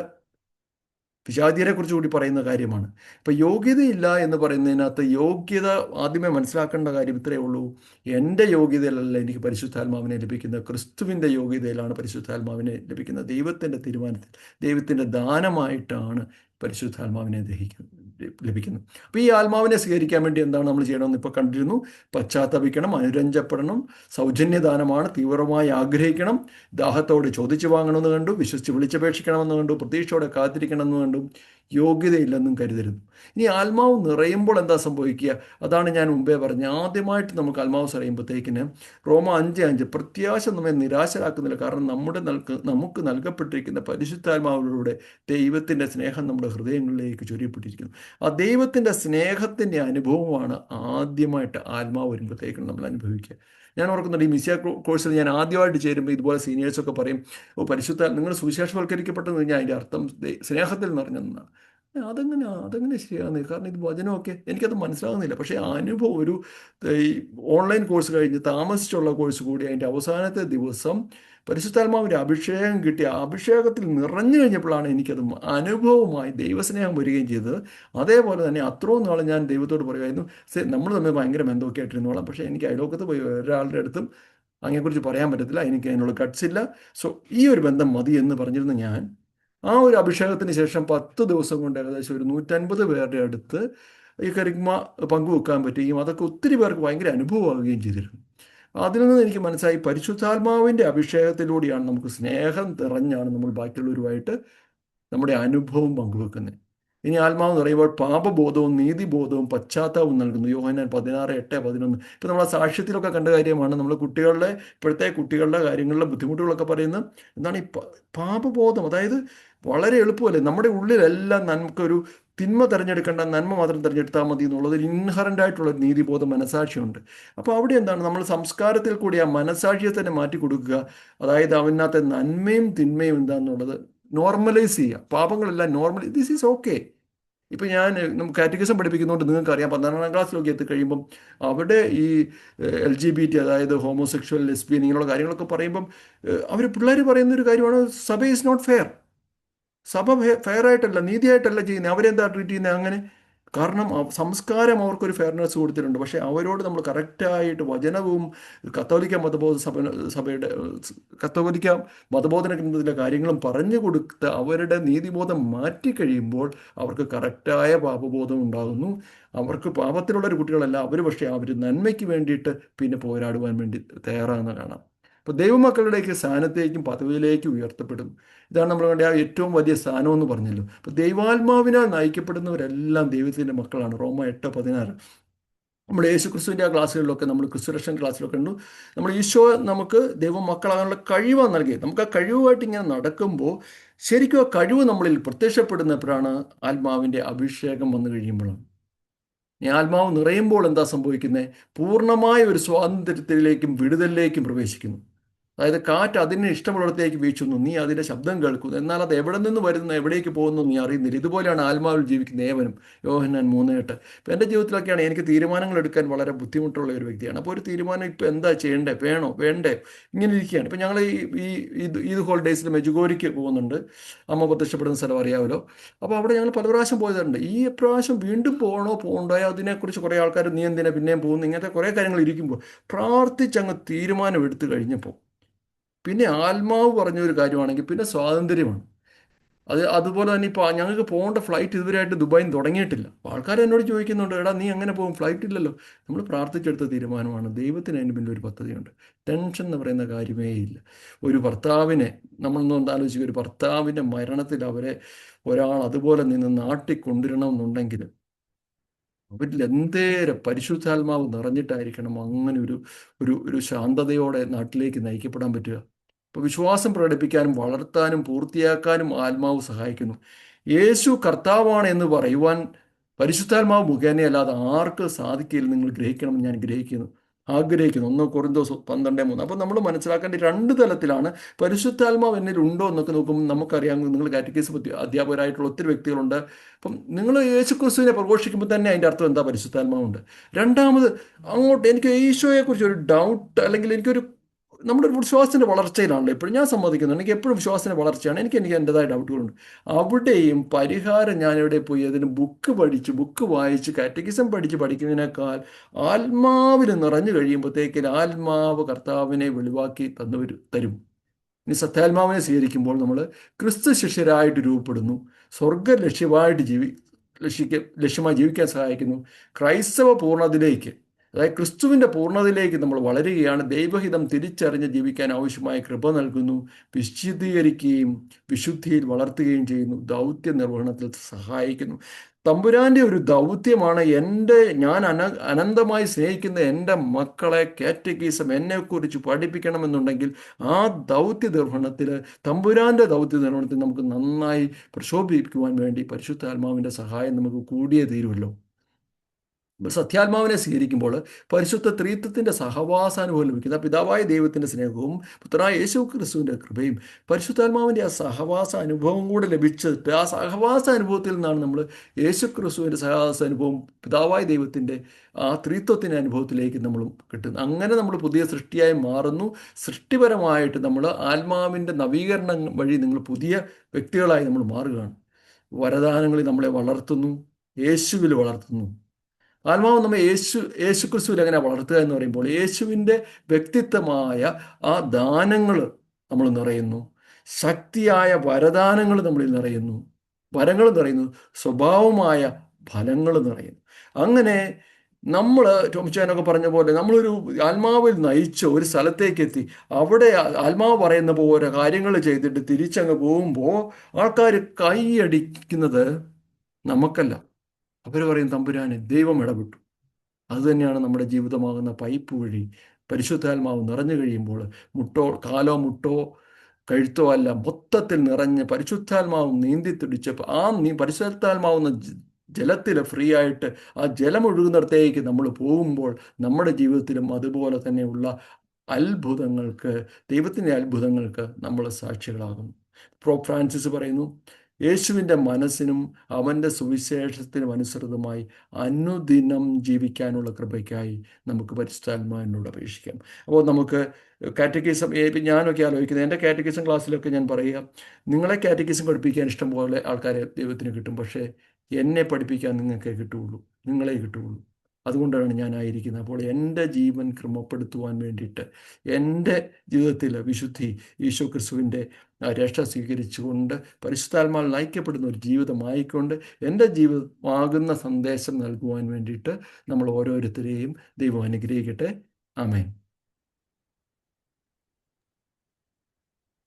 വിജാതിയരെ കുറിച്ച് കൂടി പറയുന്ന കാര്യമാണ്. ഇപ്പം യോഗ്യതയില്ല എന്ന് പറയുന്നതിനകത്ത് യോഗ്യത ആദ്യമേ മനസ്സിലാക്കേണ്ട കാര്യം ഇത്രയേ ഉള്ളൂ. എൻ്റെ യോഗ്യതയിലല്ല എനിക്ക് പരിശുദ്ധാത്മാവിനെ ലഭിക്കുന്നത്, ക്രിസ്തുവിൻ്റെ യോഗ്യതയിലാണ് പരിശുദ്ധാത്മാവിനെ ലഭിക്കുന്നത്. ദൈവത്തിൻ്റെ തീരുമാനത്തിൽ, ദൈവത്തിൻ്റെ ദാനമായിട്ടാണ് പരിശുദ്ധാത്മാവിനെ ലഭിക്കുന്നത്. അപ്പോൾ ഈ ആത്മാവിനെ സ്വീകരിക്കാൻ വേണ്ടി എന്താണ് നമ്മൾ ചെയ്യണമെന്ന് ഇപ്പോൾ കണ്ടിരുന്നു. പശ്ചാത്തപിക്കണം, അനുരഞ്ജപ്പെടണം, സൗജന്യദാനമാണ്, തീവ്രമായി ആഗ്രഹിക്കണം, ദാഹത്തോടെ ചോദിച്ചു വാങ്ങണമെന്ന് കണ്ടു, വിശ്വസിച്ച് വിളിച്ചപേക്ഷിക്കണമെന്ന് കണ്ടു, പ്രതീക്ഷയോടെ കാത്തിരിക്കണമെന്ന് കണ്ടു. യോഗ്യതയില്ലെന്നും കരുതരുത്. ഇനി ആത്മാവ് നിറയുമ്പോൾ എന്താ സംഭവിക്കുക? അതാണ് ഞാൻ മുമ്പേ പറഞ്ഞത്. ആദ്യമായിട്ട് നമുക്ക് ആത്മാവ് നിറയുമ്പോഴത്തേക്കിന് റോമ 5:5 പ്രത്യാശ നമ്മെ നിരാശരാക്കുന്നില്ല, കാരണം നമുക്ക് നൽകപ്പെട്ടിരിക്കുന്ന പരിശുദ്ധാത്മാവിലൂടെ ദൈവത്തിൻ്റെ സ്നേഹം നമ്മുടെ ഹൃദയങ്ങളിലേക്ക് ചൊരിയപ്പെട്ടിരിക്കുന്നു. ആ ദൈവത്തിൻ്റെ സ്നേഹത്തിൻ്റെ അനുഭവമാണ് ആദ്യമായിട്ട് ആത്മാവ് വരുമ്പോഴത്തേക്കും നമ്മൾ അനുഭവിക്കുക. ഞാൻ ഓർക്കുന്നുണ്ട്, ഈ മിസിയ കോഴ്സിൽ ഞാൻ ആദ്യമായിട്ട് ചേരുമ്പോൾ ഇതുപോലെ സീനിയേഴ്സൊക്കെ പറയും, ഓ പരിശുദ്ധ നിങ്ങൾ സുവിശേഷവൽക്കരിക്കപ്പെട്ടെന്ന് കഴിഞ്ഞാൽ അതിൻ്റെ അർത്ഥം സ്നേഹത്തിൽ നിറഞ്ഞെന്നാണ്. അതെങ്ങനെ ശരിയാകുന്നത്? കാരണം ഇത് വചനമൊക്കെ എനിക്കത് മനസ്സിലാകുന്നില്ല. പക്ഷേ ആ അനുഭവം ഒരു ഈ ഓൺലൈൻ കോഴ്സ് കഴിഞ്ഞ് താമസിച്ചുള്ള കോഴ്സ് കൂടി അതിൻ്റെ അവസാനത്തെ ദിവസം പരിശുദ്ധാത്മാവിൻ്റെ അഭിഷേകം കിട്ടി. ആ അഭിഷേകത്തിൽ നിറഞ്ഞു കഴിഞ്ഞപ്പോഴാണ് എനിക്കത് അനുഭവമായി ദൈവസ്നേഹം വരികയും ചെയ്തത്. അതേപോലെ തന്നെ അത്രയും നാൾ ഞാൻ ദൈവത്തോട് പറയുമായിരുന്നു, നമ്മൾ തമ്മിൽ ഭയങ്കര ബന്ധമൊക്കെ ആയിട്ടിരുന്നോളാം, പക്ഷേ എനിക്ക് അയലോക്കത്ത് പോയി ഒരാളുടെ അടുത്തും അങ്ങനെക്കുറിച്ച് പറയാൻ പറ്റത്തില്ല, എനിക്ക് അതിനുള്ള ഗട്ട്സ് ഇല്ല, സോ ഈ ഒരു ബന്ധം മതി എന്ന് പറഞ്ഞിരുന്ന ഞാൻ ആ ഒരു അഭിഷേകത്തിന് ശേഷം 10 ദിവസം കൊണ്ട് ഏകദേശം ഒരു 150 പേരുടെ അടുത്ത് ഈ കരിഗ്മ പങ്കുവെക്കാൻ പറ്റുകയും അതൊക്കെ ഒത്തിരി പേർക്ക് ഭയങ്കര അനുഭവമാവുകയും ചെയ്തിരുന്നു. അതിൽ നിന്ന് എനിക്ക് മനസ്സിലായി, പരിശുദ്ധാത്മാവിൻ്റെ അഭിഷേകത്തിലൂടെയാണ് നമുക്ക് സ്നേഹം നിറഞ്ഞാണ് നമ്മൾ ബാക്കിയുള്ളവരുമായിട്ട് നമ്മുടെ അനുഭവം പങ്കുവെക്കുന്നത്. ഇനി ആത്മാവ് എന്ന് പറയുമ്പോൾ പാപബോധവും നീതിബോധവും പശ്ചാത്താപവും നൽകുന്നു. യോഹന്നാൻ 16:8-11. ഇപ്പം നമ്മൾ ആ സാക്ഷ്യത്തിലൊക്കെ കണ്ട കാര്യമാണ്. നമ്മൾ ഇപ്പോഴത്തെ കുട്ടികളുടെ കാര്യങ്ങളിലെ ബുദ്ധിമുട്ടുകളൊക്കെ പറയുന്നത് എന്താണ്? ഈ പാപബോധം. അതായത് വളരെ എളുപ്പമല്ലേ, നമ്മുടെ ഉള്ളിലെല്ലാം നമുക്കൊരു തിന്മ തിരഞ്ഞെടുക്കേണ്ട, നന്മ മാത്രം തിരഞ്ഞെടുത്താൽ മതി എന്നുള്ളത് ഇൻഹറൻ്റ് ആയിട്ടുള്ള നീതിബോധം, മനസാക്ഷിയുണ്ട്. അപ്പോൾ അവിടെ എന്താണ്, നമ്മൾ സംസ്കാരത്തിൽ കൂടി ആ മനസാക്ഷിയെ തന്നെ മാറ്റി കൊടുക്കുക. അതായത് അവനകത്തെ നന്മയും തിന്മയും എന്താണെന്നുള്ളത് നോർമലൈസ് ചെയ്യുക. പാപങ്ങളെല്ലാം നോർമൽ, ദിസ് ഈസ് ഓക്കെ. ഇപ്പം ഞാൻ നമുക്ക് കാറ്റഗിസം പഠിപ്പിക്കുന്നതുകൊണ്ട് നിങ്ങൾക്കറിയാം, 12ാം ക്ലാസ്സിലൊക്കെ എത്തിക്കഴിയുമ്പം അവിടെ ഈ LGBT, അതായത് ഹോമോസെക്ഷൽ, ലെസ്ബിയൻ, ഇങ്ങനെയുള്ള കാര്യങ്ങളൊക്കെ പറയുമ്പം പിള്ളേർ പറയുന്നൊരു കാര്യമാണ്, സഭ ഈസ് നോട്ട് ഫെയർ. സഭ ഫെയർ ആയിട്ടല്ല, നീതിയായിട്ടല്ല ചെയ്യുന്നത്. അവരെന്താ ട്രീറ്റ് ചെയ്യുന്നത് അങ്ങനെ? കാരണം സംസ്കാരം അവർക്കൊരു ഫെയർനെസ് കൊടുത്തിട്ടുണ്ട്. പക്ഷേ അവരോട് നമ്മൾ കറക്റ്റായിട്ട് വചനവും കത്തോലിക്ക മതബോധന ഗ്രന്ഥത്തിലെ കാര്യങ്ങളും പറഞ്ഞു കൊടുത്ത് അവരുടെ നീതിബോധം മാറ്റിക്കഴിയുമ്പോൾ അവർക്ക് കറക്റ്റായ പാപബോധം ഉണ്ടാകുന്നു. അവർക്ക് പാപത്തിലുള്ളൊരു കുട്ടികളല്ല അവർ, പക്ഷേ അവർ നന്മയ്ക്ക് വേണ്ടിയിട്ട് പിന്നെ പോരാടുവാൻ വേണ്ടി തയ്യാറാകുന്ന കാണാം. അപ്പോൾ ദൈവമക്കളുടെയൊക്കെ സ്ഥാനത്തേക്കും പദവിയിലേക്കും ഉയർത്തപ്പെടും. ഇതാണ് നമ്മൾ കണ്ട ആ ഏറ്റവും വലിയ സ്ഥാനം എന്ന് പറഞ്ഞല്ലോ. അപ്പോൾ ദൈവാത്മാവിനാൽ നയിക്കപ്പെടുന്നവരെല്ലാം ദൈവത്തിൻ്റെ മക്കളാണ്. റോമ 8:16. നമ്മൾ യേശുക്രിസ്തുവിൻ്റെ ആ ക്ലാസ്സുകളിലൊക്കെ, നമ്മൾ ക്രിസ്തുരക്ഷൻ ക്ലാസ്സിലൊക്കെ ഉണ്ട്, നമ്മൾ ഈശോ നമുക്ക് ദൈവം മക്കളാകാനുള്ള കഴിവാണ് നൽകിയത്. നമുക്ക് ആ കഴിവുമായിട്ട് ഇങ്ങനെ നടക്കുമ്പോൾ ശരിക്കും ആ കഴിവ് നമ്മളിൽ പ്രത്യക്ഷപ്പെടുന്നപ്പോഴാണ് ആത്മാവിൻ്റെ അഭിഷേകം വന്നു കഴിയുമ്പോഴാണ്. ഈ ആത്മാവ് നിറയുമ്പോൾ എന്താ സംഭവിക്കുന്നത്? പൂർണ്ണമായ ഒരു സ്വാതന്ത്ര്യത്തിലേക്കും വിടുതലിലേക്കും പ്രവേശിക്കുന്നു. അതായത് കാറ്റ് അതിന് ഇഷ്ടമുള്ളിടത്തേക്ക് വീശുന്നു, നീ അതിൻ്റെ ശബ്ദം കേൾക്കുന്നു, എന്നാൽ അത് എവിടെ നിന്ന് വരുന്നു, എവിടേക്ക് പോകുന്നു നീ അറിയുന്നില്ല. ഇതുപോലെയാണ് ആത്മാവിൽ ജീവിക്കുന്ന ഏവനും. യോഹന്നാൻ 3:8. ഇപ്പോൾ എൻ്റെ ജീവിതത്തിലൊക്കെയാണ് എനിക്ക് തീരുമാനങ്ങൾ എടുക്കാൻ വളരെ ബുദ്ധിമുട്ടുള്ള ഒരു വ്യക്തിയാണ്. അപ്പോൾ ഒരു തീരുമാനം ഇപ്പോൾ എന്താ ചെയ്യേണ്ടേ, വേണോ വേണ്ടേ, ഇങ്ങനെ ഇരിക്കുകയാണ്. ഇപ്പോൾ ഞങ്ങൾ ഈദ് ഹോളിഡേയ്സിൽ മെജുഗോരിക്ക് പോകുന്നുണ്ട്. അമ്മ പ്രത്യക്ഷപ്പെടുന്ന സ്ഥലം അറിയാമല്ലോ. അപ്പോൾ അവിടെ ഞങ്ങൾ പല പ്രാവശ്യം പോയതുണ്ട്. ഈ പ്രാവശ്യം വീണ്ടും പോകണ്ടോ, അതിനെക്കുറിച്ച് കുറേ ആൾക്കാർ നീ എന്തിനാ പിന്നെയും പോകുന്നു, ഇങ്ങനത്തെ കുറേ കാര്യങ്ങൾ ഇരിക്കുമ്പോൾ പ്രാർത്ഥിച്ചങ്ങ് തീരുമാനം എടുത്തു കഴിഞ്ഞപ്പോൾ പിന്നെ ആത്മാവ് പറഞ്ഞൊരു കാര്യമാണെങ്കിൽ പിന്നെ സ്വാതന്ത്ര്യമാണ്. അതുപോലെ തന്നെ ഇപ്പോൾ ഞങ്ങൾക്ക് പോകേണ്ട ഫ്ലൈറ്റ് ഇതുവരെയായിട്ട് ദുബായിൽ നിന്ന് തുടങ്ങിയിട്ടില്ല. അപ്പോൾ ആൾക്കാർ എന്നോട് ചോദിക്കുന്നുണ്ട്, എടാ നീ അങ്ങനെ പോകും, ഫ്ലൈറ്റ് ഇല്ലല്ലോ. നമ്മൾ പ്രാർത്ഥിച്ചെടുത്ത തീരുമാനമാണ്. ദൈവത്തിന് അതിന് പിന്നിൽ ഒരു പദ്ധതിയുണ്ട്. ടെൻഷൻ എന്ന് പറയുന്ന കാര്യമേ ഇല്ല. ഒരു ഭർത്താവിനെ നമ്മളൊന്ന് ആലോചിക്കുക, ഒരു ഭർത്താവിൻ്റെ മരണത്തിൽ അവരെ ഒരാൾ അതുപോലെ നിന്ന് നാട്ടിക്കൊണ്ടിരണമെന്നുണ്ടെങ്കിൽ അവരിൽ എന്തേരം പരിശുദ്ധാത്മാവ് നിറഞ്ഞിട്ടായിരിക്കണം അങ്ങനെ ഒരു ശാന്തതയോടെ നാട്ടിലേക്ക് നയിക്കപ്പെടാൻ പറ്റുക. അപ്പോൾ വിശ്വാസം പ്രകടിപ്പിക്കാനും വളർത്താനും പൂർത്തിയാക്കാനും ആത്മാവ് സഹായിക്കുന്നു. യേശു കർത്താവാണ് എന്ന് പറയുവാൻ പരിശുദ്ധാത്മാവ് മുഖേനയല്ലാതെ ആർക്ക് സാധിക്കില്ല. നിങ്ങൾ ഗ്രഹിക്കണമെന്ന് ഞാൻ ആഗ്രഹിക്കുന്നു. 1 കൊരിന്തോസ് 12:3. അപ്പോൾ നമ്മൾ മനസ്സിലാക്കേണ്ട 2 തലത്തിലാണ്. പരിശുദ്ധാത്മാവ് എന്നിൽ ഉണ്ടോ എന്നൊക്കെ നോക്കുമ്പോൾ നമുക്കറിയാം, നിങ്ങൾ കാറ്റഗിസം അധ്യാപകരായിട്ടുള്ള ഒത്തിരി വ്യക്തികളുണ്ട്. അപ്പം നിങ്ങൾ യേശുക്രിസ്തുവിനെ പ്രഘോഷിക്കുമ്പോൾ തന്നെ അതിൻ്റെ അർത്ഥം എന്താ? പരിശുദ്ധാത്മാവുണ്ട്. രണ്ടാമത് അങ്ങോട്ട് എനിക്ക് ഈശോയെക്കുറിച്ച് ഒരു ഡൗട്ട്, അല്ലെങ്കിൽ നമ്മുടെ ഒരു വിശ്വാസത്തിൻ്റെ വളർച്ചയിലാണല്ലോ എപ്പോഴും ഞാൻ സമ്മതിക്കുന്നു. എനിക്ക് എപ്പോഴും വിശ്വാസത്തിൻ്റെ വളർച്ചയാണ്. എനിക്ക് എൻ്റെതായ ഡൗട്ടുകളുണ്ട്. അവിടെയും പരിഹാരം ഞാൻ എവിടെ പോയി അതിന് ബുക്ക് വായിച്ച് കാറ്റഗിസം പഠിക്കുന്നതിനേക്കാൾ ആത്മാവിൽ നിറഞ്ഞു കഴിയുമ്പോഴത്തേക്ക് ആത്മാവ് കർത്താവിനെ വെളിവാക്കി തരും. ഇനി സത്യാത്മാവിനെ സ്വീകരിക്കുമ്പോൾ നമ്മൾ ക്രിസ്തു ശിഷ്യരായിട്ട് രൂപപ്പെടുന്നു. സ്വർഗ ലക്ഷ്യമായി ജീവിക്കാൻ സഹായിക്കുന്നു. ക്രൈസ്തവ പൂർണ്ണതയിലേക്ക് അതായത് ക്രിസ്തുവിൻ്റെ പൂർണ്ണതയിലേക്ക് നമ്മൾ വളരുകയാണ്. ദൈവഹിതം തിരിച്ചറിഞ്ഞ് ജീവിക്കാൻ ആവശ്യമായ കൃപ നൽകുന്നു, വിശുദ്ധീകരിക്കുകയും വിശുദ്ധിയിൽ വളർത്തുകയും ചെയ്യുന്നു, ദൗത്യ നിർവഹണത്തിൽ സഹായിക്കുന്നു. തമ്പുരാൻ്റെ ഒരു ദൗത്യമാണ് ഞാൻ അനന്തമായി സ്നേഹിക്കുന്ന എൻ്റെ മക്കളെ കാറ്റഗിസം എന്നെക്കുറിച്ച് പഠിപ്പിക്കണമെന്നുണ്ടെങ്കിൽ ആ ദൗത്യ നിർവഹണത്തിൽ, തമ്പുരാൻ്റെ ദൗത്യ നിർവഹണത്തിൽ നമുക്ക് നന്നായി പ്രശോഭിപ്പിക്കുവാൻ വേണ്ടി പരിശുദ്ധാത്മാവിൻ്റെ സഹായം നമുക്ക് കൂടിയേ തീരുമല്ലോ. സത്യാത്മാവിനെ സ്വീകരിക്കുമ്പോൾ പരിശുദ്ധ ത്രിത്വത്തിൻ്റെ സഹവാസാനുഭവം ലഭിക്കുന്ന പിതാവായ ദൈവത്തിൻ്റെ സ്നേഹവും പുത്രനായ യേശു ക്രിസ്തുവിൻ്റെ കൃപയും പരിശുദ്ധാത്മാവിൻ്റെ ആ സഹവാസ അനുഭവം കൂടെ ലഭിച്ചിട്ട് ആ സഹവാസ അനുഭവത്തിൽ നിന്നാണ് നമ്മൾ യേശു ക്രിസ്തുവിൻ്റെ സഹവാസ അനുഭവം പിതാവായ ദൈവത്തിൻ്റെ ആ ത്രിത്വത്തിൻ്റെ അനുഭവത്തിലേക്ക് നമ്മൾ കിട്ടുന്നു. അങ്ങനെ നമ്മൾ പുതിയ സൃഷ്ടിയായി മാറുന്നു. സൃഷ്ടിപരമായിട്ട് നമ്മൾ ആത്മാവിൻ്റെ നവീകരണം വഴി നിങ്ങൾ പുതിയ വ്യക്തികളായി നമ്മൾ മാറുകയാണ്. വരദാനങ്ങളിൽ നമ്മളെ വളർത്തുന്നു, യേശുവിൽ വളർത്തുന്നു. ആത്മാവ് നമ്മെ യേശു ക്രിസ്തുവിൽ എങ്ങനെ വളർത്തുക എന്ന് പറയുമ്പോൾ യേശുവിൻ്റെ വ്യക്തിത്വമായ ആ ദാനങ്ങൾ നമ്മൾ നിറയുന്നു, ശക്തിയായ വരദാനങ്ങൾ നമ്മളിൽ നിറയുന്നു, വരങ്ങൾ നിറയുന്നു, സ്വഭാവമായ ഫലങ്ങൾ നിറയുന്നു. അങ്ങനെ നമ്മൾ ടോമിച്ചാനൊക്കെ പറഞ്ഞ പോലെ നമ്മളൊരു ആത്മാവിൽ നയിച്ച് ഒരു സ്ഥലത്തേക്ക് എത്തി അവിടെ ആത്മാവ് പറയുന്ന പോലെ കാര്യങ്ങൾ ചെയ്തിട്ട് തിരിച്ചങ്ങ് പോകുമ്പോൾ ആൾക്കാർ കൈയടിക്കുന്നത് നമുക്കല്ല, അവർ പറയും തമ്പുരാനെ ദൈവം ഇടപെട്ടു. അതുതന്നെയാണ് നമ്മുടെ ജീവിതമാകുന്ന പൈപ്പ് വഴി പരിശുദ്ധാത്മാവ് നിറഞ്ഞു കഴിയുമ്പോൾ കാലോ മുട്ടോ കഴുത്തോ അല്ല, മൊത്തത്തിൽ നിറഞ്ഞ് പരിശുദ്ധാത്മാവ് നീന്തി തുടിച്ചപ്പോൾ ആ പരിശുദ്ധാത്മാവുന്ന ജലത്തിൽ ഫ്രീ ആയിട്ട് ആ ജലം ഒഴുകുന്നിടത്തേക്ക് നമ്മൾ പോകുമ്പോൾ നമ്മുടെ ജീവിതത്തിലും അതുപോലെ തന്നെയുള്ള അത്ഭുതങ്ങൾക്ക്, ദൈവത്തിൻ്റെ അത്ഭുതങ്ങൾക്ക് നമ്മൾ സാക്ഷികളാകും. പോപ്പ് ഫ്രാൻസിസ് പറയുന്നു, യേശുവിൻ്റെ മനസ്സിനും അവൻ്റെ സുവിശേഷത്തിനും അനുസൃതമായി അനുദിനം ജീവിക്കാനുള്ള കൃപയ്ക്കായി നമുക്ക് പരിശുദ്ധാത്മാവിനോട് അപേക്ഷിക്കാം. അപ്പോൾ നമുക്ക് കാറ്റഗിസം, ഞാനൊക്കെ ആലോചിക്കുന്നത് എൻ്റെ കാറ്റഗിസം ക്ലാസ്സിലൊക്കെ ഞാൻ പറയുക, നിങ്ങളെ കാറ്റഗിസം പഠിപ്പിക്കാൻ ഇഷ്ടം പോലെ ആൾക്കാരെ ദൈവത്തിന് കിട്ടും, പക്ഷേ എന്നെ പഠിപ്പിക്കാൻ നിങ്ങൾക്കേ കിട്ടുകയുള്ളൂ, നിങ്ങളെ കിട്ടുകയുള്ളൂ. അതുകൊണ്ടാണ് ഞാനായിരിക്കുന്നത്. അപ്പോൾ എൻ്റെ ജീവൻ ക്രമപ്പെടുത്തുവാൻ വേണ്ടിയിട്ട് എൻ്റെ ജീവിതത്തിൽ വിശുദ്ധി, യേശു ക്രിസ്തുവിൻ്റെ രക്ഷ സ്വീകരിച്ചുകൊണ്ട് പരിശുദ്ധാത്മാവിൽ നയിക്കപ്പെടുന്ന ഒരു ജീവിതമായിക്കൊണ്ട് എൻ്റെ ജീവിതമാകുന്ന സന്ദേശം നൽകുവാൻ വേണ്ടിയിട്ട് നമ്മൾ ഓരോരുത്തരെയും ദൈവം അനുഗ്രഹിക്കട്ടെ. ആമേൻ.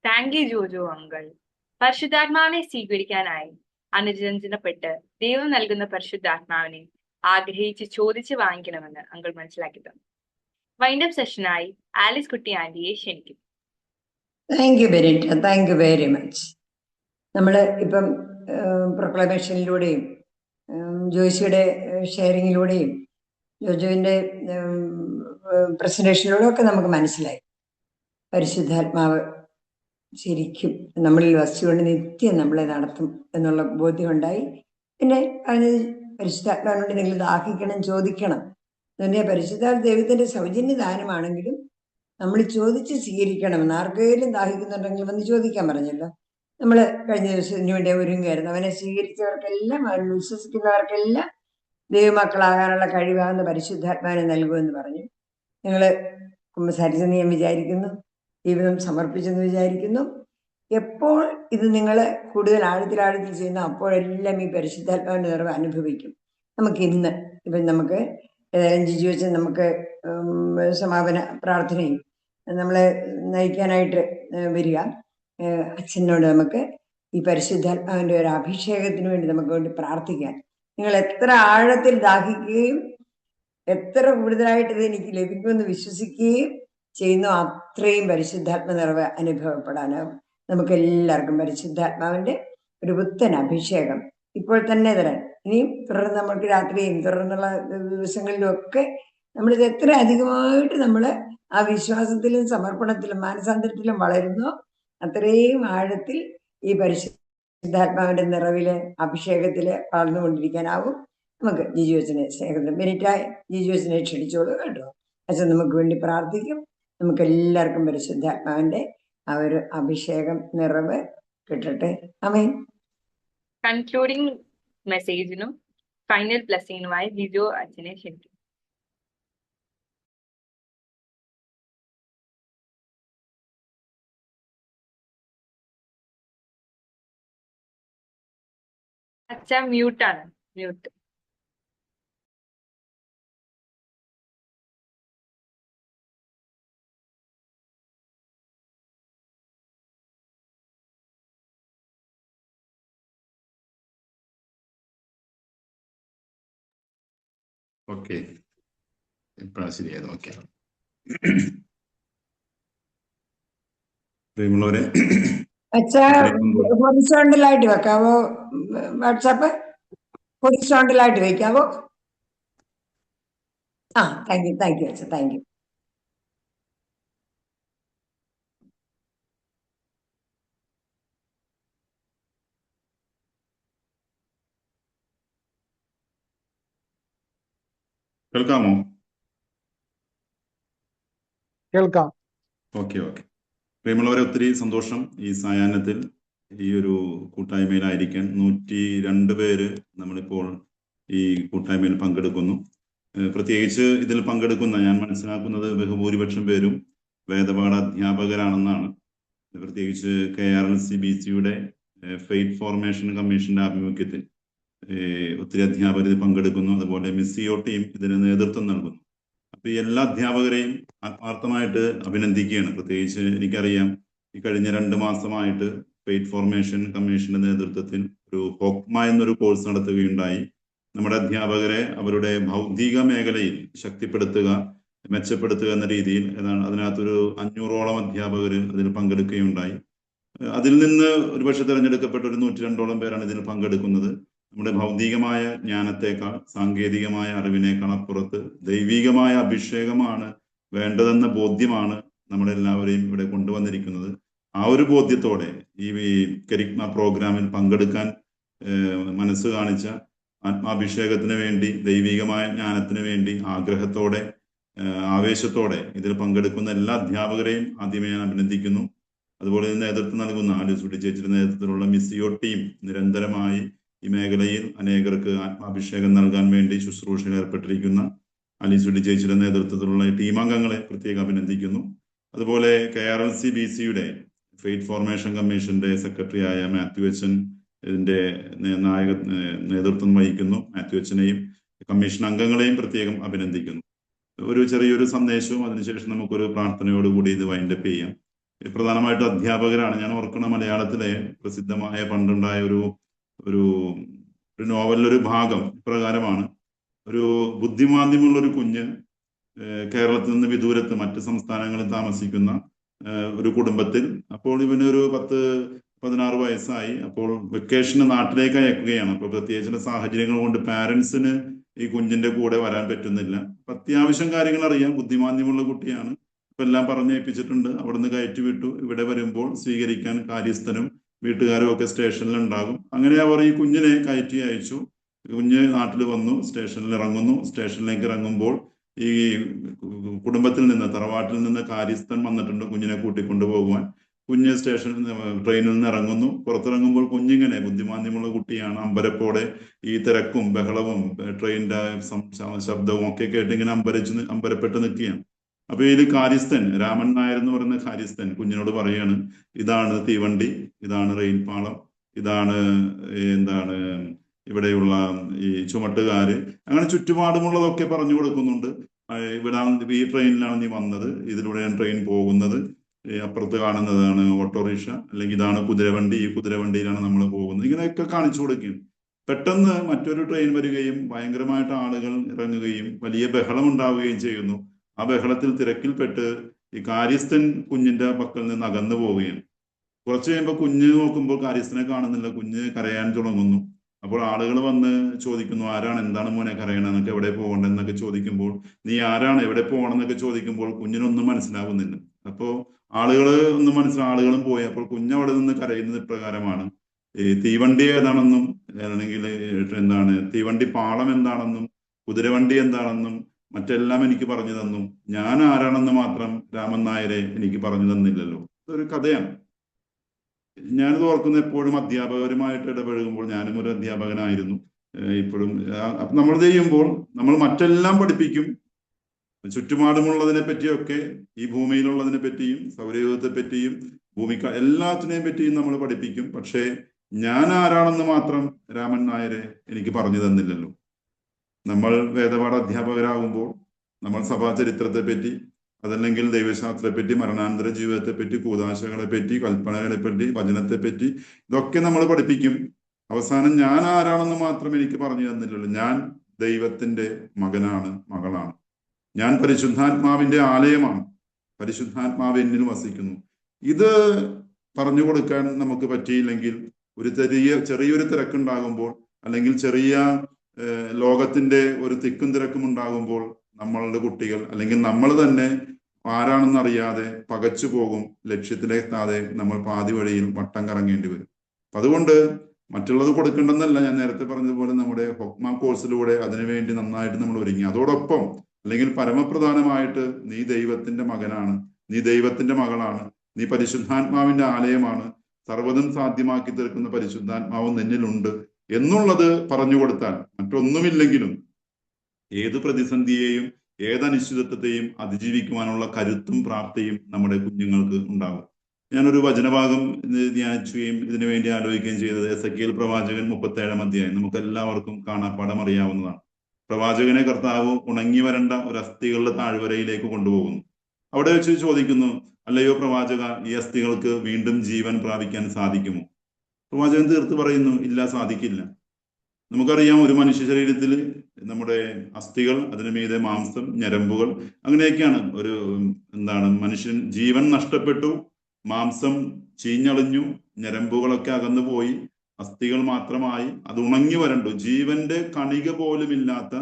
Thank you Jojo uncle. പരിശുദ്ധാത്മാവിനെ സ്വീകരിക്കാനായി അനുരഞ്ജനപ്പെട്ട് ദൈവം നൽകുന്ന പരിശുദ്ധാത്മാവിനെ ആഗ്രഹിച്ച് ചോദിച്ച് വാങ്ങിക്കണമെന്ന് അങ്കിൾ മനസ്സിലാക്കി തന്നു. വൈൻഡപ്പ് സെഷനായി ആലിസ് കുട്ടി ആന്റിയെ ക്ഷണിക്കും. Thank you Benita, thank you very much. നമ്മൾ ഇപ്പം പ്രൊക്ലമേഷനിലൂടെയും ജോയ്സിയുടെ ഷെയറിങ്ങിലൂടെയും ജോജോവിൻ്റെ പ്രസന്റേഷനിലൂടെ ഒക്കെ നമുക്ക് മനസ്സിലായി പരിശുദ്ധാത്മാവ് ശരിക്കും നമ്മളിൽ വസിച്ചുകൊണ്ട് നിത്യം നമ്മളെ നടത്തും എന്നുള്ള ബോധ്യമുണ്ടായി. പിന്നെ അതിന് പരിശുദ്ധാത്മാവിനോട് നിങ്ങൾ ദാഹിക്കണം, ചോദിക്കണം. എന്നെ പരിശുദ്ധാത്മ ദൈവത്തിന്റെ സൗജന്യ ദാനമാണെങ്കിലും നമ്മൾ ചോദിച്ച് സ്വീകരിക്കണമെന്ന്. ആർക്കെങ്കിലും ദാഹിക്കുന്നുണ്ടെങ്കിൽ വന്ന് ചോദിക്കാൻ പറഞ്ഞല്ലോ. നമ്മൾ കഴിഞ്ഞ ദിവസം ഇതിനു വേണ്ടി ഒരുങ്ങായിരുന്നു. അവനെ സ്വീകരിച്ചവർക്കെല്ലാം, അവരിൽ വിശ്വസിക്കുന്നവർക്കെല്ലാം ദൈവമക്കളാകാനുള്ള കഴിവാകുന്ന പരിശുദ്ധാത്മാവിനെ നൽകുമെന്ന് പറഞ്ഞു. നിങ്ങൾ കുമ്പസാരിച്ചെന്ന് ഞാൻ വിചാരിക്കുന്നു, ജീവിതം സമർപ്പിച്ചെന്ന് വിചാരിക്കുന്നു. എപ്പോൾ ഇത് നിങ്ങൾ കൂടുതൽ ആഴത്തിൽ ചെയ്യുന്ന അപ്പോഴെല്ലാം ഈ പരിശുദ്ധാത്മാവിൻ്റെ നിറവ് അനുഭവിക്കും. നമുക്കിന്ന് ഇപ്പം നമുക്ക് ഏതായാലും ജിജു വെച്ച് നമുക്ക് സമാപന പ്രാർത്ഥനയും നമ്മളെ നയിക്കാനായിട്ട് വരിക. അച്ഛനോട് നമുക്ക് ഈ പരിശുദ്ധാത്മാവിൻ്റെ ഒരു അഭിഷേകത്തിന് വേണ്ടി നമുക്ക് വേണ്ടി പ്രാർത്ഥിക്കാൻ. നിങ്ങൾ എത്ര ആഴത്തിൽ ദാഹിക്കുകയും എത്ര കൂടുതലായിട്ട് ഇത് എനിക്ക് ലഭിക്കുമെന്ന് വിശ്വസിക്കുകയും ചെയ്യുന്നു, അത്രയും പരിശുദ്ധാത്മ നിറവ് അനുഭവപ്പെടാനാവും. നമുക്ക് എല്ലാവർക്കും പരിശുദ്ധാത്മാവിൻ്റെ ഒരു പുത്തൻ അഭിഷേകം ഇപ്പോൾ തന്നെ തരാൻ. ഇനിയും തുടർന്ന് നമുക്ക് രാത്രിയും തുടർന്നുള്ള ദിവസങ്ങളിലും ഒക്കെ നമ്മളിത് എത്ര അധികമായിട്ട് നമ്മൾ ആ വിശ്വാസത്തിലും സമർപ്പണത്തിലും മാനസാന്തരത്തിലും വളരുന്നോ അത്രയും ആഴത്തിൽ ഈ പരിശുദ്ധാത്മാവിന്റെ നിറവില് അഭിഷേകത്തില് വളർന്നുകൊണ്ടിരിക്കാനാവും. നമുക്ക് ജിജു അച്ഛനെ സ്നേഹത്തിൽ മിനിറ്റായി ജിജു അച്ഛനെ ക്ഷണിച്ചോളൂ കേട്ടോ. അച്ഛൻ നമുക്ക് വേണ്ടി പ്രാർത്ഥിക്കും. നമുക്ക് എല്ലാവർക്കും പരിശുദ്ധാത്മാവിന്റെ ആ ഒരു അഭിഷേകം നിറവ് കിട്ടട്ടെ. ആമേൻ. കൺക്ലൂഡിംഗ് മെസ്സേജിനും ഫൈനൽ ബ്ലെസ്സിങ്ങിനുമായി ജിജോ അച്ഛനെ ക്ഷണിക്കും. അച്ഛ മ്യൂട്ടാണ്, മ്യൂട്ട്. ഓക്കെ, ഇപ്പോഴാണ് ശരിയായത്. ഓക്കെ, പ്രിയമുള്ളവരെ, അച്ഛാ ഹൊറിസോണ്ടലായിട്ട് വെക്കാവോ? വാട്സാപ്പ് ഹൊറിസോണ്ടലായിട്ട് വെക്കാവോ? താങ്ക് യു അച്ഛാ, താങ്ക് യു. കേൾക്കാമോ? കേൾക്കാം. ഓക്കെ. പ്രിയമുള്ളവരെ, ഒത്തിരി സന്തോഷം ഈ സായാഹ്നത്തിൽ ഈ ഒരു കൂട്ടായ്മയിലായിരിക്കാൻ. 102 പേര് നമ്മളിപ്പോൾ ഈ കൂട്ടായ്മയിൽ പങ്കെടുക്കുന്നു. പ്രത്യേകിച്ച് ഇതിൽ പങ്കെടുക്കുന്ന ഞാൻ മനസ്സിലാക്കുന്നത് ബഹുഭൂരിപക്ഷം പേരും വേദപാഠ അധ്യാപകരാണെന്നാണ്. പ്രത്യേകിച്ച് KRLC-BCയുടെ ഫെയ്ത്ത് ഫോർമേഷൻ കമ്മീഷന്റെ ആഭിമുഖ്യത്തിൽ ഒത്തിരി അധ്യാപകർ ഇത് പങ്കെടുക്കുന്നു. അതുപോലെ മിസ്സിയോ ടീം ഇതിന് നേതൃത്വം നൽകുന്നു. അപ്പൊ ഈ എല്ലാ അധ്യാപകരെയും ആത്മാർത്ഥമായിട്ട് അഭിനന്ദിക്കുകയാണ്. പ്രത്യേകിച്ച് എനിക്കറിയാം, ഈ കഴിഞ്ഞ 2 മാസമായിട്ട് ഫെയ്ത്ത് ഫോർമേഷൻ കമ്മീഷന്റെ നേതൃത്വത്തിൽ ഒരു ഹോക്മ എന്നൊരു കോഴ്സ് നടത്തുകയുണ്ടായി. നമ്മുടെ അധ്യാപകരെ അവരുടെ ഭൗതിക മേഖലയിൽ ശക്തിപ്പെടുത്തുക, മെച്ചപ്പെടുത്തുക എന്ന രീതിയിൽ അതിനകത്തൊരു 500ഓളം അധ്യാപകർ അതിൽ പങ്കെടുക്കുകയുണ്ടായി. അതിൽ നിന്ന് ഒരുപക്ഷെ തിരഞ്ഞെടുക്കപ്പെട്ട ഒരു 102ഓളം പേരാണ് ഇതിൽ പങ്കെടുക്കുന്നത്. നമ്മുടെ ഭൗതികമായ ജ്ഞാനത്തെക്കാൾ, സാങ്കേതികമായ അറിവിനേക്കാൾ അപ്പുറത്ത് ദൈവികമായ അഭിഷേകമാണ് വേണ്ടതെന്ന ബോധ്യമാണ് നമ്മളെല്ലാവരെയും ഇവിടെ കൊണ്ടുവന്നിരിക്കുന്നത്. ആ ഒരു ബോധ്യത്തോടെ ഈ കെരിഗ്മ പ്രോഗ്രാമിൽ പങ്കെടുക്കാൻ മനസ്സ് കാണിച്ച, ആത്മാഭിഷേകത്തിന് വേണ്ടി, ദൈവികമായ ജ്ഞാനത്തിന് വേണ്ടി ആഗ്രഹത്തോടെ, ആവേശത്തോടെ ഇതിൽ പങ്കെടുക്കുന്ന എല്ലാ അധ്യാപകരെയും ആദ്യമേ ഞാൻ അഭിനന്ദിക്കുന്നു. അതുപോലെ നേതൃത്വം നൽകുന്ന ആലിസുട്ടി ചേച്ചിയുടെ നേതൃത്വത്തിലുള്ള മിസ്സിയോ ടീം നിരന്തരമായി ഈ മേഖലയിൽ അനേകർക്ക് ആത്മാഭിഷേകം നൽകാൻ വേണ്ടി ശുശ്രൂഷയിൽ ഏർപ്പെട്ടിരിക്കുന്ന ആലിസുട്ടി ചേച്ചിയുടെ നേതൃത്വത്തിലുള്ള ടീം അംഗങ്ങളെ പ്രത്യേകം അഭിനന്ദിക്കുന്നു. അതുപോലെ KRLC-BCയുടെ ഫെയ്ത്ത് ഫോർമേഷൻ കമ്മീഷന്റെ സെക്രട്ടറിയായ മാത്യു അച്ഛൻ ഇതിന്റെ നേതൃത്വം വഹിക്കുന്നു. മാത്യു അച്ഛനെയും കമ്മീഷൻ അംഗങ്ങളെയും പ്രത്യേകം അഭിനന്ദിക്കുന്നു. ഒരു ചെറിയൊരു സന്ദേശവും അതിനുശേഷം നമുക്കൊരു പ്രാർത്ഥനയോടുകൂടി ഇത് വൈൻഡപ്പ് ചെയ്യാം. പ്രധാനമായിട്ടും അധ്യാപകരാണ്. ഞാൻ ഓർക്കുന്ന മലയാളത്തിലെ പ്രസിദ്ധമായ പണ്ടുണ്ടായ ഒരു നോവലിലൊരു ഭാഗം ഇപ്രകാരമാണ്. ഒരു ബുദ്ധിമാന്ദ്യമുള്ള ഒരു കുഞ്ഞ് കേരളത്തിൽ നിന്ന് വിദൂരത്ത് മറ്റ് സംസ്ഥാനങ്ങളിൽ താമസിക്കുന്ന ഒരു കുടുംബത്തിൽ, അപ്പോൾ ഇവന് ഒരു 10-16 വയസ്സായി. അപ്പോൾ വെക്കേഷന് നാട്ടിലേക്ക് അയക്കുകയാണ്. അപ്പോൾ പ്രത്യേകിച്ച് സാഹചര്യങ്ങൾ കൊണ്ട് പാരന്റ്സിന് ഈ കുഞ്ഞിന്റെ കൂടെ വരാൻ പറ്റുന്നില്ല. അത്യാവശ്യം കാര്യങ്ങൾ അറിയാം, ബുദ്ധിമാന്ദ്യമുള്ള കുട്ടിയാണ്. ഇപ്പൊ എല്ലാം പറഞ്ഞേൽപ്പിച്ചിട്ടുണ്ട്. അവിടെ നിന്ന് കയറ്റി വിട്ടു. ഇവിടെ വരുമ്പോൾ സ്വീകരിക്കാൻ കാര്യസ്ഥനും വീട്ടുകാരും ഒക്കെ സ്റ്റേഷനിൽ ഉണ്ടാകും. അങ്ങനെ അവർ ഈ കുഞ്ഞിനെ കയറ്റി അയച്ചു. കുഞ്ഞ് നാട്ടിൽ വന്നു, സ്റ്റേഷനിൽ ഇറങ്ങുന്നു. സ്റ്റേഷനിലേക്ക് ഇറങ്ങുമ്പോൾ ഈ കുടുംബത്തിൽ നിന്ന്, തറവാട്ടിൽ നിന്ന് കാര്യസ്ഥൻ വന്നിട്ടുണ്ട് കുഞ്ഞിനെ കൂട്ടിക്കൊണ്ടു പോകുവാൻ. കുഞ്ഞ് ട്രെയിനിൽ നിന്ന് ഇറങ്ങുന്നു. പുറത്തിറങ്ങുമ്പോൾ കുഞ്ഞിങ്ങനെ, ബുദ്ധിമാന്ദ്യമുള്ള കുട്ടിയാണ്, അമ്പരപ്പോടെ ഈ തിരക്കും ബഹളവും ട്രെയിനിന്റെ ശബ്ദവും ഒക്കെ കേട്ട് ഇങ്ങനെ അമ്പരപ്പെട്ട് നിൽക്കുകയാണ്. അപ്പൊ ഇതിൽ കാര്യസ്ഥൻ, രാമൻ നായർ എന്ന് പറയുന്ന കാര്യസ്ഥൻ കുഞ്ഞിനോട് പറയാണ്, ഇതാണ് തീവണ്ടി, ഇതാണ് റെയിൽ പാളം, ഇതാണ് ഇവിടെയുള്ള ഈ ചുമട്ടുകാര്, അങ്ങനെ ചുറ്റുപാടുമുള്ളതൊക്കെ പറഞ്ഞു കൊടുക്കുന്നുണ്ട്. ഈ ട്രെയിനിലാണ് നീ വന്നത്, ഇതിലൂടെയാണ് ട്രെയിൻ പോകുന്നത്, അപ്പുറത്ത് കാണുന്നതാണ് ഓട്ടോറിക്ഷ, അല്ലെങ്കിൽ ഇതാണ് കുതിരവണ്ടി, ഈ കുതിരവണ്ടിയിലാണ് നമ്മൾ പോകുന്നത്, ഇങ്ങനെയൊക്കെ കാണിച്ചു കൊടുക്കുകയും പെട്ടെന്ന് മറ്റൊരു ട്രെയിൻ വരികയും ഭയങ്കരമായിട്ട് ആളുകൾ ഇറങ്ങുകയും വലിയ ബഹളം ഉണ്ടാവുകയും ചെയ്യുന്നു. ആ ബഹളത്തിൽ തിരക്കിൽപ്പെട്ട് ഈ കാര്യസ്ഥൻ കുഞ്ഞിന്റെ പക്കൽ നിന്ന് അകന്നു പോവുകയാണ്. കുറച്ച് കഴിയുമ്പോൾ കുഞ്ഞ് നോക്കുമ്പോൾ കാര്യസ്ഥനെ കാണുന്നില്ല. കുഞ്ഞ് കരയാൻ തുടങ്ങുന്നു. അപ്പോൾ ആളുകൾ വന്ന് ചോദിക്കുന്നു, ആരാണ്, എന്താണ് മോനെ കരയണമെന്നൊക്കെ, എവിടെ പോകണ്ടെന്നൊക്കെ ചോദിക്കുമ്പോൾ, നീ ആരാണ്, എവിടെ പോകണമെന്നൊക്കെ ചോദിക്കുമ്പോൾ കുഞ്ഞിനൊന്നും മനസ്സിലാവുന്നില്ല. അപ്പോൾ ആളുകളും പോയി. അപ്പോൾ കുഞ്ഞവിടെ നിന്ന് കരയുന്നത് ഇപ്രകാരമാണ്: ഈ തീവണ്ടി ഏതാണെന്നും, അല്ലെങ്കിൽ തീവണ്ടി പാളം എന്താണെന്നും, കുതിരവണ്ടി എന്താണെന്നും മറ്റെല്ലാം എനിക്ക് പറഞ്ഞു തന്നു, ഞാൻ ആരാണെന്ന് മാത്രം രാമൻ നായരെ എനിക്ക് പറഞ്ഞു തന്നില്ലല്ലോ. ഇതൊരു കഥയാണ്. ഞാനിത് ഓർക്കുന്ന എപ്പോഴും അധ്യാപകരുമായിട്ട് ഇടപഴകുമ്പോൾ, ഞാനും ഒരു അധ്യാപകനായിരുന്നു. ഇപ്പോഴും നമ്മൾ ചെയ്യുമ്പോൾ നമ്മൾ മറ്റെല്ലാം പഠിപ്പിക്കും. ചുറ്റുപാടുമുള്ളതിനെ പറ്റിയൊക്കെ, ഈ ഭൂമിയിലുള്ളതിനെ പറ്റിയും സൗരയൂഥത്തെ പറ്റിയും എല്ലാത്തിനെയും പറ്റിയും നമ്മൾ പഠിപ്പിക്കും. പക്ഷേ ഞാൻ ആരാണെന്ന് മാത്രം രാമൻ നായരെ എനിക്ക് പറഞ്ഞു തന്നില്ലല്ലോ. നമ്മൾ വേദപാഠ അധ്യാപകരാകുമ്പോൾ നമ്മൾ സഭാ ചരിത്രത്തെ പറ്റി, അതല്ലെങ്കിൽ ദൈവശാസ്ത്രത്തെ പറ്റി, മരണാനന്തര ജീവിതത്തെ പറ്റി, കൂദാശകളെ പറ്റി, കൽപ്പനകളെ പറ്റി, വചനത്തെ പറ്റി, ഇതൊക്കെ നമ്മൾ പഠിപ്പിക്കും. അവസാനം ഞാൻ ആരാണെന്ന് മാത്രം എനിക്ക് പറഞ്ഞു തന്നില്ലല്ലോ. ഞാൻ ദൈവത്തിന്റെ മകനാണ്, മകളാണ്. ഞാൻ പരിശുദ്ധാത്മാവിന്റെ ആലയമാണ്, പരിശുദ്ധാത്മാവ് എന്നിൽ വസിക്കുന്നു. ഇത് പറഞ്ഞു കൊടുക്കാൻ നമുക്ക് പറ്റിയില്ലെങ്കിൽ, ഒരു ചെറിയൊരു തിരക്കുണ്ടാകുമ്പോൾ, അല്ലെങ്കിൽ ചെറിയ ലോകത്തിന്റെ ഒരു തിക്കും തിരക്കും ഉണ്ടാകുമ്പോൾ നമ്മളുടെ കുട്ടികൾ അല്ലെങ്കിൽ നമ്മൾ തന്നെ ആരാണെന്നറിയാതെ പകച്ചു പോകും. ലക്ഷ്യത്തിലെത്താതെ നമ്മൾ പാതി വഴിയിൽ വട്ടം കറങ്ങേണ്ടി വരും. അതുകൊണ്ട് മറ്റുള്ളത് കൊടുക്കേണ്ടെന്നല്ല, ഞാൻ നേരത്തെ പറഞ്ഞതുപോലെ നമ്മുടെ ഹൊക്മ കോഴ്സിലൂടെ അതിനുവേണ്ടി നന്നായിട്ട് നമ്മൾ ഒരുങ്ങി. അതോടൊപ്പം അല്ലെങ്കിൽ പരമപ്രധാനമായിട്ട് നീ ദൈവത്തിന്റെ മകനാണ്, നീ ദൈവത്തിന്റെ മകളാണ്, നീ പരിശുദ്ധാത്മാവിന്റെ ആലയമാണ്, സർവ്വതും സാധ്യമാക്കി തീർക്കുന്ന പരിശുദ്ധാത്മാവ് നിന്നിലുണ്ട് എന്നുള്ളത് പറഞ്ഞു കൊടുത്താൽ മറ്റൊന്നുമില്ലെങ്കിലും ഏത് പ്രതിസന്ധിയെയും ഏത് അനിശ്ചിതത്വത്തെയും അതിജീവിക്കുവാനുള്ള കരുത്തും പ്രാപ്തിയും നമ്മുടെ കുഞ്ഞുങ്ങൾക്ക് ഉണ്ടാകും. ഞാനൊരു വചനഭാഗം ധ്യാനിക്കുകയും ഇതിനു വേണ്ടി ആലോചിക്കുകയും ചെയ്തത് എസെക്കിയേൽ പ്രവാചകൻ 37-ാം അധ്യായം. നമുക്ക് എല്ലാവർക്കും കാണാപ്പാഠം അറിയാവുന്നതാണ്. പ്രവാചകനെ കർത്താവ് ഉണങ്ങി വരേണ്ട ഒരു അസ്ഥികളുടെ താഴ്വരയിലേക്ക് കൊണ്ടുപോകുന്നു. അവിടെ വെച്ച് ചോദിക്കുന്നു, അല്ലയോ പ്രവാചക, ഈ അസ്ഥികൾക്ക് വീണ്ടും ജീവൻ പ്രാപിക്കാൻ സാധിക്കുമോ? പ്രവാചകൻ തീർത്ത് പറയുന്നു, ഇല്ല, സാധിക്കില്ല. നമുക്കറിയാം, ഒരു മനുഷ്യ ശരീരത്തിൽ നമ്മുടെ അസ്ഥികൾ, അതിനു മീതെ മാംസം, ഞരമ്പുകൾ, അങ്ങനെയൊക്കെയാണ്. ഒരു മനുഷ്യൻ ജീവൻ നഷ്ടപ്പെട്ടു, മാംസം ചീഞ്ഞളിഞ്ഞു, ഞരമ്പുകളൊക്കെ അകന്നുപോയി, അസ്ഥികൾ മാത്രമായി. അത് ഉണങ്ങി വരണ്ടു. ജീവന്റെ കണിക പോലും ഇല്ലാത്ത,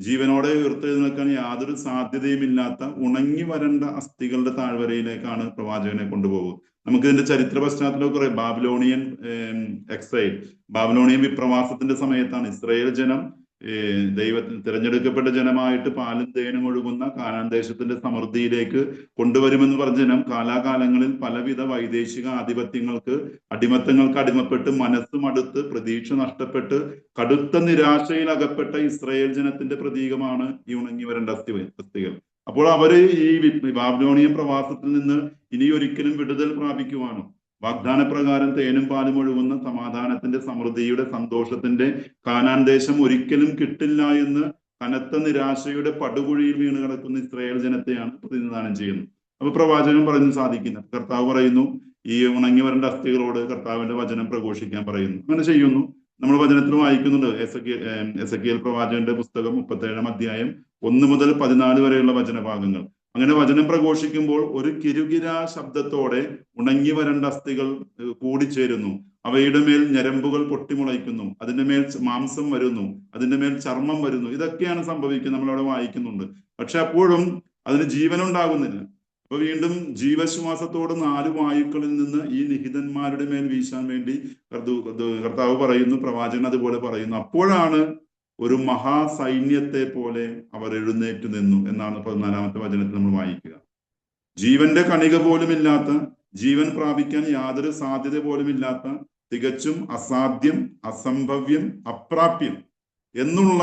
ജീവനോടെ ഉയർത്തെഴുന്നേൽക്കാൻ യാതൊരു സാധ്യതയുമില്ലാത്ത ഉണങ്ങി വരേണ്ട അസ്ഥികളുടെ താഴ്വരയിലേക്കാണ് പ്രവാചകനെ കൊണ്ടുപോകുക. നമുക്ക് ഇതിന്റെ ചരിത്ര പശ്ചാത്തലമൊക്കെ ബാബിലോണിയൻ എക്സൈൽ, ബാബിലോണിയൻ വിപ്രവാസത്തിന്റെ സമയത്താണ് ഇസ്രായേൽ ജനം ദൈവത്തിന് തിരഞ്ഞെടുക്കപ്പെട്ട ജനമായിട്ട് പാലും തേനും ഒഴുകുന്ന കാനാൻ ദേശത്തിന്റെ സമൃദ്ധിയിലേക്ക് കൊണ്ടുവരുമെന്ന് പറഞ്ഞ ജനം കാലാകാലങ്ങളിൽ പലവിധ വൈദേശിക ആധിപത്യങ്ങൾക്ക്, അടിമത്തങ്ങൾക്ക് അടിമപ്പെട്ട് മനസ്സും അടുത്ത് പ്രതീക്ഷ നഷ്ടപ്പെട്ട് കടുത്ത നിരാശയിൽ അകപ്പെട്ട ഇസ്രായേൽ ജനത്തിന്റെ പ്രതീകമാണ് ഈ ഉണങ്ങി വരേണ്ട അസ്ഥികൾ. അപ്പോൾ അവര് ഈ ബാബിലോണിയൻ പ്രവാസത്തിൽ നിന്ന് ഇനി ഒരിക്കലും വിടുതൽ പ്രാപിക്കുവാനോ വാഗ്ദാനപ്രകാരം തേനും പാലും ഒഴുകുന്ന സമാധാനത്തിന്റെ, സമൃദ്ധിയുടെ, സന്തോഷത്തിന്റെ കാനാൻ ദേശം ഒരിക്കലും കിട്ടില്ല എന്ന് കനത്ത നിരാശയുടെ പടുകുഴിയിൽ വീണ് കിടക്കുന്ന ഇസ്രായേൽ ജനത്തെയാണ് പ്രതിനിധാനം ചെയ്യുന്നത്. അപ്പൊ പ്രവാചകൻ പറഞ്ഞു, സാധിക്കില്ല. കർത്താവ് പറയുന്നു, ഈ ഉണങ്ങി വരേണ്ട അസ്ഥികളോട് കർത്താവിന്റെ വചനം പ്രഘോഷിക്കാൻ പറയുന്നു. അങ്ങനെ ചെയ്യുന്നു. നമ്മൾ വചനത്തിൽ വായിക്കുന്നുണ്ട്. എസെക്കിയേൽ പ്രവാചകന്റെ പുസ്തകം 37-ാം അധ്യായം 1 മുതൽ 14 വരെയുള്ള വചനഭാഗങ്ങൾ. അങ്ങനെ വചനം പ്രഘോഷിക്കുമ്പോൾ ഒരു കിരുകിര ശബ്ദത്തോടെ ഉണങ്ങി വരേണ്ട അസ്ഥികൾ കൂടിച്ചേരുന്നു. അവയുടെ മേൽ ഞരമ്പുകൾ പൊട്ടിമുളയ്ക്കുന്നു, അതിന്റെ മേൽ മാംസം വരുന്നു, അതിന്റെ മേൽ ചർമ്മം വരുന്നു. ഇതൊക്കെയാണ് സംഭവിക്കുന്നത്, നമ്മളവിടെ വായിക്കുന്നുണ്ട്. പക്ഷെ അപ്പോഴും അതിന് ജീവനുണ്ടാകുന്നില്ല. അപ്പൊ വീണ്ടും ജീവശ്വാസത്തോട് 4 വായുക്കളിൽ നിന്ന് ഈ നിഹിതന്മാരുടെ മേൽ വീശാൻ വേണ്ടി കർത്താവ് പറയുന്നു, പ്രവാചകൻ അതുപോലെ പറയുന്നു. അപ്പോഴാണ് ഒരു മഹാസൈന്യത്തെ പോലെ അവർ എഴുന്നേറ്റ് നിന്നു എന്നാണ് 14-ാമത്തെ വചനത്തിൽ നമ്മൾ വായിക്കുക. ജീവന്റെ കണിക പോലുമില്ലാത്ത, ജീവൻ പ്രാപിക്കാൻ യാതൊരു സാധ്യത പോലുമില്ലാത്ത, തികച്ചും അസാധ്യം, അസംഭവ്യം, അപ്രാപ്യം എന്നുള്ള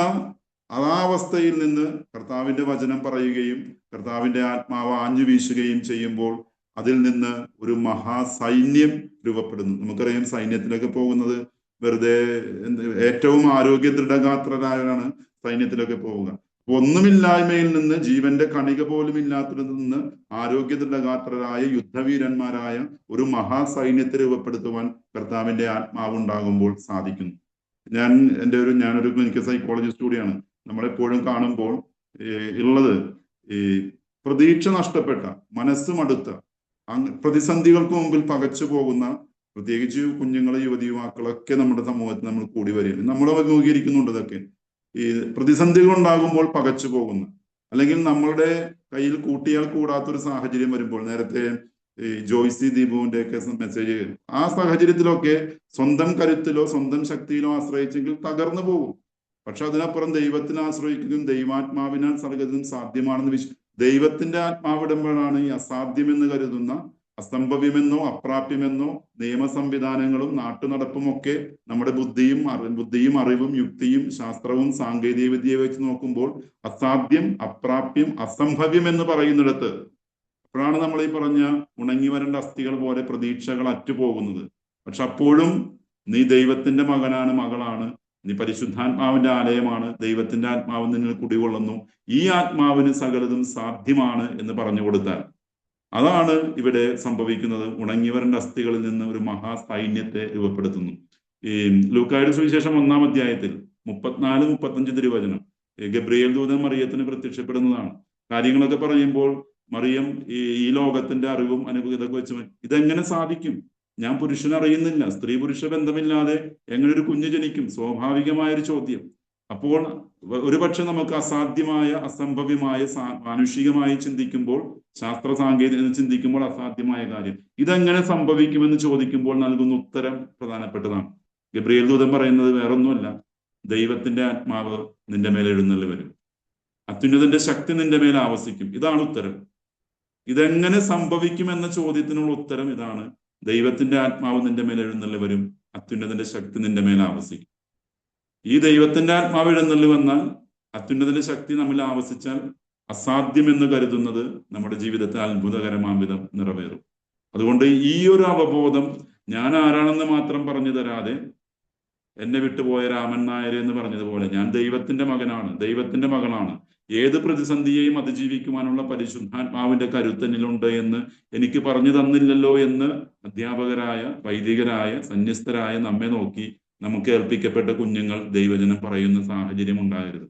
അവസ്ഥയിൽ നിന്ന് കർത്താവിന്റെ വചനം പറയുകയും കർത്താവിന്റെ ആത്മാവ് ആഞ്ഞു വീശുകയും ചെയ്യുമ്പോൾ അതിൽ നിന്ന് ഒരു മഹാസൈന്യം രൂപപ്പെടുന്നു. നമുക്കറിയാം, സൈന്യത്തിലൊക്കെ പോകുന്നത് വെറുതെ ഏറ്റവും ആരോഗ്യ ദൃഢഗാത്രരായാണ് സൈന്യത്തിലൊക്കെ പോവുക. ഒന്നുമില്ലായ്മയിൽ നിന്ന്, ജീവന്റെ കണിക പോലും ഇല്ലാത്തതിൽ നിന്ന് ആരോഗ്യ ദൃഢഗാത്രരായ യുദ്ധവീരന്മാരായ ഒരു മഹാസൈന്യത്തെ രൂപപ്പെടുത്തുവാൻ കർത്താവിന്റെ ആത്മാവ് ഉണ്ടാകുമ്പോൾ സാധിക്കുന്നു. ഞാനൊരു ക്ലിനിക്കൽ സൈക്കോളജിസ്റ്റ് കൂടിയാണ്. നമ്മളെപ്പോഴും കാണുമ്പോൾ ഉള്ളത് ഈ പ്രതീക്ഷ നഷ്ടപ്പെട്ട, മനസ്സ് മടുത്ത, പ്രതിസന്ധികൾക്ക് മുമ്പിൽ പകച്ചു പോകുന്ന, പ്രത്യേകിച്ച് കുഞ്ഞുങ്ങളെ, യുവതി യുവാക്കളൊക്കെ നമ്മുടെ സമൂഹത്തിൽ നമ്മൾ കൂടി വരികയാണ്. നമ്മൾ അഭിമുഖീകരിക്കുന്നുണ്ട് ഇതൊക്കെ. ഈ പ്രതിസന്ധികൾ ഉണ്ടാകുമ്പോൾ പകച്ചു പോകുന്ന, അല്ലെങ്കിൽ നമ്മളുടെ കയ്യിൽ കൂട്ടിയാൽ കൂടാത്തൊരു സാഹചര്യം വരുമ്പോൾ, നേരത്തെ ഈ ജോയ്സി ദീപുവിന്റെ ഒക്കെ മെസ്സേജ്, ആ സാഹചര്യത്തിലൊക്കെ സ്വന്തം കരുത്തിലോ സ്വന്തം ശക്തിയിലോ ആശ്രയിച്ചെങ്കിൽ തകർന്നു പോകും. പക്ഷെ അതിനപ്പുറം ദൈവത്തിനെ ആശ്രയിക്കുകയും ദൈവാത്മാവിനാൽ സർവ്വതും സാധ്യമാണെന്ന് ദൈവത്തിന്റെ ആത്മാവിടുമ്പോഴാണ് ഈ അസാധ്യമെന്ന് കരുതുന്ന, അസംഭവ്യമെന്നോ അപ്രാപ്യമെന്നോ നിയമ സംവിധാനങ്ങളും നാട്ടുനടപ്പും ഒക്കെ നമ്മുടെ ബുദ്ധിയും അറിവും യുക്തിയും ശാസ്ത്രവും സാങ്കേതിക വിദ്യയെ വെച്ച് നോക്കുമ്പോൾ അസാധ്യം, അപ്രാപ്യം, അസംഭവ്യം എന്ന് പറയുന്നിടത്ത് അപ്പോഴാണ് നമ്മൾ ഈ പറഞ്ഞ ഉണങ്ങി വരേണ്ട അസ്ഥികൾ പോലെ പ്രതീക്ഷകൾ അറ്റുപോകുന്നത്. പക്ഷെ അപ്പോഴും നീ ദൈവത്തിന്റെ മകനാണ്, മകളാണ്, നീ പരിശുദ്ധാത്മാവിന്റെ ആലയമാണ്, ദൈവത്തിന്റെ ആത്മാവ് നിന്നിൽ കുടികൊള്ളുന്നു, ഈ ആത്മാവിന് സകലതും സാധ്യമാണ് എന്ന് പറഞ്ഞു കൊടുത്താൽ അതാണ് ഇവിടെ സംഭവിക്കുന്നത്. ഉണങ്ങി വരേണ്ട അസ്ഥികളിൽ നിന്ന് ഒരു മഹാസൈന്യത്തെ രൂപപ്പെടുത്തുന്നു. ഈ ലൂക്കായുടെ സുവിശേഷം 1-ാം അധ്യായത്തിൽ 34-35 തിരുവചനം. ഗബ്രിയേൽ ദൂതൻ മറിയത്തിന് പ്രത്യക്ഷപ്പെടുന്നതാണ്. കാര്യങ്ങളൊക്കെ പറയുമ്പോൾ മറിയം ഈ ലോകത്തിന്റെ അറിവും അനുഭൂതിയൊക്കെ വെച്ച് ഇതെങ്ങനെ സാധിക്കും? ഞാൻ പുരുഷനെ അറിയുന്നില്ല, സ്ത്രീ പുരുഷ ബന്ധമില്ലാതെ എങ്ങനെ ഒരു കുഞ്ഞ് ജനിക്കും? സ്വാഭാവികമായൊരു ചോദ്യം. അപ്പോൾ ഒരുപക്ഷെ നമുക്ക് അസാധ്യമായ, അസംഭവ്യമായ, മാനുഷികമായി ചിന്തിക്കുമ്പോൾ, ശാസ്ത്ര സാങ്കേതിക ചിന്തിക്കുമ്പോൾ അസാധ്യമായ കാര്യം ഇതെങ്ങനെ സംഭവിക്കുമെന്ന് ചോദിക്കുമ്പോൾ നൽകുന്ന ഉത്തരം പ്രധാനപ്പെട്ടതാണ്. ഗബ്രിയേൽ ദൂതൻ പറയുന്നത് വേറൊന്നുമല്ല, ദൈവത്തിന്റെ ആത്മാവ് നിന്റെ മേൽ എഴുന്നള്ളി വരും, അത്യുന്നതന്റെ ശക്തി നിന്റെ മേൽ ആവസിക്കും. ഇതാണ് ഉത്തരം. ഇതെങ്ങനെ സംഭവിക്കും എന്ന ചോദ്യത്തിനുള്ള ഉത്തരം ഇതാണ്: ദൈവത്തിന്റെ ആത്മാവ് നിന്റെ മേൽ എഴുന്നള്ളി വരും, അത്യുന്നതന്റെ ശക്തി നിന്റെ മേൽ ആവസിക്കും. ഈ ദൈവത്തിന്റെ ആത്മാവ് എഴുന്നള്ളി വന്നാൽ, അത്യുന്നതന്റെ ശക്തി നമ്മിൽ ആവസിച്ചാൽ, അസാധ്യമെന്ന് കരുതുന്നത് നമ്മുടെ ജീവിതത്തിൽ അത്ഭുതകരമാം വിധം നിറവേറും. അതുകൊണ്ട് ഈ ഒരു അവബോധം ഞാൻ ആരാണെന്ന് മാത്രം പറഞ്ഞു തരാതെ, എന്നെ വിട്ടുപോയ രാമൻ നായർ എന്ന് പറഞ്ഞതുപോലെ ഞാൻ ദൈവത്തിന്റെ മകനാണ്, ദൈവത്തിന്റെ മകളാണ്, ഏത് പ്രതിസന്ധിയെയും അതിജീവിക്കുവാനുള്ള പരിശുദ്ധാത്മാവിന്റെ കരുത്തനിലുണ്ട് എന്ന് എനിക്ക് പറഞ്ഞു തന്നില്ലല്ലോ എന്ന് അധ്യാപകരായ, വൈദികരായ, സന്യസ്തരായ നമ്മെ നോക്കി നമുക്ക് ഏൽപ്പിക്കപ്പെട്ട കുഞ്ഞുങ്ങൾ ദൈവജനം പറയുന്ന സാഹചര്യം ഉണ്ടാകരുത്.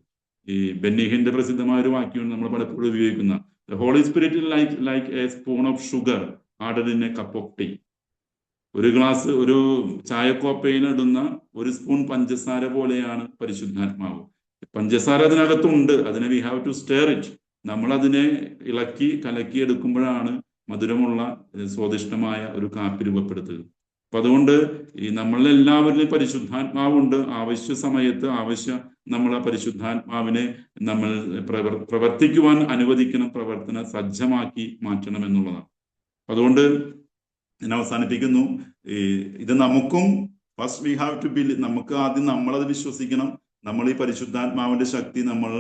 ഈ ബെന്നിഹിന്റെ പ്രസിദ്ധമായ ഒരു വാക്യമാണ് നമ്മൾ പലപ്പോഴും ഉപയോഗിക്കുന്ന, the holy spirit like a spoon of sugar added in a cup of tea. ഒരു ഗ്ലാസ്, ഒരു ചായക്കോപ്പയിൽ ഇടുന്ന ഒരു സ്പൂൺ പഞ്ചസാര പോലെയാണ് പരിശുദ്ധാത്മാവ്. പഞ്ചസാര അതിനകത്തുണ്ട്, അതിനെ we have to stir it. നമ്മൾ അതിനെ ഇളക്കി കലക്കി എടുക്കുമ്പോഴാണ് മധുരമുള്ള സ്വാദിഷ്ടമായ ഒരു കാപ്പി രൂപപ്പെടുത്തുക. അപ്പൊ അതുകൊണ്ട് ഈ നമ്മളെല്ലാവരിലും പരിശുദ്ധാത്മാവുണ്ട്. ആവശ്യ സമയത്ത് നമ്മളെ പരിശുദ്ധാത്മാവിനെ നമ്മൾ പ്രവർത്തിക്കുവാൻ അനുവദിക്കണം, പ്രവർത്തന സജ്ജമാക്കി മാറ്റണം എന്നുള്ളതാണ്. അതുകൊണ്ട് ഞാൻ അവസാനിപ്പിക്കുന്നു. ഇത് നമുക്കും first we have to believe. നമുക്ക് ആദ്യം നമ്മളത് വിശ്വസിക്കണം. നമ്മൾ ഈ പരിശുദ്ധാത്മാവിന്റെ ശക്തി നമ്മൾ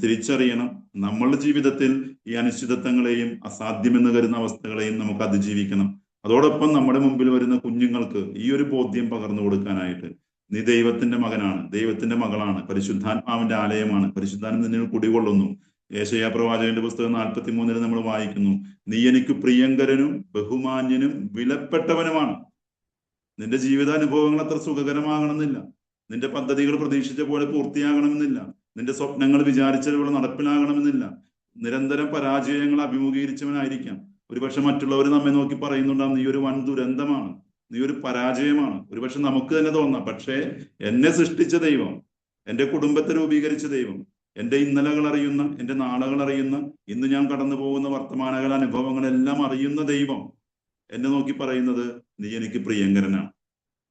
തിരിച്ചറിയണം. നമ്മളുടെ ജീവിതത്തിൽ ഈ അനിശ്ചിതത്വങ്ങളെയും അസാധ്യമെന്ന് കരുതുന്ന അവസ്ഥകളെയും നമുക്ക് അതിജീവിക്കണം. അതോടൊപ്പം നമ്മുടെ മുമ്പിൽ വരുന്ന കുഞ്ഞുങ്ങൾക്ക് ഈ ഒരു ബോധ്യം പകർന്നു കൊടുക്കാനായിട്ട്, നീ ദൈവത്തിന്റെ മകനാണ്, ദൈവത്തിന്റെ മകളാണ്, പരിശുദ്ധാത്മാവിന്റെ ആലയമാണ്, പരിശുദ്ധാത്മ നിന്നിൽ കുടികൊള്ളുന്നു. യേശയ്യാ പ്രവാചകന്റെ പുസ്തകം 43 നമ്മൾ വായിക്കുന്നു, നീ എനിക്ക് പ്രിയങ്കരനും ബഹുമാന്യനും വിലപ്പെട്ടവനുമാണ്. നിന്റെ ജീവിതാനുഭവങ്ങൾ അത്ര സുഖകരമാകണമെന്നില്ല, നിന്റെ പദ്ധതികൾ പ്രതീക്ഷിച്ച പോലെ പൂർത്തിയാകണമെന്നില്ല, നിന്റെ സ്വപ്നങ്ങൾ വിചാരിച്ചതുപോലെ നടപ്പിലാകണമെന്നില്ല. നിരന്തരം പരാജയങ്ങൾ അഭിമുഖീകരിച്ചവനായിരിക്കാം. ഒരുപക്ഷെ മറ്റുള്ളവർ നമ്മെ നോക്കി പറയുന്നുണ്ടാവും, നീ ഒരു വൻ ദുരന്തമാണ്, നീ ഒരു പരാജയമാണ്. ഒരുപക്ഷെ നമുക്ക് തന്നെ തോന്നാം. പക്ഷേ എന്നെ സൃഷ്ടിച്ച ദൈവം, എൻ്റെ കുടുംബത്തെ രൂപീകരിച്ച ദൈവം, എൻ്റെ ഇന്നലകൾ അറിയുന്ന, എൻ്റെ നാളുകൾ അറിയുന്ന, ഇന്ന് ഞാൻ കടന്നു പോകുന്ന വർത്തമാനകാല അനുഭവങ്ങളെല്ലാം അറിയുന്ന ദൈവം എന്നെ നോക്കി പറയുന്നത്, നീ എനിക്ക് പ്രിയങ്കരനാണ്,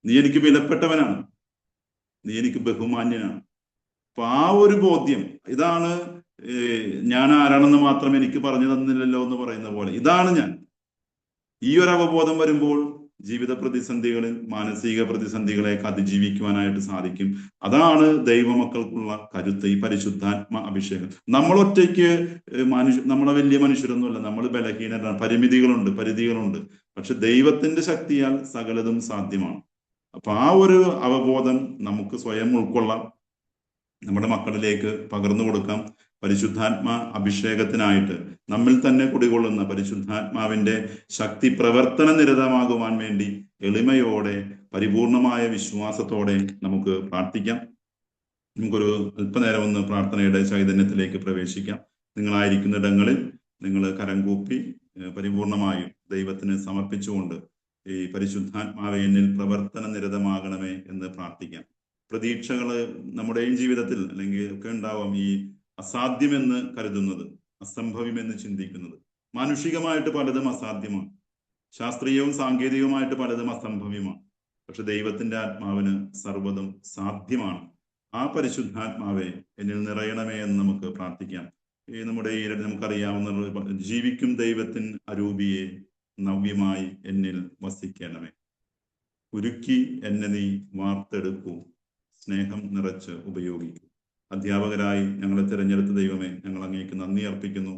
നീ എനിക്ക് വിലപ്പെട്ടവനാണ്, നീ എനിക്ക് ബഹുമാന്യനാണ്. അപ്പൊ ആ ഒരു ബോധ്യം, ഇതാണ് ഞാൻ ആരാണെന്ന് മാത്രം എനിക്ക് പറഞ്ഞു തന്നില്ലല്ലോ എന്ന് പറയുന്ന പോലെ, ഇതാണ് ഞാൻ. ഈ ഒരു അവബോധം വരുമ്പോൾ ജീവിത പ്രതിസന്ധികളിൽ, മാനസിക പ്രതിസന്ധികളെ അതിജീവിക്കുവാനായിട്ട് സാധിക്കും. അതാണ് ദൈവമക്കൾക്കുള്ള കരുത്ത്, ഈ പരിശുദ്ധാത്മ അഭിഷേകം. നമ്മളൊറ്റയ്ക്ക് നമ്മളെ വലിയ മനുഷ്യരൊന്നുമല്ല, നമ്മൾ ബലഹീനരാണ്, പരിധികളുണ്ട്. പക്ഷെ ദൈവത്തിന്റെ ശക്തിയാൽ സകലതും സാധ്യമാണ്. അപ്പൊ ആ ഒരു അവബോധം നമുക്ക് സ്വയം ഉൾക്കൊള്ളാം, നമ്മുടെ മക്കളിലേക്ക് പകർന്നു കൊടുക്കാം. പരിശുദ്ധാത്മ അഭിഷേകത്തിനായിട്ട് നമ്മിൽ തന്നെ കുടികൊള്ളുന്ന പരിശുദ്ധാത്മാവിന്റെ ശക്തി പ്രവർത്തന നിരതമാകുവാൻ വേണ്ടി എളിമയോടെ, പരിപൂർണമായ വിശ്വാസത്തോടെ നമുക്ക് പ്രാർത്ഥിക്കാം. നമുക്കൊരു അല്പനേരം ഒന്ന് പ്രാർത്ഥനയുടെ ചൈതന്യത്തിലേക്ക് പ്രവേശിക്കാം. നിങ്ങളായിരിക്കുന്ന ഇടങ്ങളിൽ നിങ്ങൾ കരം കൂപ്പി പരിപൂർണമായും ദൈവത്തിന് സമർപ്പിച്ചുകൊണ്ട് ഈ പരിശുദ്ധാത്മാവെ എന്നിൽ പ്രവർത്തന നിരതമാകണമേ എന്ന് പ്രാർത്ഥിക്കാം. പ്രതീക്ഷകൾ നമ്മുടെയും ജീവിതത്തിൽ അല്ലെങ്കിൽ ഒക്കെ ഉണ്ടാവാം. ഈ അസാധ്യമെന്ന് കരുതുന്നത്, അസംഭവ്യമെന്ന് ചിന്തിക്കുന്നത്, മാനുഷികമായിട്ട് പലതും അസാധ്യമാണ്, ശാസ്ത്രീയവും സാങ്കേതികവുമായിട്ട് പലതും അസംഭവ്യമാണ്. പക്ഷെ ദൈവത്തിന്റെ ആത്മാവിന് സർവ്വതും സാധ്യമാണ്. ആ പരിശുദ്ധാത്മാവെ എന്നിൽ നിറയണമേ എന്ന് നമുക്ക് പ്രാർത്ഥിക്കാം. നമ്മുടെ ഈ നമുക്കറിയാവുന്ന ജീവിക്കും ദൈവത്തിൻ അരൂപിയെ നവ്യമായി എന്നിൽ വസിക്കണമേ. ഉരുക്കി എന്നെ നീ വാർത്തെടുക്കൂ, സ്നേഹം നിറച്ച് ഉപയോഗിക്കൂ. അധ്യാപകരായി ഞങ്ങളെ തിരഞ്ഞെടുത്ത ദൈവമേ, ഞങ്ങൾ അങ്ങേക്ക് നന്ദി അർപ്പിക്കുന്നു.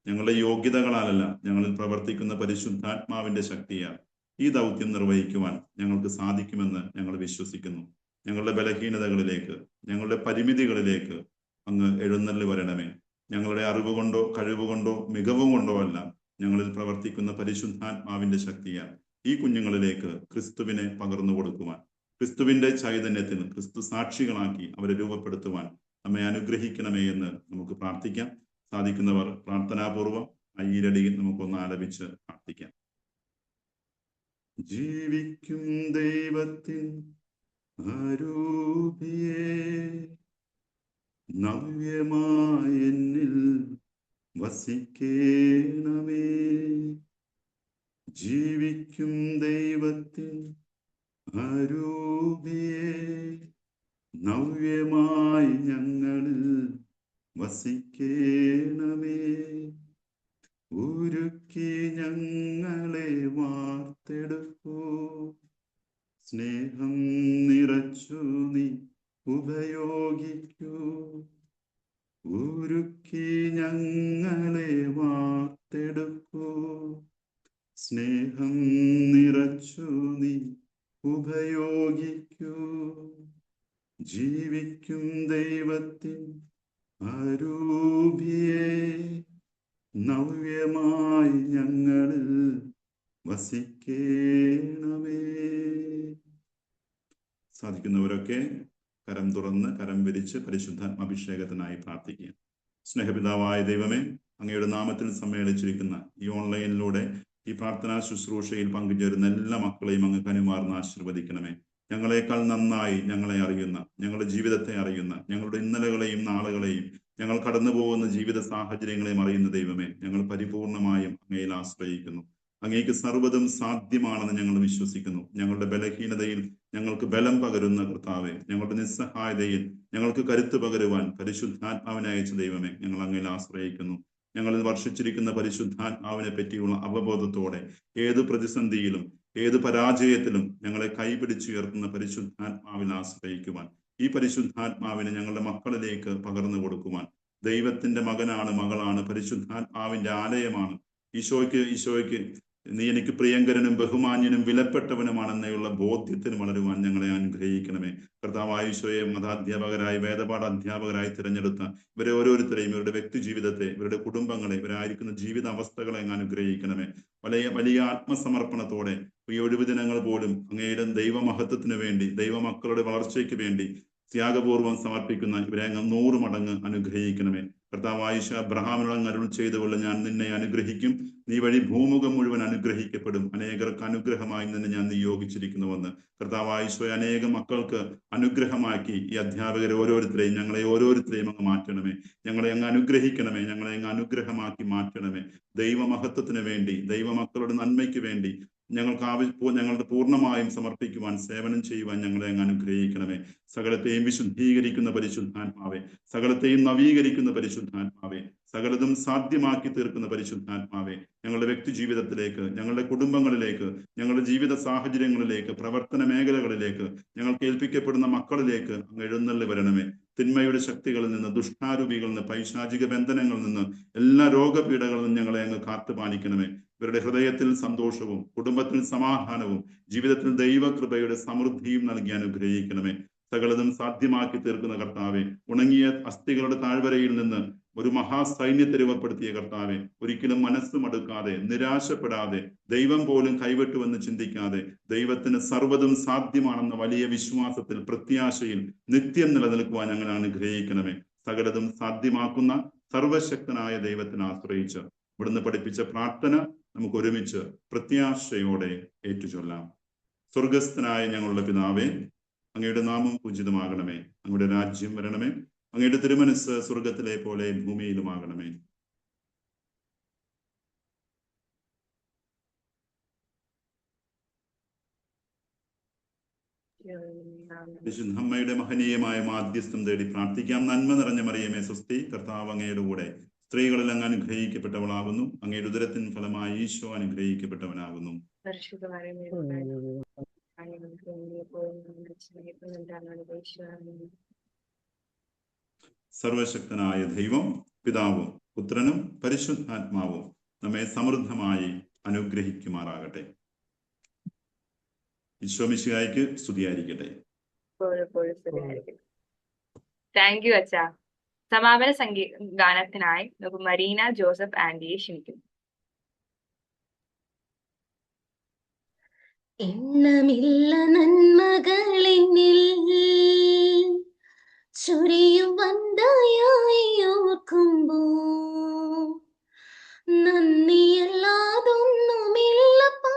ഞങ്ങളുടെ യോഗ്യതകളാലല്ല, ഞങ്ങളിൽ പ്രവർത്തിക്കുന്ന പരിശുദ്ധാത്മാവിന്റെ ശക്തിയാൽ ഈ ദൗത്യം നിർവഹിക്കുവാൻ ഞങ്ങൾക്ക് സാധിക്കുമെന്ന് ഞങ്ങൾ വിശ്വസിക്കുന്നു. ഞങ്ങളുടെ ബലഹീനതകളിലേക്ക്, ഞങ്ങളുടെ പരിമിതികളിലേക്ക് അങ്ങ് എഴുന്നള്ളി വരണമേ. ഞങ്ങളുടെ അറിവ് കൊണ്ടോ കഴിവുകൊണ്ടോ മികവുകൊണ്ടോ അല്ല, ഞങ്ങളിൽ പ്രവർത്തിക്കുന്ന പരിശുദ്ധാത്മാവിന്റെ ശക്തിയാൽ ഈ കുഞ്ഞുങ്ങളിലേക്ക് ക്രിസ്തുവിനെ പകർന്നു കൊടുക്കുവാൻ, ക്രിസ്തുവിന്റെ ചൈതന്യത്തിൽ ക്രിസ്തു സാക്ഷികളാക്കി അവരെ രൂപപ്പെടുത്തുവാൻ നമ്മെ അനുഗ്രഹിക്കണമേ എന്ന് നമുക്ക് പ്രാർത്ഥിക്കാം. സാധിക്കുന്നവർ പ്രാർത്ഥനാപൂർവം ഈരടിയിൽ നമുക്കൊന്ന് ആലപിച്ച് പ്രാർത്ഥിക്കാം. ജീവിക്കും ദൈവത്തിൻ അരൂപിയേ, നവ്യമായ എന്നിൽ വസിക്കേണമേ. ജീവിക്കും ദൈവത്തിൻ അരൂപിയേ, നവ്യമായി ഞങ്ങളിൽ വസിക്കേണമേ. ഉരുക്കി ഞങ്ങളെ വാർത്തെടുക്കൂ, സ്നേഹം നിറച്ചു നീ ഉപയോഗിക്കൂ. ഉരുക്കി ഞങ്ങളെ വാർത്തെടുക്കൂ, സ്നേഹം നിറച്ചു നീ ഉപയോഗിക്കൂ. ജീവിക്കും ദൈവത്തിൻ അരൂപിയേ, നവ്യമായി ഞങ്ങളിൽ വസിക്കേണമേ. സാധിക്കുന്നവരൊക്കെ കരം തുറന്ന് കരം വിരിച്ച് പരിശുദ്ധാത്മാഭിഷേകത്തിനായി പ്രാർത്ഥിക്കുക. സ്നേഹപിതാവായ ദൈവമേ, അങ്ങയുടെ നാമത്തിൽ സമ്മേളിച്ചിരിക്കുന്ന ഈ ഓൺലൈനിലൂടെ ഈ പ്രാർത്ഥനാ ശുശ്രൂഷയിൽ പങ്കുചേരുന്ന എല്ലാ മക്കളെയും അങ്ങ് കനിമാർന്ന് ആശീർവദിക്കണമേ. ഞങ്ങളെക്കാൾ നന്നായി ഞങ്ങളെ അറിയുന്ന, ഞങ്ങളുടെ ജീവിതത്തെ അറിയുന്ന, ഞങ്ങളുടെ ഇന്നലകളെയും നാളുകളെയും ഞങ്ങൾ കടന്നു പോകുന്ന ജീവിത സാഹചര്യങ്ങളെയും അറിയുന്ന ദൈവമേ, ഞങ്ങൾ പരിപൂർണമായും അങ്ങയിൽ ആശ്രയിക്കുന്നു. അങ്ങേക്ക് സർവ്വതും സാധ്യമാണെന്ന് ഞങ്ങൾ വിശ്വസിക്കുന്നു. ഞങ്ങളുടെ ബലഹീനതയിൽ ഞങ്ങൾക്ക് ബലം പകരുന്ന കർത്താവെ, ഞങ്ങളുടെ നിസ്സഹായതയിൽ ഞങ്ങൾക്ക് കരുത്ത് പകരുവാൻ പരിശുദ്ധാത്മാവിനെ അയച്ച ദൈവമേ, ഞങ്ങൾ അങ്ങയിൽ ആശ്രയിക്കുന്നു. ഞങ്ങളിൽ വർഷിച്ചിരിക്കുന്ന പരിശുദ്ധാത്മാവിനെ പറ്റിയുള്ള അവബോധത്തോടെ ഏത് പ്രതിസന്ധിയിലും ഏത് പരാജയത്തിലും ഞങ്ങളെ കൈപിടിച്ചുയർത്തുന്ന പരിശുദ്ധാത്മാവിൽ ആശ്രയിക്കുവാൻ, ഈ പരിശുദ്ധാത്മാവിനെ ഞങ്ങളുടെ മക്കളിലേക്ക് പകർന്നു കൊടുക്കുവാൻ, ദൈവത്തിന്റെ മകനാണ്, മകളാണ്, പരിശുദ്ധാത്മാവിന്റെ ആലയമാണ്, ഈശോയ്ക്ക് നീ എനിക്ക് പ്രിയങ്കരനും ബഹുമാന്യനും വിലപ്പെട്ടവനുമാണെന്നുള്ള ബോധ്യത്തിന് വളരുവാൻ ഞങ്ങളെ അനുഗ്രഹിക്കണമേ. കർത്താവായ ഈശോയെ മതാധ്യാപകരായി വേദപാഠ അധ്യാപകരായി തിരഞ്ഞെടുത്ത ഇവരെ ഓരോരുത്തരെയും, ഇവരുടെ വ്യക്തി ജീവിതത്തെ, ഇവരുടെ കുടുംബങ്ങളെ, ഇവരായിരിക്കുന്ന ജീവിത അവസ്ഥകളെ അങ്ങ് അനുഗ്രഹിക്കണമേ. വലിയ ആത്മസമർപ്പണത്തോടെ ഈ ഒഴിവ് ദിനങ്ങൾ പോലും അങ്ങയുടെ ദൈവമഹത്വത്തിന് വേണ്ടി, ദൈവമക്കളുടെ വളർച്ചയ്ക്ക് വേണ്ടി ത്യാഗപൂർവം സമർപ്പിക്കുന്ന ഇവരെ അങ്ങ് 100 മടങ്ങ് അനുഗ്രഹിക്കണമേ. കർത്താവായ ഈശോ അബ്രഹാമിനോട് അങ്ങ് അരുൾ ചെയ്തുകൊണ്ട്, ഞാൻ നിന്നെ അനുഗ്രഹിക്കും, നീ വഴി ഭൂമുഖം മുഴുവൻ അനുഗ്രഹിക്കപ്പെടും, അനേകർക്ക് അനുഗ്രഹമായി നിന്നെ ഞാൻ നിയോഗിച്ചിരിക്കുന്നുവെന്ന്. കർത്താവായ ഈശോ അനേകം മക്കൾക്ക് അനുഗ്രഹമാക്കി ഈ അധ്യാപകരെ ഓരോരുത്തരെയും, ഞങ്ങളെ ഓരോരുത്തരെയും അങ്ങ് മാറ്റണമേ. ഞങ്ങളെ അങ്ങ് അനുഗ്രഹിക്കണമേ, ഞങ്ങളെ അങ്ങ് അനുഗ്രഹമാക്കി മാറ്റണമേ. ദൈവമഹത്വത്തിന് വേണ്ടി, ദൈവമക്കളുടെ നന്മയ്ക്ക് വേണ്ടി ഞങ്ങളുടെ പൂർണ്ണമായും സമർപ്പിക്കുവാൻ, സേവനം ചെയ്യുവാൻ ഞങ്ങളെ അങ്ങ് അനുഗ്രഹിക്കണമേ. സകലത്തെയും വിശുദ്ധീകരിക്കുന്ന പരിശുദ്ധാത്മാവേ, സകലത്തെയും നവീകരിക്കുന്ന പരിശുദ്ധാത്മാവേ, സകലതും സാധ്യമാക്കി തീർക്കുന്ന പരിശുദ്ധാത്മാവേ, ഞങ്ങളുടെ വ്യക്തി ജീവിതത്തിലേക്ക്, ഞങ്ങളുടെ കുടുംബങ്ങളിലേക്ക്, ഞങ്ങളുടെ ജീവിത സാഹചര്യങ്ങളിലേക്ക്, പ്രവർത്തന മേഖലകളിലേക്ക്, ഞങ്ങൾക്ക് ഏൽപ്പിക്കപ്പെടുന്ന മക്കളിലേക്ക് അങ്ങ് എഴുന്നള്ളി വരണമേ. തിന്മയുടെ ശക്തികളിൽ നിന്ന്, ദുഷ്ടാരൂപികളിൽ നിന്ന്, പൈശാചിക ബന്ധനങ്ങളിൽ നിന്ന്, എല്ലാ രോഗപീഠകളിൽ നിന്നും ഞങ്ങളെ അങ്ങ് കാത്തുപാലിക്കണമേ. ഇവരുടെ ഹൃദയത്തിൽ സന്തോഷവും കുടുംബത്തിൽ സമാധാനവും ജീവിതത്തിൽ ദൈവകൃപയുടെ സമൃദ്ധിയും നൽകി അനുഗ്രഹിക്കണമേ. സകലതും സാധ്യമാക്കി തീർക്കുന്ന കർത്താവെ, ഉണങ്ങിയ അസ്ഥികളുടെ താഴ്വരയിൽ നിന്ന് ഒരു മഹാസൈന്യത്തെ രൂപപ്പെടുത്തിയ കർത്താവെ, ഒരിക്കലും മനസ്സ് മടുക്കാതെ, നിരാശപ്പെടാതെ, ദൈവം പോലും കൈവിട്ടുവെന്ന് ചിന്തിക്കാതെ, ദൈവത്തിന് സർവ്വതും സാധ്യമാണെന്ന വലിയ വിശ്വാസത്തിൽ, പ്രത്യാശയിൽ നിത്യം നിലനിൽക്കുവാൻ ഞങ്ങൾ അനുഗ്രഹിക്കണമേ. സകലതും സാധ്യമാക്കുന്ന സർവശക്തനായ ദൈവത്തിന് ആശ്രയിച്ച് ഇവിടുന്ന് പഠിപ്പിച്ച പ്രാർത്ഥന നമുക്ക് ഒരുമിച്ച് പ്രത്യാശയോടെ ഏറ്റുചൊല്ലാം. സ്വർഗസ്ഥനായ ഞങ്ങളുടെ പിതാവേ, അങ്ങയുടെ നാമം പൂജിതമാകണമേ, അങ്ങയുടെ രാജ്യം വരണമേ, അങ്ങയുടെ തിരുമനസ് സ്വർഗത്തിലെ പോലെ ഭൂമിയിലുമാകണമേ. പരിശുദ്ധമ്മയുടെ മഹനീയമായ മാധ്യസ്ഥം തേടി പ്രാർത്ഥിക്കാം. നന്മ നിറഞ്ഞ മറിയമേ സ്വസ്തി, കർത്താവ് അങ്ങയുടെ കൂടെ സ്ത്രീകളിൽ അങ്ങ് അനുഗ്രഹിക്കപ്പെട്ടവളാകുന്നു, അങ്ങയുടെ ഉദരത്തിൻ ഫലമായി ഈശോ അനുഗ്രഹിക്കപ്പെട്ടവനാകുന്നു. സർവശക്തനായ ദൈവം പിതാവും പുത്രനും പരിശുദ്ധാത്മാവും നമ്മെ സമൃദ്ധമായി അനുഗ്രഹിക്കുമാറാകട്ടെ. ഈശോ മിശിഹായ്ക്ക് സ്തുതിയായിരിക്കട്ടെ. താങ്ക് യു അച്ഛാ. സമാപന ഗാനത്തിനായി നമുക്ക് മരീന ജോസഫ് ആന്റിയെ ക്ഷണിക്കുന്നു. എണ്ണമില്ല നന്മകളെന്നിൽ ചൊരിയും വന്ദയായി ഓർക്കുമ്പോ നന്ദിയല്ലാതൊന്നുമില്ലപ്പാ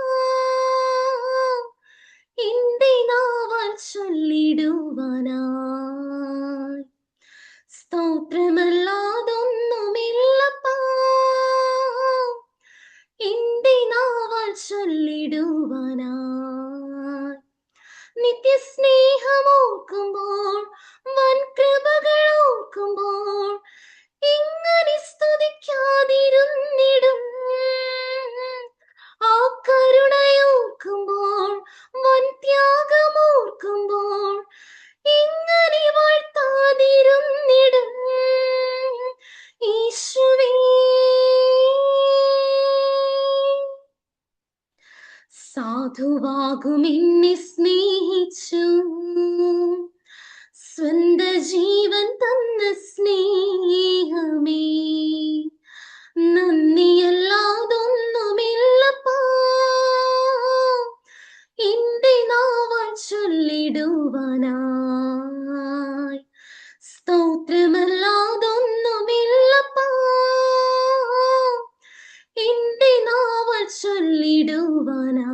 എന്റെ നാവാൽ ചൊല്ലിടുവാനായി സ്തോത്രമല്ലാതൊന്നുമില്ലപ്പാ എന്റെ നാവാൽ ചൊല്ലിടുവാനായി നിത്യസ്നേഹമോർക്കുമ്പോൾ വൻ കൃപകൾ ഓർക്കുമ്പോൾ ഇങ്ങനെ സ്തുതിക്കാതിരുന്നിടും ആ കരുണയോർക്കുമ്പോൾ വൻ ത്യാഗമോർക്കുമ്പോൾ ഇങ്ങനെ വാഴ്ത്താതിരുന്നിടും യേശുവേ. സാധുവാകും എന്നെ സ്നേഹിച്ചു സ്വന്ത ജീവൻ തന്ന സ്നേഹമേ നന്ദിയല്ലാതൊന്നുമില്ലപ്പാ എന്റെ നാവാൽ ചൊല്ലിടുവാനായി സ്തോത്രമല്ലാതൊന്നുമില്ലപ്പാ എന്റെ നാവാൽ ചൊല്ലിടുവാനായി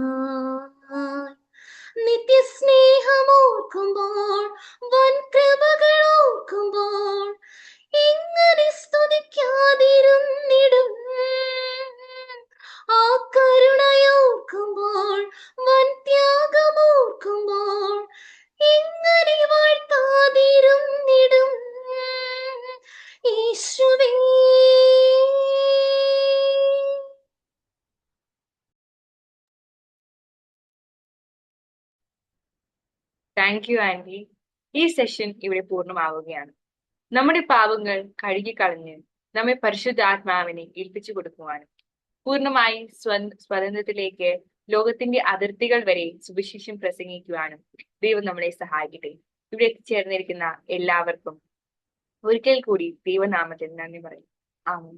നിത്യസ്നേഹമോർക്കുമ്പോൾ വൻ കൃപകൾ ഓർക്കുമ്പോൾ ഇങ്ങനെ സ്തുതിക്കാതിരുന്നിടും ആ കരുണയോർക്കുമ്പോൾ വൻ ത്യാഗമോർക്കുമ്പോൾ ഇങ്ങനെ വാഴ്ത്താതിരുന്നിടും യേശുവേ. Thank you anti. ഈ സെഷൻ ഇവിടെ പൂർണ്ണമാവുകയാണ്. നമ്മുടെ പാപങ്ങൾ കഴുകിക്കളഞ്ഞ് നമ്മെ പരിശുദ്ധാത്മാവിനെ ഏൽപ്പിച്ചു കൊടുക്കുവാനും പൂർണ്ണമായി സ്വതന്ത്രത്തിലേക്ക് ലോകത്തിന്റെ അതിർത്തികൾ വരെ സുവിശേഷം പ്രസംഗിക്കുവാനും ദൈവം നമ്മളെ സഹായിക്കട്ടെ. ഇവിടെ എത്തിച്ചേർന്നിരിക്കുന്ന എല്ലാവർക്കും ഒരിക്കൽ കൂടി ദൈവനാമത്തിൽ നന്ദി പറയും. ആമേൻ.